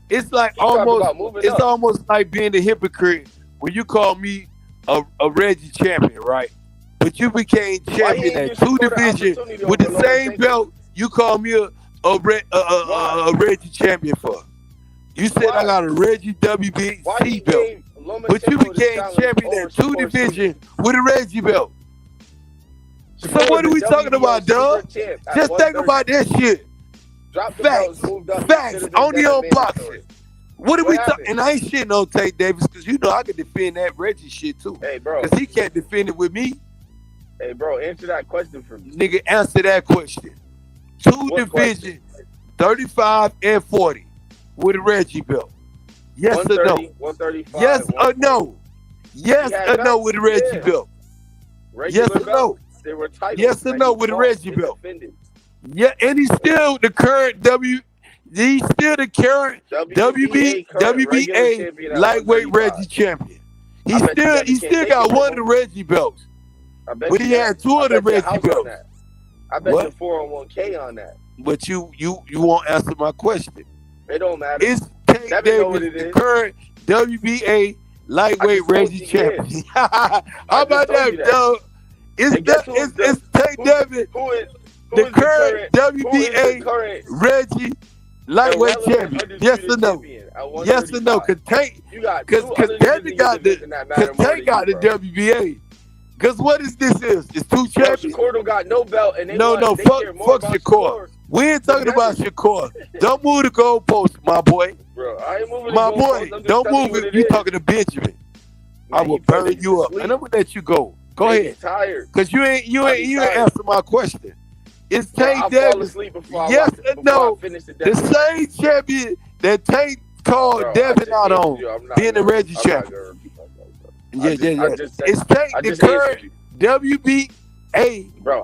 It's like He talking almost. about moving It's up. almost like being a hypocrite when you call me a Reggie champion, right? But you became Why he champion ain't at just 2 score the divisions opportunity with the over same Lomachenko? belt you call me a Reggie champion for? You said I got a Reggie WBC belt, but you became champion in 2 divisions with a Reggie belt. So what are we talking about, dog? Just think about that shit. Facts. Only on boxing. What are we talking? And I ain't shitting on Tank Davis because you know I can defend that Reggie shit too. Hey, bro. Because he can't defend it with me. Hey, bro, answer that question for me. Nigga, answer that question. 2 divisions, 35 and 40 with a Reggie belt. Yes or no? 135. Yes or no? Yes or no with a Reggie belt? Yes or no? They were titles. Yes or no with a Reggie belt? Yeah, and he's still the current He's still the current WBA lightweight Reggie champion. He still got one of the Reggie belts. But he had 2 of the Reggie belts. I bet you 401k on that. But you won't answer my question. It don't matter. Is Tank Davis the current WBA lightweight Reggie champion? How about that, dog? Is Tank Davis the current WBA Reggie lightweight champion? Yes or no? Yes or no? Because Tank got the WBA. Because what is this? It's 2 champions. Shakur don't got no belt, and fuck Shakur. We ain't talking about Shakur. Don't move the goalpost, my boy. Bro, I ain't moving my boy, don't move it. You talking to Benjamin? Man, I will burn you up, and I'm gonna let you go. Go ahead. Because you ain't answer my question. Is Tank Davis? Yes or no? The same champion that Tank called Devin out on, being the Reggie champion. Yeah. It's Tank the current WBA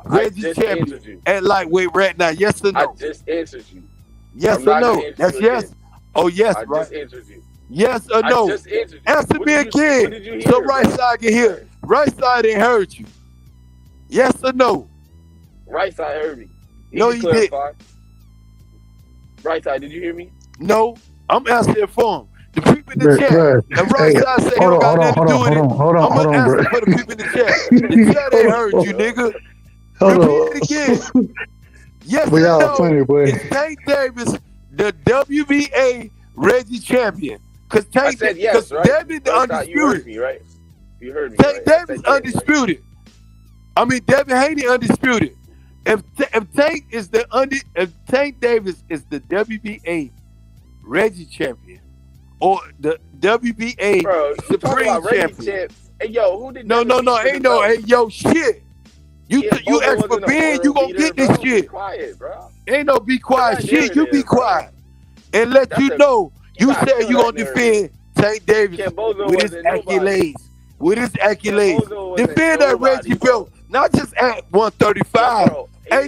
Reggie champion at lightweight right now. Yes or no? I just answered you. Yes or no? That's yes. Oh yes, right. I just answered you. Yes or no? Answer me again, so right side can hear. Right side ain't heard you. Yes or no? Right side heard me. No, you didn't. Right side, did you hear me? No, I'm answering for him. The people in the chat. The right side say he don't got nothing to do with it. I'm gonna answer for the people in the chat. The chat ain't heard you, nigga. Repeat it again. Yes or no? Is Tank Davis the WBA Reggie champion? Because Tank Davis undisputed. You heard me, right? You heard me. Tank Davis undisputed. I mean, Devin Haney undisputed. If Tank Davis is the WBA Reggie champion or the WBA Supreme champion. Hey yo, who did? No, ain't no. Hey yo, shit. You ask for Ben, you gonna get this shit. Be quiet, bro. Ain't no be quiet shit. You be quiet and let you know. You said you gonna defend Tank Davis with his accolades. With his accolades, defend that Reggie belt, not just at 135. Hey,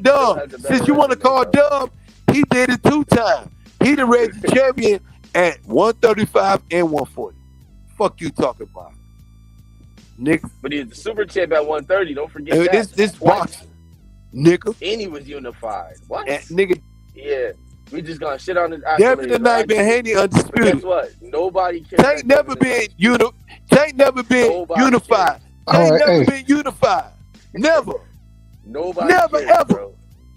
Dub, since you want to call Dub, he did it 2 times. He the Reggie champion at 135 and 140. Fuck you talking about, nigga. But he's the super champ at 130. Don't forget that. This boxing, nigga. And he was unified. What? Nigga. Yeah. We just gonna shit on his Devin tonight been Haney undisputed. Guess what? Nobody cares. Tank never been unified. Tank never been unified. Never. Nobody. Never cares, ever. Bro.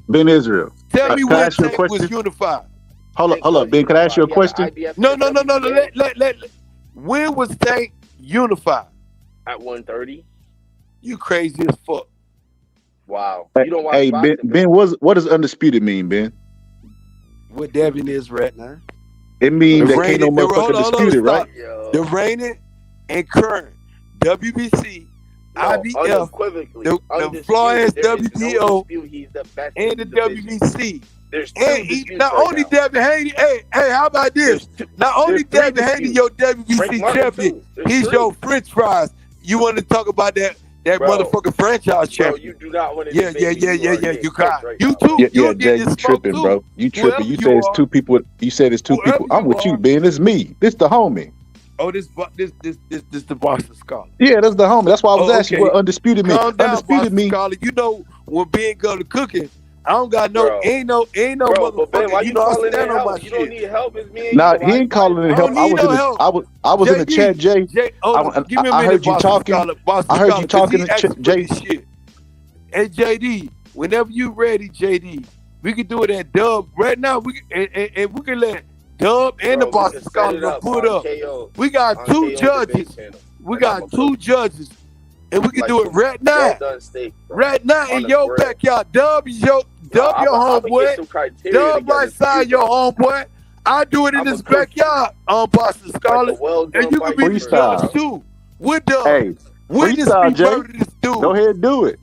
Ben Israel. Tell me when Tank was unified. Hold up, Ben. Can I ask you a question? No. Let. When was Tank unified? At 130. You crazy as fuck. Wow. Hey, you don't watch Ben, what does undisputed mean, Ben? What Devin is right now. It means that can't no motherfucker dispute it, right? The reigning and current WBC, IBF, the Florence WBO, and the WBC. And not only Devin Haney, hey, how about this? Not only Devin Haney, your WBC champion, he's your French fries. You want to talk about that motherfucking franchise champion? You do not want to. Yeah. You got you too. You tripping, bro. You tripping. You said it's 2 people. You said it's 2 people. I'm with you, Ben. It's me. This the homie. Oh, this the Boston Scholar. Yeah, that's the homie. That's why I was asking what undisputed means. Undisputed means. You know when Ben go to cooking, I don't got ain't no motherfucker. You know I stand on my shit. You don't need help, it's me. Nah, he ain't calling it help. I was in the chat, Jay. I heard you talking. I heard you talking to Jay. Hey, JD, Whenever you ready, JD, we can do it at Dub. Right now, and we can let Dub and the Boston Scholar put up. We got two judges. We got two judges. And we can do it right now. Right now in your backyard. Dub your homeboy. Dub right side your homeboy. I do it in this backyard on Boston Scholar. And you can be the judge too. With Dub. Hey, witness me murder this dude. Go ahead and do it.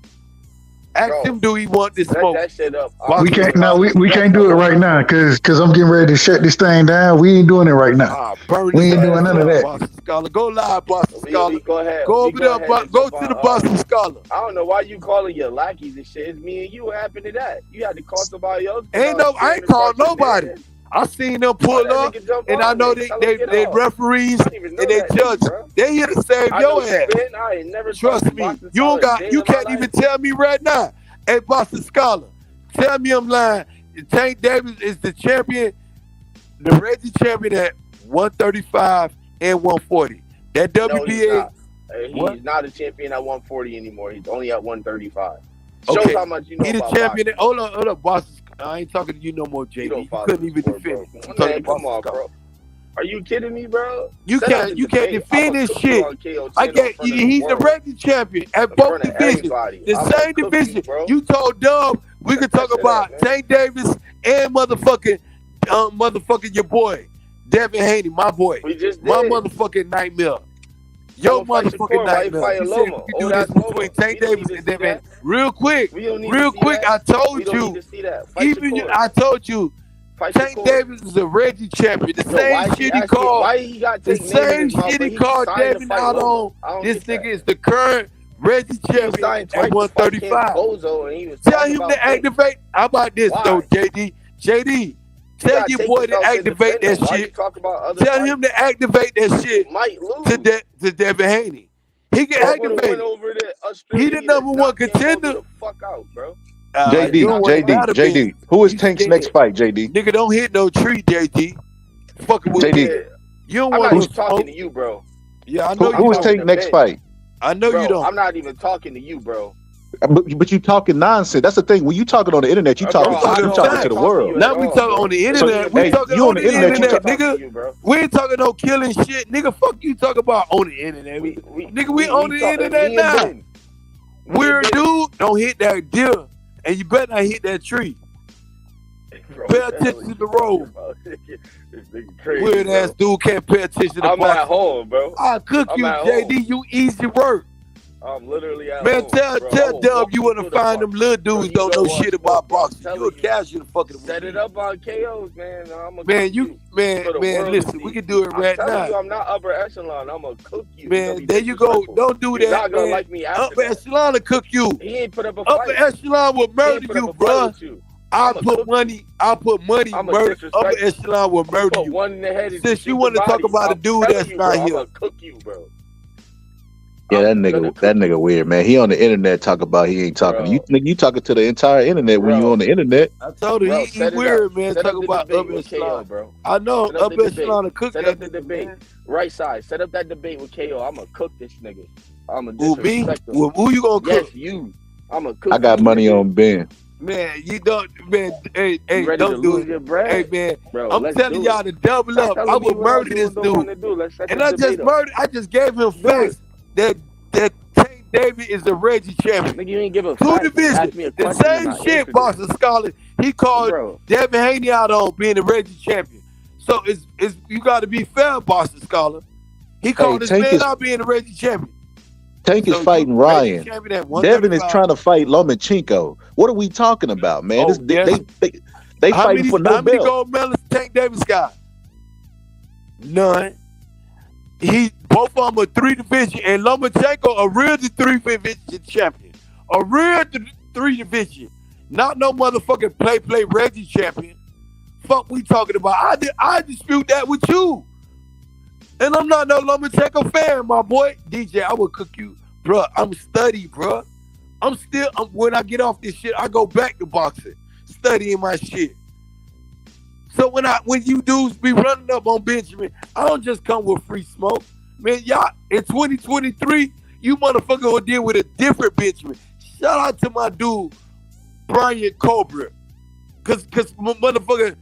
Ask him, do he want this smoke? That shit up. We can't. No, we can't do it right now because I'm getting ready to shut this thing down. We ain't doing it right now. We ain't doing none of that. Boston Scholar, go live, Boston Scholar. Go ahead. Go over there. Go to the Boston Scholar. I don't know why you calling your lackeys and shit. It's me and you. What happened to that? You had to call somebody else. I ain't called nobody. I seen them pull up, and I know they referees and they judges. They here to save your ass. I ain't never trust me. You can't even tell me right now. Hey, Boston Scholar, tell me I'm lying. Tank Davis is the champion, the Reggie champion at 135 and 140. That WBA. He's not a champion at 140 anymore. He's only at 135. Shows how much you know. He the champion. Hold up, Boston. I ain't talking to you no more, JD. You couldn't even defend me. Come on, bro. Are you kidding me, bro? You can't defend this shit. He's the Reggie champion at both divisions. The same division. You told Dub we could talk about Tank Davis and motherfucking your boy, Devin Haney, my boy. My motherfucking nightmare. Your motherfucking nightmare. You said we could do this between Tank Davis and Devin. Real quick, I told you. I told you. Tank Davis is a Reggie champion. The same shit he called. The same shit he called Devin out on. This nigga is the current Reggie champion at 135. Tell him to activate. How about this though, JD? JD, tell your boy to activate that shit. Tell him to activate that shit to Devin Haney. He can activate it. He the number one contender. Fuck out, bro. JD. Who is Tank's next fight, JD? Nigga, don't hit no tree, JD. Fucking with JD. You don't I'm want not even talking to you, bro. Yeah, I know who is Tank's next fight? I know you don't. I'm not even talking to you, bro. But you talking nonsense. That's the thing. When you talking on the internet, you talking to the world. Now we talking on the internet. We talking on the internet, nigga. We ain't talking no killing shit, nigga. Fuck you talking about on the internet. Nigga, we on the internet now. Weird dude, don't hit that deer. And you better not hit that tree. Pay attention to the road. Weird ass dude can't pay attention to the I'm at home, bro. I'll cook you, JD. You easy work. I'm literally at man, home. tell Dub you want to find them little dudes don't know shit about boxing. You a casual fucking set it up on KOs, man. Man, listen, we can do it right now. You, I'm not upper echelon. I'm gonna cook you. Man, there you go. Don't do that. You're not gonna like me after upper echelon will cook you. He ain't put up a fight. Upper echelon will murder you, bro. I'll put money. Murder. Upper echelon will murder you. One in the head. Since you want to talk about a dude that's not here, I'm gonna cook you, bro. Yeah, that nigga weird, man. He on the internet talk about he ain't talking. You talking to the entire internet when you on the internet. I told him he weird, man. Talking about upper echelon, bro. I know upper echelon to cook. Set up the debate. Right side. Set up that debate with KO. I'm gonna cook this nigga. I'm gonna disrespect him. Who you gonna cook? Yes, you. I'm gonna cook. I got money on Ben. Man, you don't, man. Hey, don't do it. Hey, man, bro, I'm telling y'all to double up. I would murder this dude, and I just gave him facts that Tank Davis is a Reggie champion. Nigga, you ain't give a two divisions. The same shit, Boston Scholar. He called Devin Haney out on being a Reggie champion. So it's you got to be fair, Boston Scholar. He called this man out being a Reggie champion. Tank is fighting Ryan. Devin is trying to fight Lomachenko. What are we talking about, man? They fighting for no belt. How many gold medals Tank Davis got? None. Both of them are 3 division, and Lomachenko a real 3 division champion. A real 3 division. Not no motherfucking play Reggie champion. Fuck we talking about. I dispute that with you. And I'm not no Lomachenko fan, my boy. DJ, I will cook you. Bruh, I'm study, bruh. When I get off this shit, I go back to boxing. Studying my shit. So when you dudes be running up on Benjamin, I don't just come with free smoke. Man, y'all, in 2023, you motherfucker will deal with a different Benjamin. Shout out to my dude, Brian Cobra. Cause motherfucker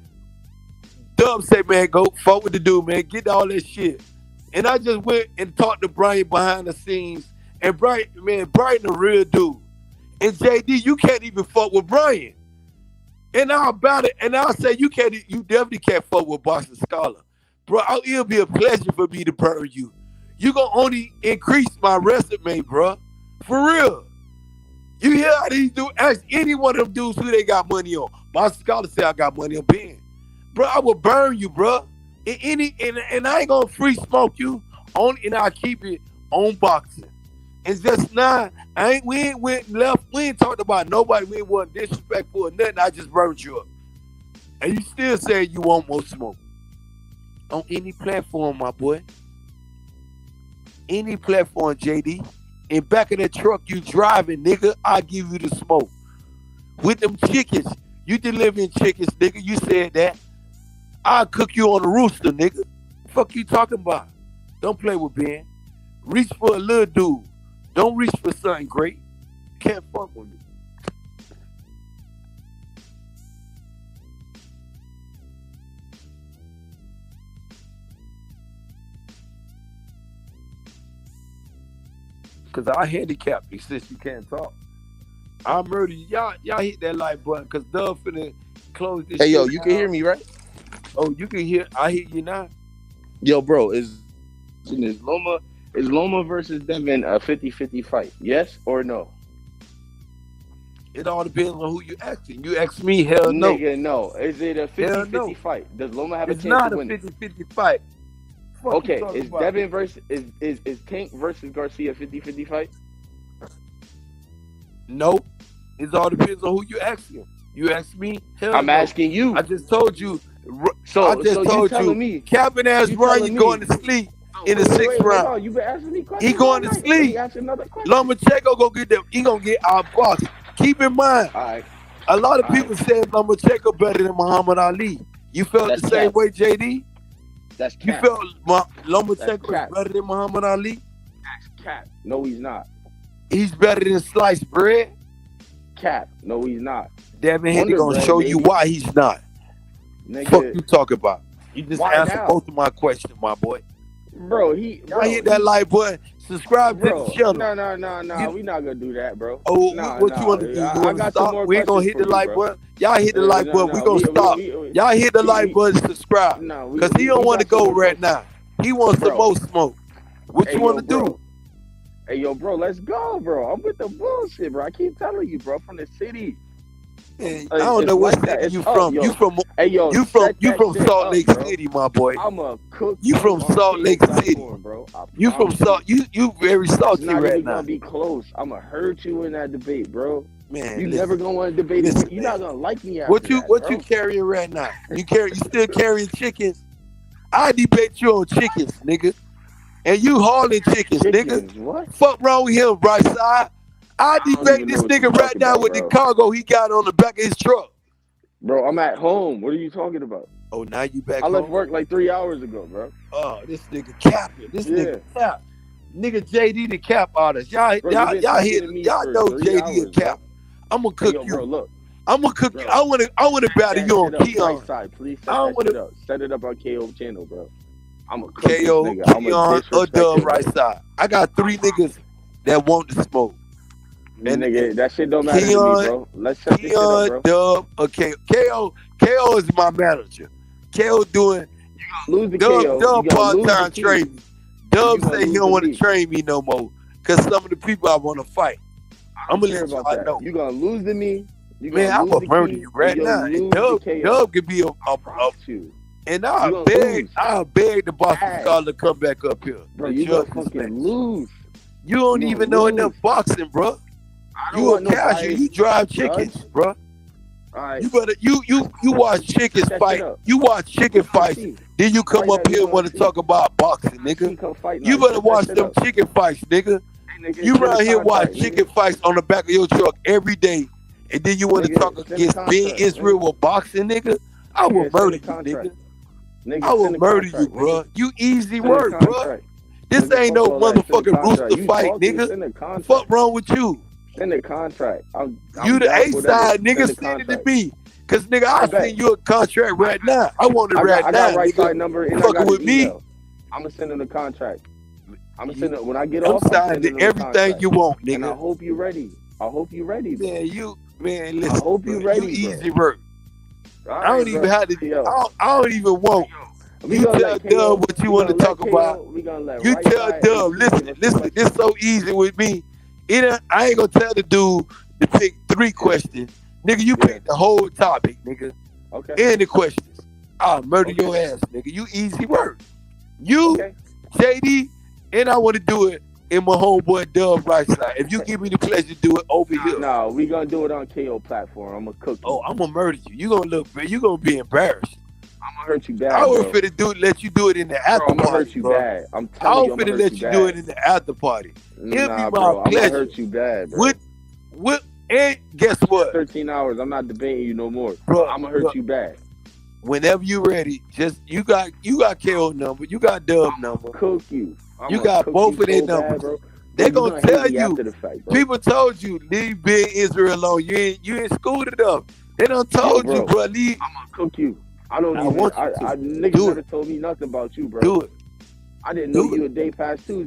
Dub say, man, go fuck with the dude, man. Get all that shit. And I just went and talked to Brian behind the scenes. And Brian a real dude. And JD, you can't even fuck with Brian. And I'll about it, and I'll say you definitely can't fuck with Boston Scholar. Bro, it'll be a pleasure for me to burn you. You gonna only increase my resume, bro. For real. You hear how these dudes, ask any one of them dudes who they got money on. Boston Scholar say I got money on Ben. Bro, I will burn you, bro. And I ain't gonna free smoke you and I'll keep it on boxing. And just now, we ain't went left. We ain't talked about nobody. We ain't wasn't disrespectful or nothing. I just burned you up. And you still say you want more smoke. On any platform, my boy. Any platform, JD. In back of that truck you driving, nigga, I'll give you the smoke. With them chickens. You delivering chickens, nigga. You said that. I'll cook you on the rooster, nigga. Fuck you talking about? Don't play with Ben. Reach for a little dude. Don't reach for something great. Can't fuck with me. Cause I handicap you since you can't talk. I'll murder you. Y'all hit that like button cause Dub finna close this. Hey yo, you can hear me, right? Oh, you can hear. I hear you now. Yo, bro, is Loma versus Devin a 50-50 fight? Yes or no? It all depends on who you asking. You ask me, hell no. Nigga, no. Is it a 50-50 fight? Does Loma have a chance to win? It's not a 50-50 fight. Okay, is Devin versus is Tank versus Garcia 50-50 fight? No. It all depends on who you asking. You ask me, hell I'm no. asking you. I just told you. So I just told you. Me, Captain ass Ryan going to sleep in the sixth round. On, you been asking me questions. He going to sleep. Lomachenko gonna get them. He gonna get our box. Keep in mind, a lot of people say Lomachenko better than Muhammad Ali. You felt the same way, JD? That's cap. You felt Lomachenko is better than Muhammad Ali? That's cap. No, he's not. He's better than sliced bread? Cap. No, he's not. Devin Haney gonna show you why he's not. Nigga, fuck you talk about? You just answered both of my questions, my boy. Bro, I hit that like button. Subscribe to the channel. No. We not gonna do that, bro. Oh, what you want to do? You want to stop? We ain't gonna hit the like button. Y'all hit the like button. We gonna stop. Y'all hit the like button. Subscribe. Cause he don't want to go right now. He wants some more smoke. What you want to do? Hey, yo, bro, let's go, bro. I'm with the bullshit, bro. I keep telling you, bro, from the city. Man, I don't know what city you from. You from Salt Lake City, my boy. I'm a cook. You from Salt Lake City, bro. You from Salt. You very salty right now. Gonna be close. I'ma hurt you in that debate, bro. Man, you never gonna want to debate it. You're not gonna like me after What you carrying right now? You still carrying chickens? I debate you on chickens, nigga. And you hauling chickens, nigga. What? Fuck wrong with him, right side? I debate this nigga right now with the cargo he got on the back of his truck. Bro, I'm at home. What are you talking about? Oh, now you back home? I left work like 3 hours ago, bro. Oh, this nigga capping. Nigga cap. Nigga JD the cap artist. Y'all know JD a cap. I'm gonna cook you. Bro, look. I'm gonna cook you. I wanna battle you on Keon. Please set it up on KO channel, bro. I'm a KO, Keon, or Dub right side. I got 3 niggas that want to smoke. And nigga, that shit don't matter to me, bro. Let's set this shit up, bro. Dub, okay. KO is my manager. KO doing lose the KO. Dub part-time training. Dub say he don't want to train me no more because some of the people I want to fight. I'm gonna let y'all know. You gonna lose to me. Man, I'm gonna murder you right now. And Dub could be a and I'll beg the Boston Scholar to come back up here. Bro, you gonna fucking lose. You don't even know enough boxing, bro. You a casual. You drive chickens, bro. Right. You better you watch chickens fight. You watch chicken fights. Then you come up here and want to talk about boxing, nigga. You better watch them chicken fights, nigga. You around here watch chicken fights on the back of your truck every day, and then you want to talk against being Israel with boxing, nigga. I will murder you, nigga. I will murder you, bro. You easy work, bro. This ain't no motherfucking rooster fight, nigga. Fuck wrong with you? Send the contract. I'm You the down A for side, that. nigga. Send it to me. Cause nigga, I'll send you a contract right now. I want it right I now. got right nigga. side number and I Fucking got with his me. email. I'm gonna send him the contract. I'm gonna send it when I get I'm off. I'm signing sending him everything the contract. you want, nigga. And I hope you're ready. I hope you're ready. Bro. Man, listen. I hope you're ready. You easy work. All I don't right, even bro. have to. I don't even want. You tell Dub what you want to talk about. You tell Dub, listen. This so easy with me. I ain't gonna tell the dude to pick 3 questions. Nigga, you pick the whole topic, nigga. Okay. And the questions. I'll murder your ass, nigga. You easy work. You, JD, and I want to do it in my homeboy Dub right side. If you give me the pleasure to do it over here. No, we gonna do it on KO platform. I'm gonna cook you. Oh, I'm gonna murder you. You gonna be embarrassed. I'm gonna hurt you bad. I was finna let you do it in the after party. I'm gonna hurt you bad. I'm telling you, I'm finna let you do it in the after party. It'll be my bro, pleasure. I'm gonna hurt you bad, bro. And guess what? 13 hours. I'm not debating you no more. Bro, I'm gonna hurt you bad. Whenever you ready, just you got KO number, you got Dub number. Cook you. You got both of their numbers. Bro. They're gonna tell you. After the fact, bro. People told you leave Big Israel alone. You ain't schooled enough. They done told you, bro. Leave. I'm gonna cook you. I don't even. Niggas never told me nothing about you, bro. Do it. I didn't know you a day past Tuesday.